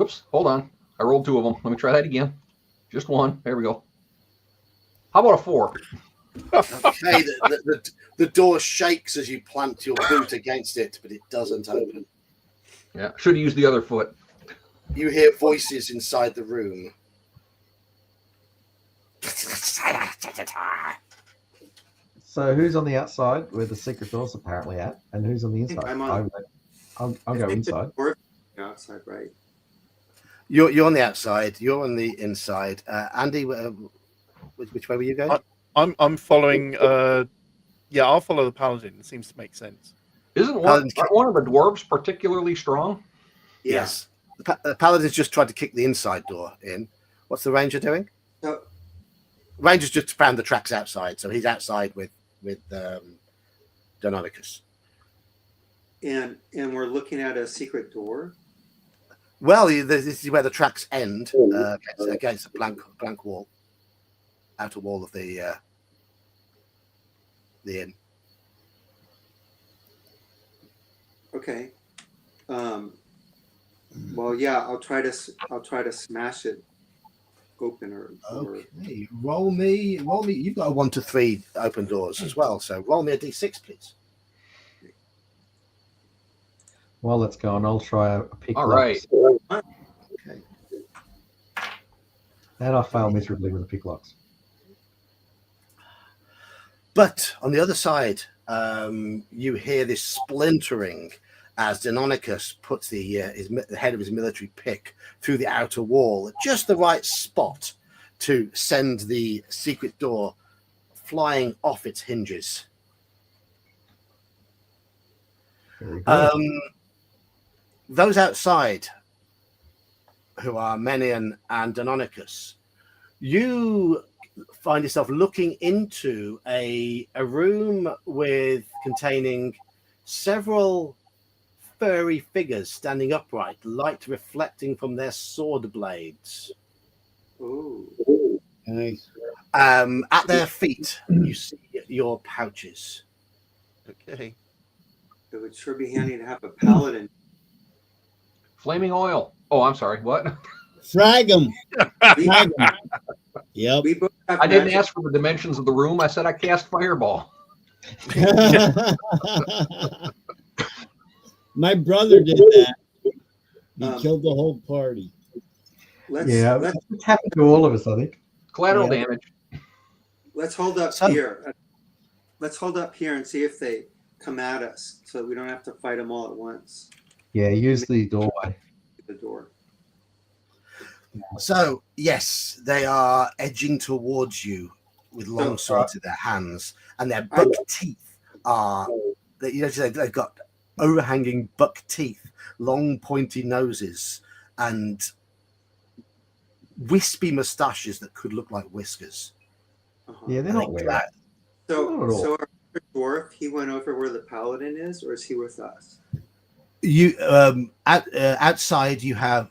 Oops, hold on. I rolled 2 of them. Let me try that again. Just 1. There we go. How about a 4? Okay, the door shakes as you plant your boot against it, but it doesn't open. Yeah, should have used the other foot. You hear voices inside the room. So who's on the outside where the secret door's apparently at, and who's on the inside? I'll go inside. Outside, right? You're on the outside. You're on the inside. Andy, which way were you going? I'm following. I'll follow the paladin. It seems to make sense. Isn't one of the dwarves particularly strong? Yes. Yeah. The paladin's just tried to kick the inside door in. What's the ranger doing? No. Ranger's just found the tracks outside, so he's outside with Dononicus. and we're looking at a secret door. Well, this is where the tracks end against a blank wall, outer wall of the inn. Okay. Well, yeah, I'll try to smash it open or Okay, roll me. You've got a 1 to 3 open doors as well, so roll me a d6, please. Well, let's go on. I'll try a pick. All right. Okay. And I fail miserably with the pick locks. But on the other side, you hear this splintering as Deinonychus puts the head of his military pick through the outer wall at just the right spot to send the secret door flying off its hinges. Very good. Those outside, who are Menion and Deinonychus, you find yourself looking into a room containing several furry figures standing upright, light reflecting from their sword blades. Ooh. Nice. At their feet, you see your pouches. Okay. It would sure be handy to have a paladin. Flaming oil. Oh, I'm sorry. What? Frag 'em. Frag 'em. Yep. We both have I didn't magic. ask for the dimensions of the room. I said I cast fireball. My brother did that. He Um, killed the whole party. Let's It's happened to all of us, I think. Collateral Yeah. damage. let's hold up So- here. Let's hold up here and see if they come at us, so that we don't have to fight them all at once. Yeah, use the doorway. The door. So, yes, they are edging towards you with long swords in their hands, and their buck teeth are, they've got overhanging buck teeth, long pointy noses, and wispy mustaches that could look like whiskers. Uh-huh. Yeah, they're And not they weird. glare- Not at all. So our dwarf, he went over where the paladin is, or is he with us? You outside, you have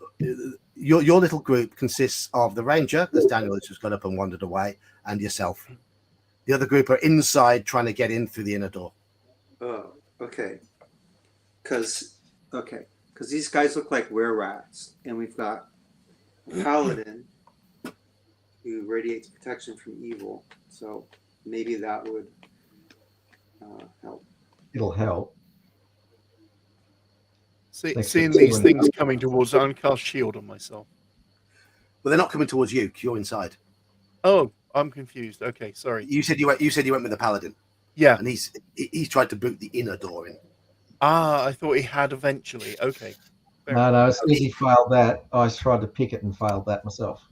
your little group consists of the ranger, as Daniel has just got up and wandered away, and yourself. The other group are inside trying to get in through the inner door. Oh, okay. Because these guys look like were-rats, and we've got a paladin who radiates protection from evil. So maybe that would help. It'll help. Seeing Excellent. these things coming towards, I cast shield on myself. But they're not coming towards you. You're inside. Oh, I'm confused. Okay, sorry. You said you went with the paladin, Yeah. and he's tried to boot the inner door in. Ah, I thought he had eventually. Okay. Fair No, enough. no. As soon as he failed that, I tried to pick it and failed that myself.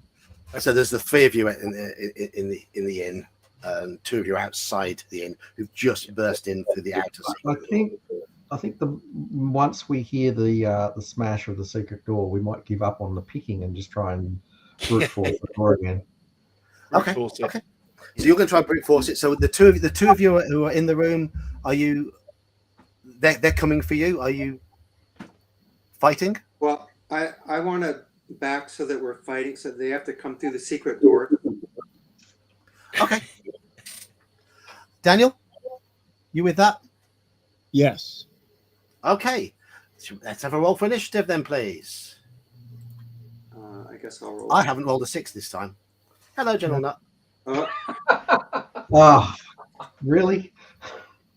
So there's the three of you in the inn, and two of you outside the inn who've just burst in through the outer I secret. think once we hear the smash of the secret door, we might give up on the picking and just try and brute force the door again. Okay. Force it. Okay. So you're going to try and brute force it. So the two of you who are in the room, are you? They're coming for you. Are you fighting? Well, I want to back so that we're fighting, so they have to come through the secret door. Okay. Daniel, you with that? Yes. Okay. So let's have a roll for initiative then, please. I guess I'll roll. I haven't rolled a 6 this time. Hello, General Nut. Oh, Oh, really?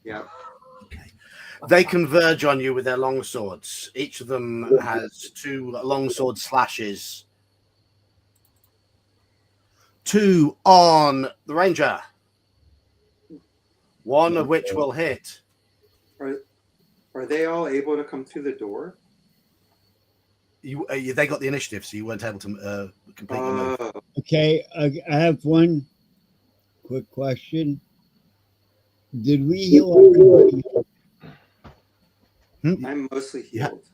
yeah. They converge on you with their long swords. Each of them has 2 long sword slashes. 2 on the ranger. 1 of which will hit. Are they all able to come through the door? They got the initiative, so you weren't able to complete your move. Oh, Okay. I have one quick question. Did we heal everybody? I'm mostly healed.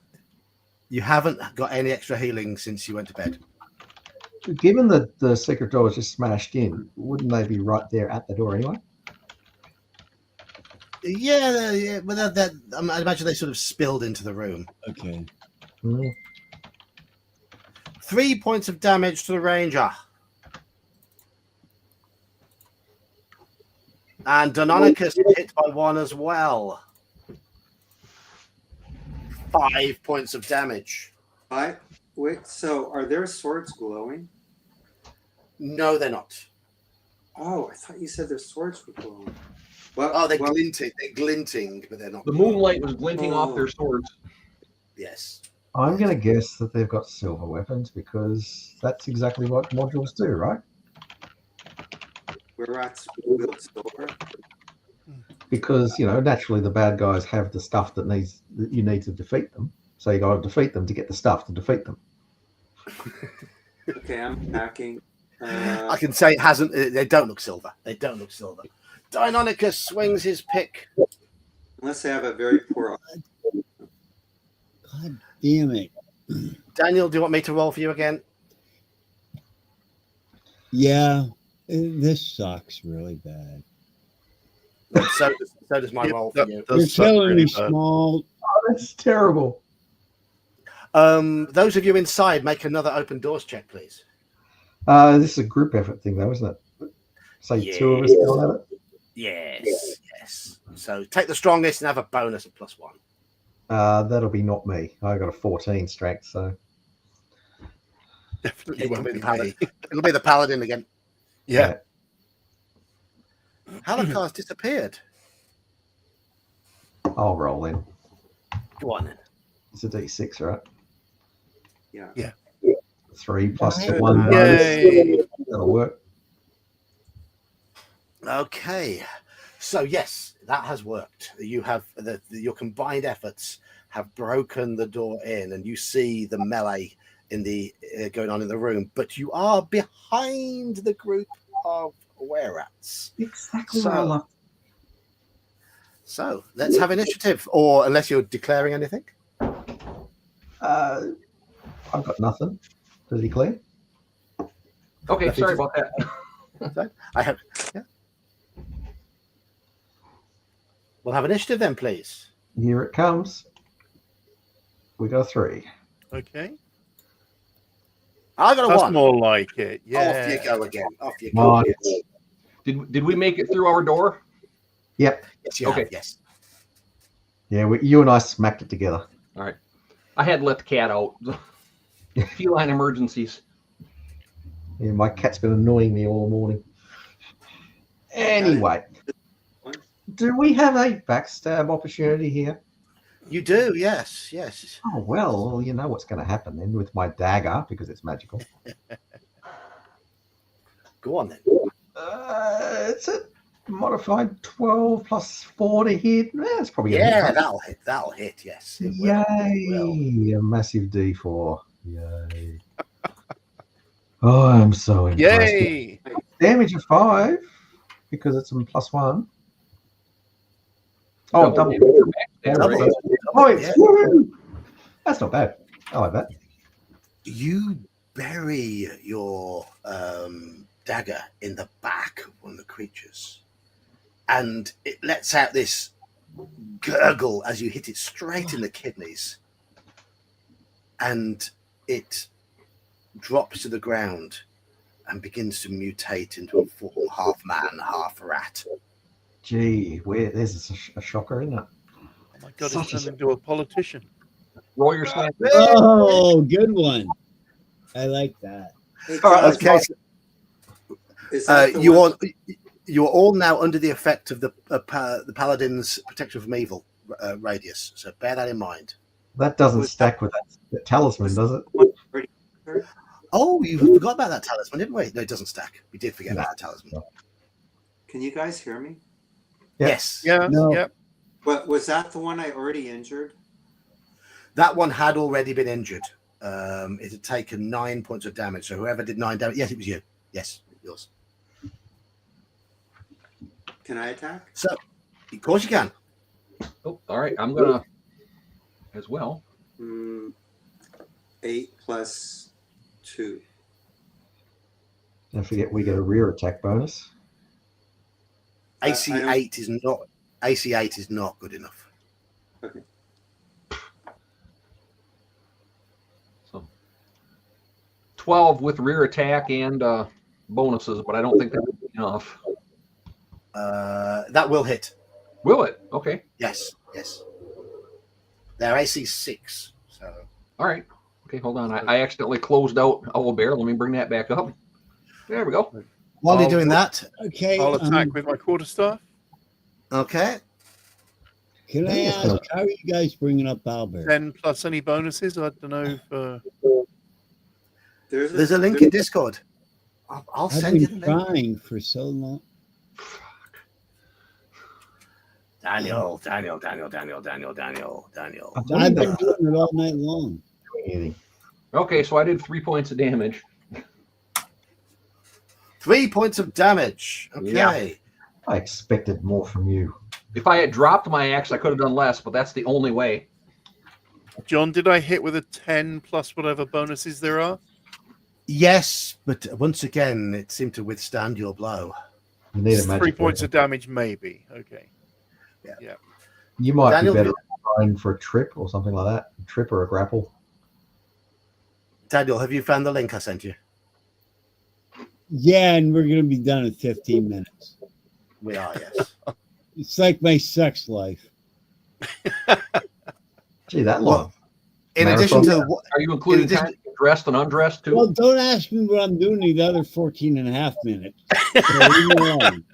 You haven't got any extra healing since you went to bed. Given that the secret door was just smashed in, wouldn't they be right there at the door anyway? Yeah, but I imagine they sort of spilled into the room. Okay. 3 points of damage to the ranger. And Deinonychus hit by 1 as well. 5 points of damage. Wait, so are their swords glowing? No, they're not. Oh, I thought you said their swords were glowing. Well, Oh, they're glinting. They're glinting, but they're not. The moonlight was glinting off their swords. Yes. I'm going to guess that they've got silver weapons because that's exactly what modules do, right? We're at wield silver. Because naturally the bad guys have the stuff that you need to defeat them. So you got to defeat them to get the stuff to defeat them. Okay, I'm attacking. I can say it hasn't. They don't look silver. They don't look silver. Deinonychus swings his pick. Unless they have a very poor. God damn it. Daniel, do you want me to roll for you again? Yeah, this sucks really bad. So does my roll for you. You're killing me, small. Oh, that's terrible. Those of you inside, make another open doors check, please. This is a group effort thing, though, isn't it? Say 2 of us can have it. Yes. So take the strongest and have a bonus of +1. That'll be not me. I got a 14 strength, so Definitely It'll won't be be the paladin. me. It'll be the paladin again. Yeah. Halakar's disappeared. I'll roll in. Go on then. It's a D6, right? Yeah. 3 plus Yay. 1 bonus. Yay. That'll work. Okay. So yes, that has worked. You have your combined efforts have broken the door in, and you see the melee in the going on in the room. But you are behind the group of were-rats. Exactly what I love. So let's have initiative, or unless you're declaring anything. I've got nothing to declare. Okay, sorry about that. So I have. Yeah. We'll have initiative then, please. Here it comes. We got a 3. Okay. I got a That's 1. more like it. Yeah. Off you go again. Off you go. Nice. Again. Did we make it through our door? Yep. Yes, you Okay. have. Yes. Yeah, you and I smacked it together. All right. I had to let the cat out. Feline emergencies. Yeah, my cat's been annoying me all morning. Anyway, do we have a backstab opportunity here? You do. Yes. Yes. Oh, well, you know what's going to happen then with my dagger because it's magical. Go on then. It's a modified 12 plus 4 to hit. It's probably gonna Yeah, hit. that'll hit. That'll hit. Yes. It will. Yay! A massive D4. Yay! Oh, I'm so impressed. Yay. Damage of 5 because it's a +1. Oh, double. Double. Right? Points. Yeah. Woo! That's not bad. I like that. You bury your dagger in the back of one of the creatures, and it lets out this gurgle as you hit it straight in the kidneys, and it drops to the ground and begins to mutate into a full half man, half rat. Gee, there's a shocker, isn't it? Oh my God, Such it's a- turned into a politician. Roll your sniper. Oh, good one. I like that. Hey, All right, Josh, okay. is that the You one- are all now under the effect of the paladin's protection from evil radius. So bear that in mind. That doesn't Was stack with that talisman, does it? Oh, you forgot about that talisman, didn't we? No, it doesn't stack. We did forget No. about the talisman. Can you guys hear me? Yeah. Yes. Yeah. No. Yeah. What was that the one I already injured? That one had already been injured. It had taken 9 points of damage. So whoever did 9 damage, yes, it was you. Yes, yours. Can I attack? So, of course you can. Oh, all right. I'm gonna as well. 8 plus 2. Don't forget we get a rear attack bonus. AC I don't- 8 is not. AC 8 is not good enough. Okay. So 12 with rear attack and bonuses, but I don't think that would be enough. That will hit. Will it? Okay. Yes. Their AC 6. So All right. Okay, hold on. I accidentally closed out Owl Bear. Let me bring that back up. There we go. while you're doing that, Okay. I'll attack with my quarterstaff. okay. Can I ask, how are you guys bringing up Albert? 10 plus any bonuses. I don't know if There's a link in Discord. I'll I've send you the been link. trying for so long. Daniel. I've been doing it all night long. Okay, so I did 3 points of damage. 3 points of damage. Okay. Yeah. I expected more from you. If I had dropped my axe, I could have done less, but that's the only way. John, did I hit with a 10 plus whatever bonuses there are? Yes, but once again, it seemed to withstand your blow. You need a 3 magic points weapon. of damage, maybe. Okay. You might Daniel, be better trying for a trip or something like that. A trip or a grapple. Daniel, have you found the link I sent you? Yeah, and we're going to be done in 15 minutes. We are, yes. It's like my sex life. Gee, that long. In Marathon. addition to Are you including In addition- time to get dressed and undressed too? Well, don't ask me what I'm doing the other 14 and a half minutes. So leave me alone.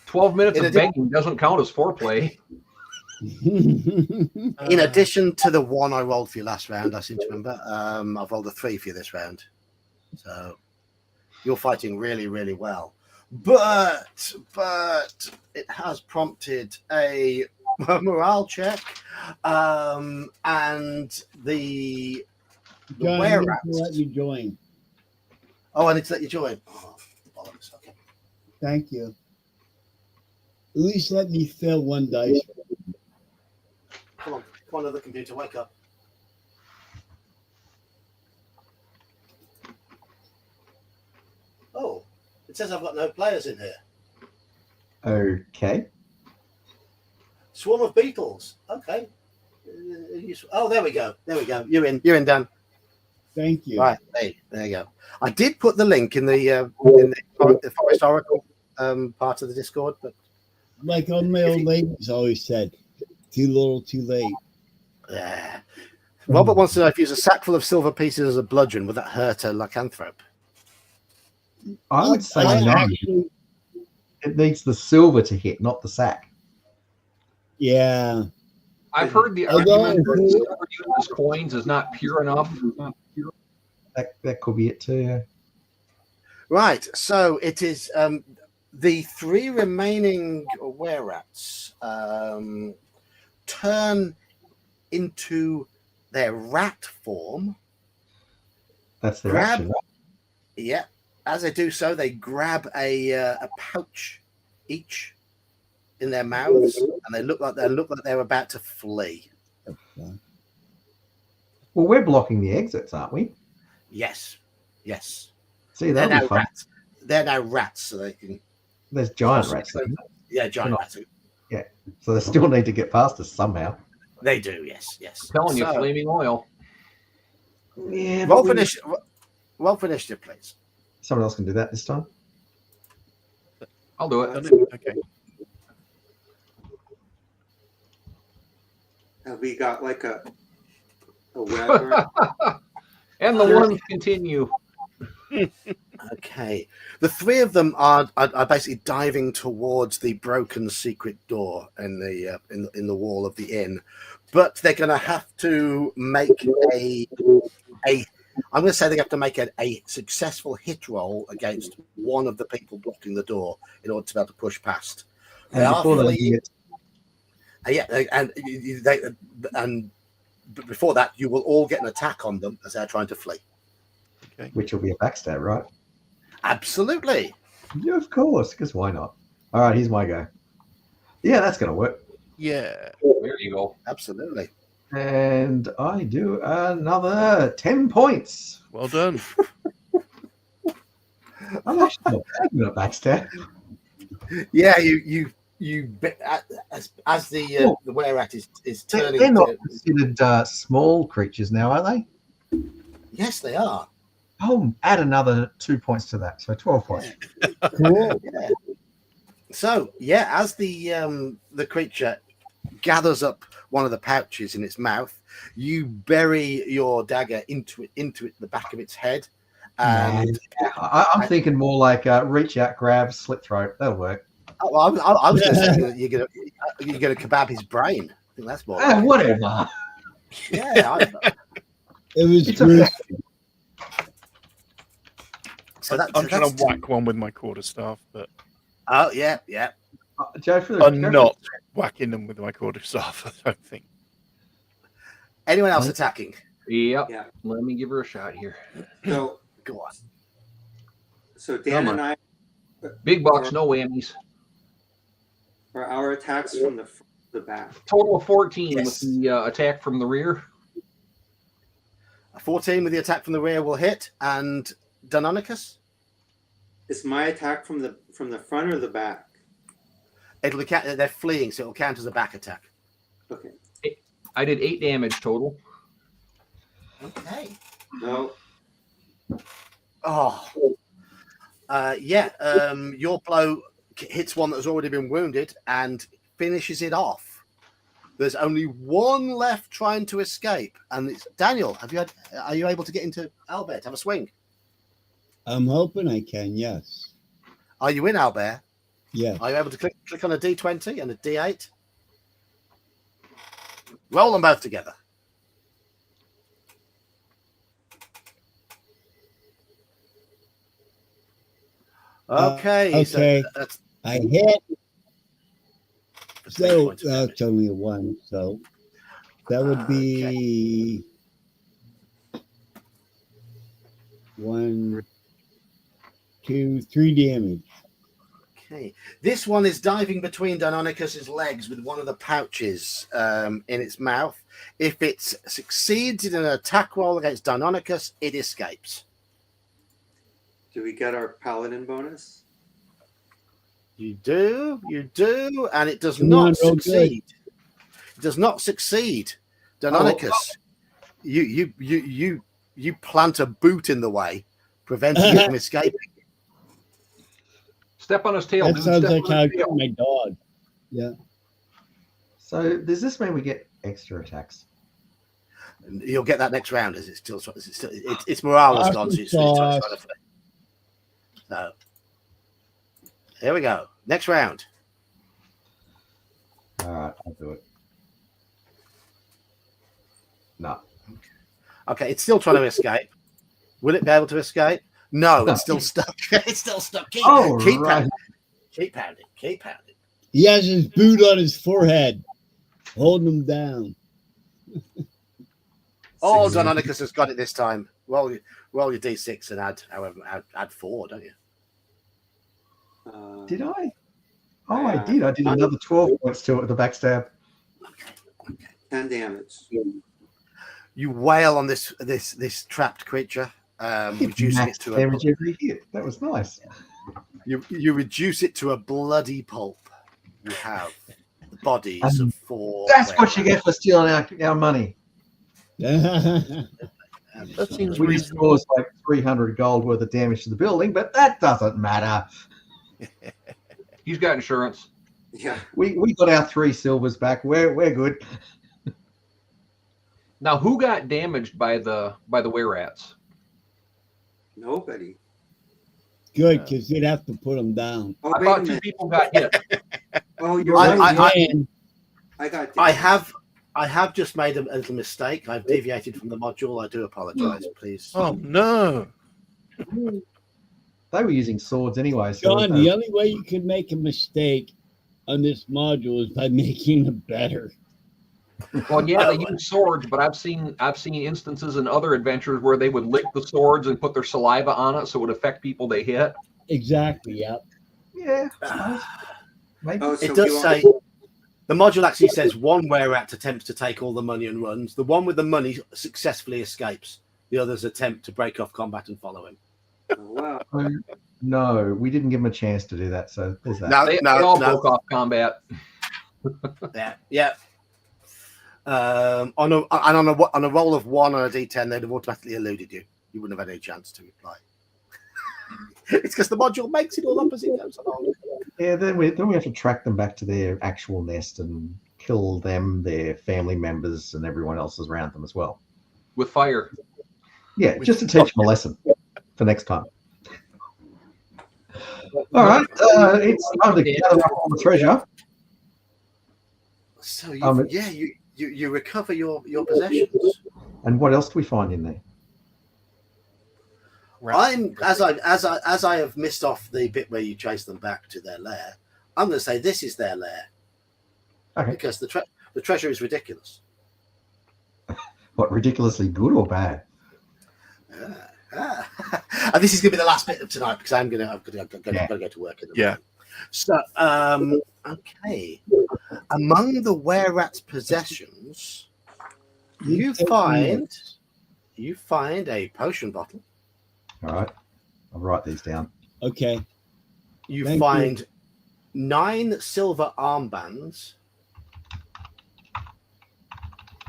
12 minutes In of begging doesn't count as foreplay. in addition to the one I rolled for you last round, I seem to remember, I've rolled a 3 for you this round. So you're fighting really, really well. But it has prompted a morale check, and the John, I were need to rats. let you join. Oh, I need to let you join. Oh, bollocks. Okay. Thank you. At least let me fill one dice. Come on to the computer. Wake up. Oh, it says I've got no players in here. Okay. Swarm of beetles. Okay. Oh, there we go. You're in, Dan. Thank you. Right. There you go. I did put the link in the historical part of the Discord, but Like all my old ladies always said, too little, too late. yeah. Robert wants to know if you use a sack full of silver pieces as a bludgeon, would that hurt a lycanthrope? I would say I no. actually, It needs the silver to hit, not the sack. yeah. I've heard the Although- argument that silver used as coins is not pure enough. That could be it too. Yeah. Right. So it is the 3 remaining were-rats turn into their rat form. That's their Grab- action. Right? Yeah. As they do so, they grab a pouch each in their mouths, and they look like they're about to flee. Well, we're blocking the exits, aren't we? Yes. See, They're that'll now be fun. rats. They're now rats, so they can. There's giant rats. There. Yeah, giant rats. So they still need to get past us somehow. They do. Yes. I'm telling you, So, flaming oil. Yeah. roll for initiative, please. Someone else can do that this time. I'll do it. Okay. Have we got like a web? And the ones continue. Okay. The 3 of them are basically diving towards the broken secret door in the wall of the inn, but they're going to have to make I'm going to say they have to make a successful hit roll against one of the people blocking the door in order to be able to push past. They And are before they fleeing. get, And but before that, you will all get an attack on them as they're trying to flee. which will be a backstab, right? Absolutely. Yeah, of course. Because why not? All right, here's my go. Yeah, that's gonna work. Yeah. There you go. Absolutely. And I do another 10 points. Well done. I'm actually not bad at a backstab. Yeah, you as the were rat is turning. They're not considered small creatures now, are they? Yes, they are. Oh, add another 2 points to that, so 12 points. Cool. Yeah. So yeah, as the creature gathers up one of the pouches in its mouth, you bury your dagger into the back of its head, and I'm thinking more like reach out, grab, slit throat. That'll work. I was going to say that you're gonna kebab his brain. I think that's more. Like Whatever. Yeah. It was It's Bruce. So I'm trying to whack one with my quarterstaff, but Oh yeah. Joe, I'm not whacking them with my quarterstaff. I don't think. Anyone else attacking? Yep. Yeah. Let me give her a shot here. So, Go on. so Dan and I, Big bucks, no whammies. are our attacks from the back. Total of 14 Yes. with the attack from the rear. A 14 with the attack from the rear will hit, and Deinonychus? Is my attack from the front or the back? It'll count. They're fleeing, so it'll count as a back attack. Okay. I did 8 damage total. Okay. No. Oh. Your blow hits one that's already been wounded and finishes it off. There's only one left trying to escape, and it's Daniel. Are you able to get into Albert? Have a swing. I'm hoping I can. Yes. Are you in Albert? Yeah. Are you able to click on a D20 and a D8? Roll them both together. Okay. Okay. So that's I hit. three So points of damage. it's only a 1. So that would be 1, 2, 3 damage. Okay. This one is diving between Deinonychus's legs with one of the pouches in its mouth. If it succeeds in an attack roll against Deinonychus, it escapes. Do we get our paladin bonus? You do, and it does Come not on, roll succeed. It does not succeed. Deinonychus, you plant a boot in the way, preventing it from escaping. Step on his tail. That dude. sounds Step like on how I his got tail. my dog. Yeah. So does this mean we get extra attacks? You'll get that next round. As its morale has gone. So it's trying to flip. So here we go. Next round. All right, I'll do it. No. Okay, it's still trying to escape. Will it be able to escape? No, it's still stuck. It's still stuck. Keep right. pounding. Keep pounding. Keep pounding. He has his boot on his forehead, holding him down. Oh, Deinonychus has got it this time. Roll your d6 and add 4, don't you? Did I? Oh, I did. I did another 12 points to it with the backstab. Okay. 10 damage. You wail on this trapped creature, reducing it to damage every hit. That was nice. you reduce it to a bloody pulp. You have the bodies of 4. That's what you get for stealing our money. That seems We just reasonable. caused like 300 gold worth of damage to the building, but that doesn't matter. He's got insurance. Yeah. We got our 3 silvers back. We're good. Now, who got damaged by the were-rats? Nobody. Good, because you'd have to put him down. Oh, I wait a thought 2 minute. people got hit. Oh, you're I- right. I- I got I have just made a little mistake. I've deviated from the module. I do apologize, please. Oh no! They were using swords anyway. So John, the only way you can make a mistake on this module is by making it better. Well, yeah, they use swords, but I've seen instances in other adventures where they would lick the swords and put their saliva on it, so it would affect people they hit. Exactly, yep. yeah, I suppose. Maybe. Oh, so It does you say the module actually says one were-rat attempts to take all the money and runs. The one with the money successfully escapes. The others attempt to break off combat and follow him. Wow. Oh, no, we didn't give him a chance to do that. So there's that. No, They no, all no. broke off combat. Yeah. On a roll of 1 on a D10, they'd have automatically eluded you. You wouldn't have had any chance to reply. It's because the module makes it all up as it goes along. Yeah, then we have to track them back to their actual nest and kill them, their family members, and everyone else around them as well. With fire. Yeah, just to teach them a lesson for next time. All right, it's time to gather up all the treasure. So you recover your possessions. And what else do we find in there? I'm as I have missed off the bit where you chase them back to their lair. I'm going to say this is their lair. Okay. Because the treasure is ridiculous. What, ridiculously good or bad? And this is going to be the last bit of tonight because I've got to go to work. Yeah. So, okay. Among the were-rat's possessions, you find a potion bottle. All right, I'll write these down. Okay. You Thank find 9 silver armbands.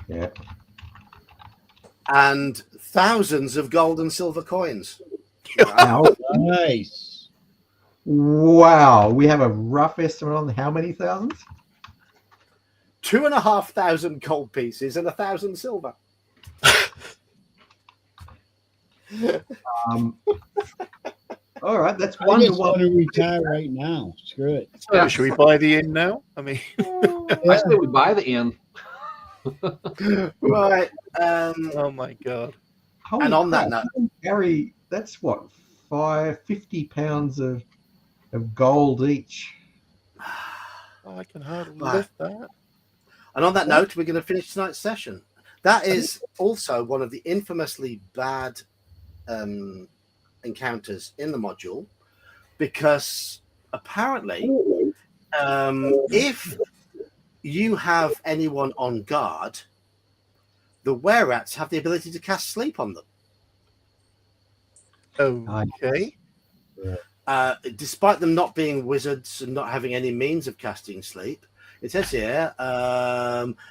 Yeah. And thousands of gold and silver coins. Wow. Nice. Wow, we have a rough estimate on how many thousands? 2,500 gold pieces and 1,000 silver. All right, that's I one just to want one. to retire right now. Screw it. So should we buy the inn now? I mean, I say we buy the inn. Right. oh my god. Holy And on that crap, note, Harry, that's what, 50 pounds of gold each. Oh, I can hardly Right. lift that. And on that note, we're going to finish tonight's session. That is also one of the infamously bad encounters in the module, because apparently, if you have anyone on guard, the were-rats have the ability to cast sleep on them. Okay. Despite them not being wizards and not having any means of casting sleep, it says here,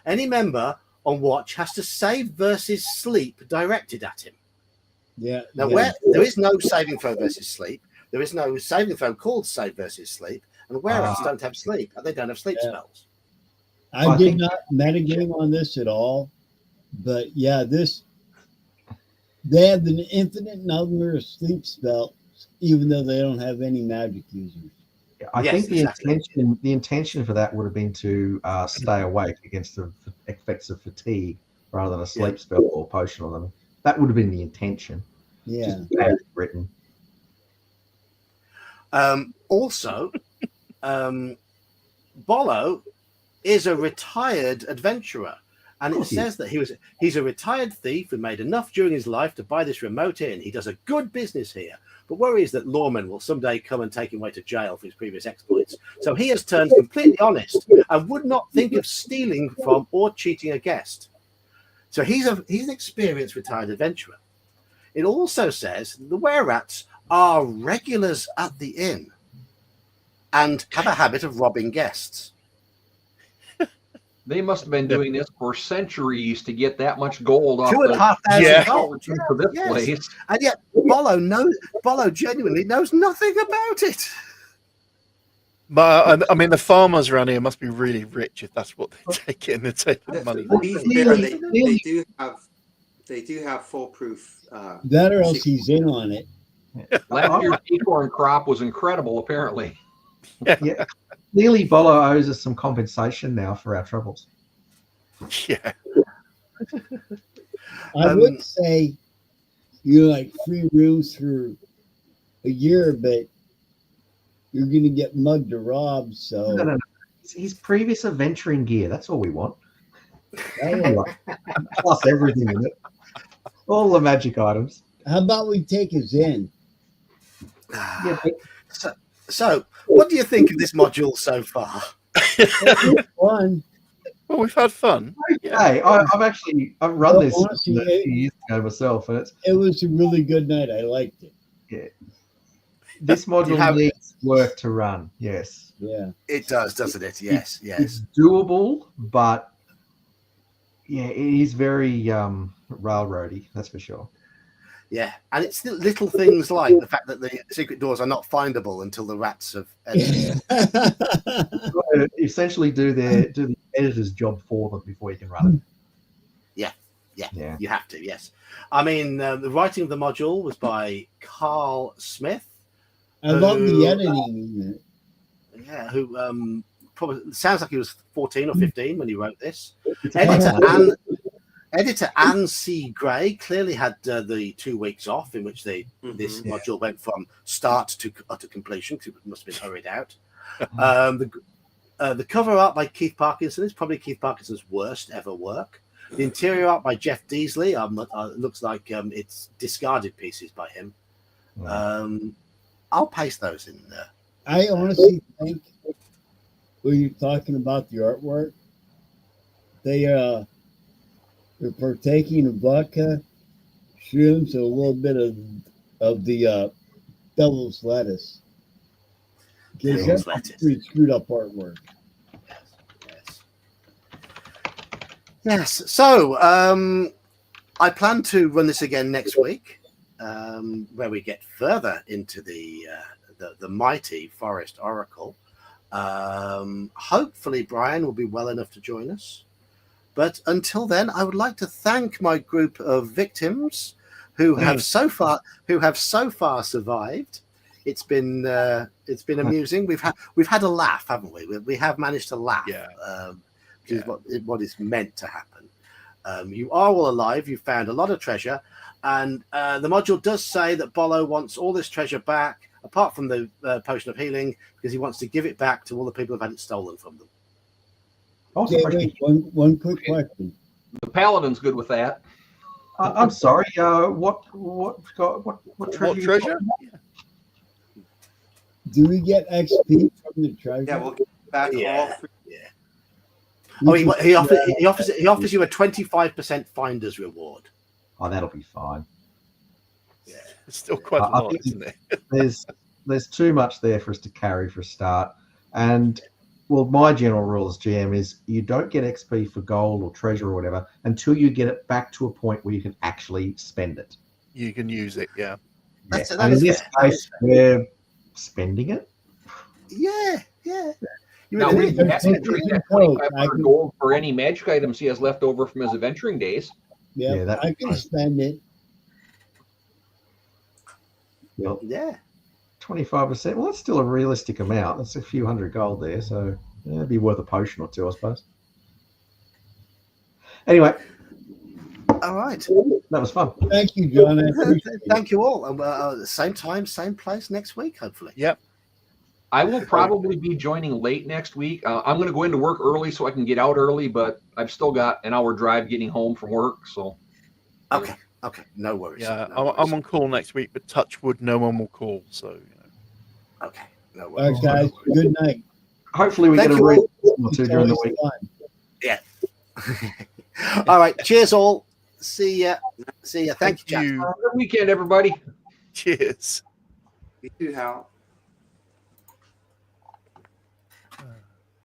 any member on watch has to save versus sleep directed at him. Yeah. Now, yeah. where there is no saving throw versus sleep, there is no saving throw called save versus sleep, and were-rats don't have sleep, and they don't have sleep spells. I did not metagame on this at all, but yeah, they have an infinite number of sleep spells, even though they don't have any magic users. I Yes, think the exactly. intention for that would have been to stay awake against the effects of fatigue rather than a sleep spell or potion on them. That would have been the intention. Yeah. Just badly written. Also, Bollo is a retired adventurer, and it says that he's a retired thief who made enough during his life to buy this remote inn. He does a good business here, but worries that lawmen will someday come and take him away to jail for his previous exploits. So he has turned completely honest and would not think of stealing from or cheating a guest. So he's an experienced retired adventurer. It also says the were-rats are regulars at the inn and have a habit of robbing guests. They must have been doing this for centuries to get that much gold off 2,500 Yeah. gold. for this Yes. place. And yet Bollo genuinely knows nothing about it. But I mean, the farmers around here must be really rich if that's what they take in. They're taking the money. To be fair, they do have foolproof. That or else he's in on it. Last year's acorn crop was incredible, apparently. Yeah. Clearly, Bollo owes us some compensation now for our troubles. Yeah. I would say like free rooms for a year, but you're going to get mugged or robbed. So No. His previous adventuring gear. That's all we want. Plus everything in it. All the magic items. how about we take his in? Yeah, So, what do you think of this module so far? Fun. Well, we've had fun. Hey, I've run this honestly, a few years ago myself, and It was a really good night. I liked it. Yeah. This module needs work to run. Yes. Yeah. It does, doesn't it? Yes, It's yes. doable, but yeah, it is very railroady. That's for sure. Yeah, and it's little things like the fact that the secret doors are not findable until the rats have entered. You've got to essentially do the editor's job for them before you can run it. Yeah, you have to. Yes, I mean the writing of the module was by Carl Smith. I love the editing in it. Yeah, who probably sounds like he was 14 or 15 when he wrote this. It's a Editor Anne C. Gray clearly had the 2 weeks off in which this module went from start to utter completion, because it must have been hurried out. The cover art by Keith Parkinson is probably Keith Parkinson's worst ever work. The interior art by Jeff Deasley looks like it's discarded pieces by him. I'll paste those in there. I honestly think when you're talking about the artwork, they're partaking of vodka, shrooms, and a little bit of the devil's lettuce. Devil's lettuce. Pretty screwed up artwork. Yes. So I plan to run this again next week, where we get further into the mighty Forest Oracle. Hopefully, Brian will be well enough to join us. But until then, I would like to thank my group of victims who have so far survived. It's been amusing. We've had a laugh, haven't we? We have managed to laugh. Which is what is meant to happen. You are all alive. You found a lot of treasure, and the module does say that Bolo wants all this treasure back, apart from the potion of healing, because he wants to give it back to all the people who've had it stolen from them. One quick question. The paladin's good with that. I'm sorry. What treasure? Do we get XP from the treasure? Yeah, we'll get back all three. Oh, he offers you a 25% finder's reward. Oh, that'll be fine. Yeah, it's still quite a lot, isn't it? There's too much there for us to carry for a start. And well, my general rule as GM is you don't get XP for gold or treasure or whatever until you get it back to a point where you can actually spend it. You can use it, yeah. And in this case, we're spending it. Yeah. Now, we can trade that 2,500 gold for any magic items he has left over from his adventuring days. Yeah, I can spend it. Well, yeah. 25%. Well, that's still a realistic amount. That's a few hundred gold there, so it'd be worth a potion or two, I suppose. Anyway. All right. That was fun. Thank you, John. Thank you all. Same time, same place next week, hopefully. Yep. I will probably be joining late next week. I'm going to go into work early so I can get out early, but I've still got an hour drive getting home from work. So. Okay. No worries. Yeah, I'm on call next week, but touch wood, no one will call. So. Okay. No worries. All right, guys. Good night. Hopefully we get a read or two during the week. Yeah. All right. Cheers, all. See ya. Thank you. Good weekend, everybody. Cheers. You too, Hal.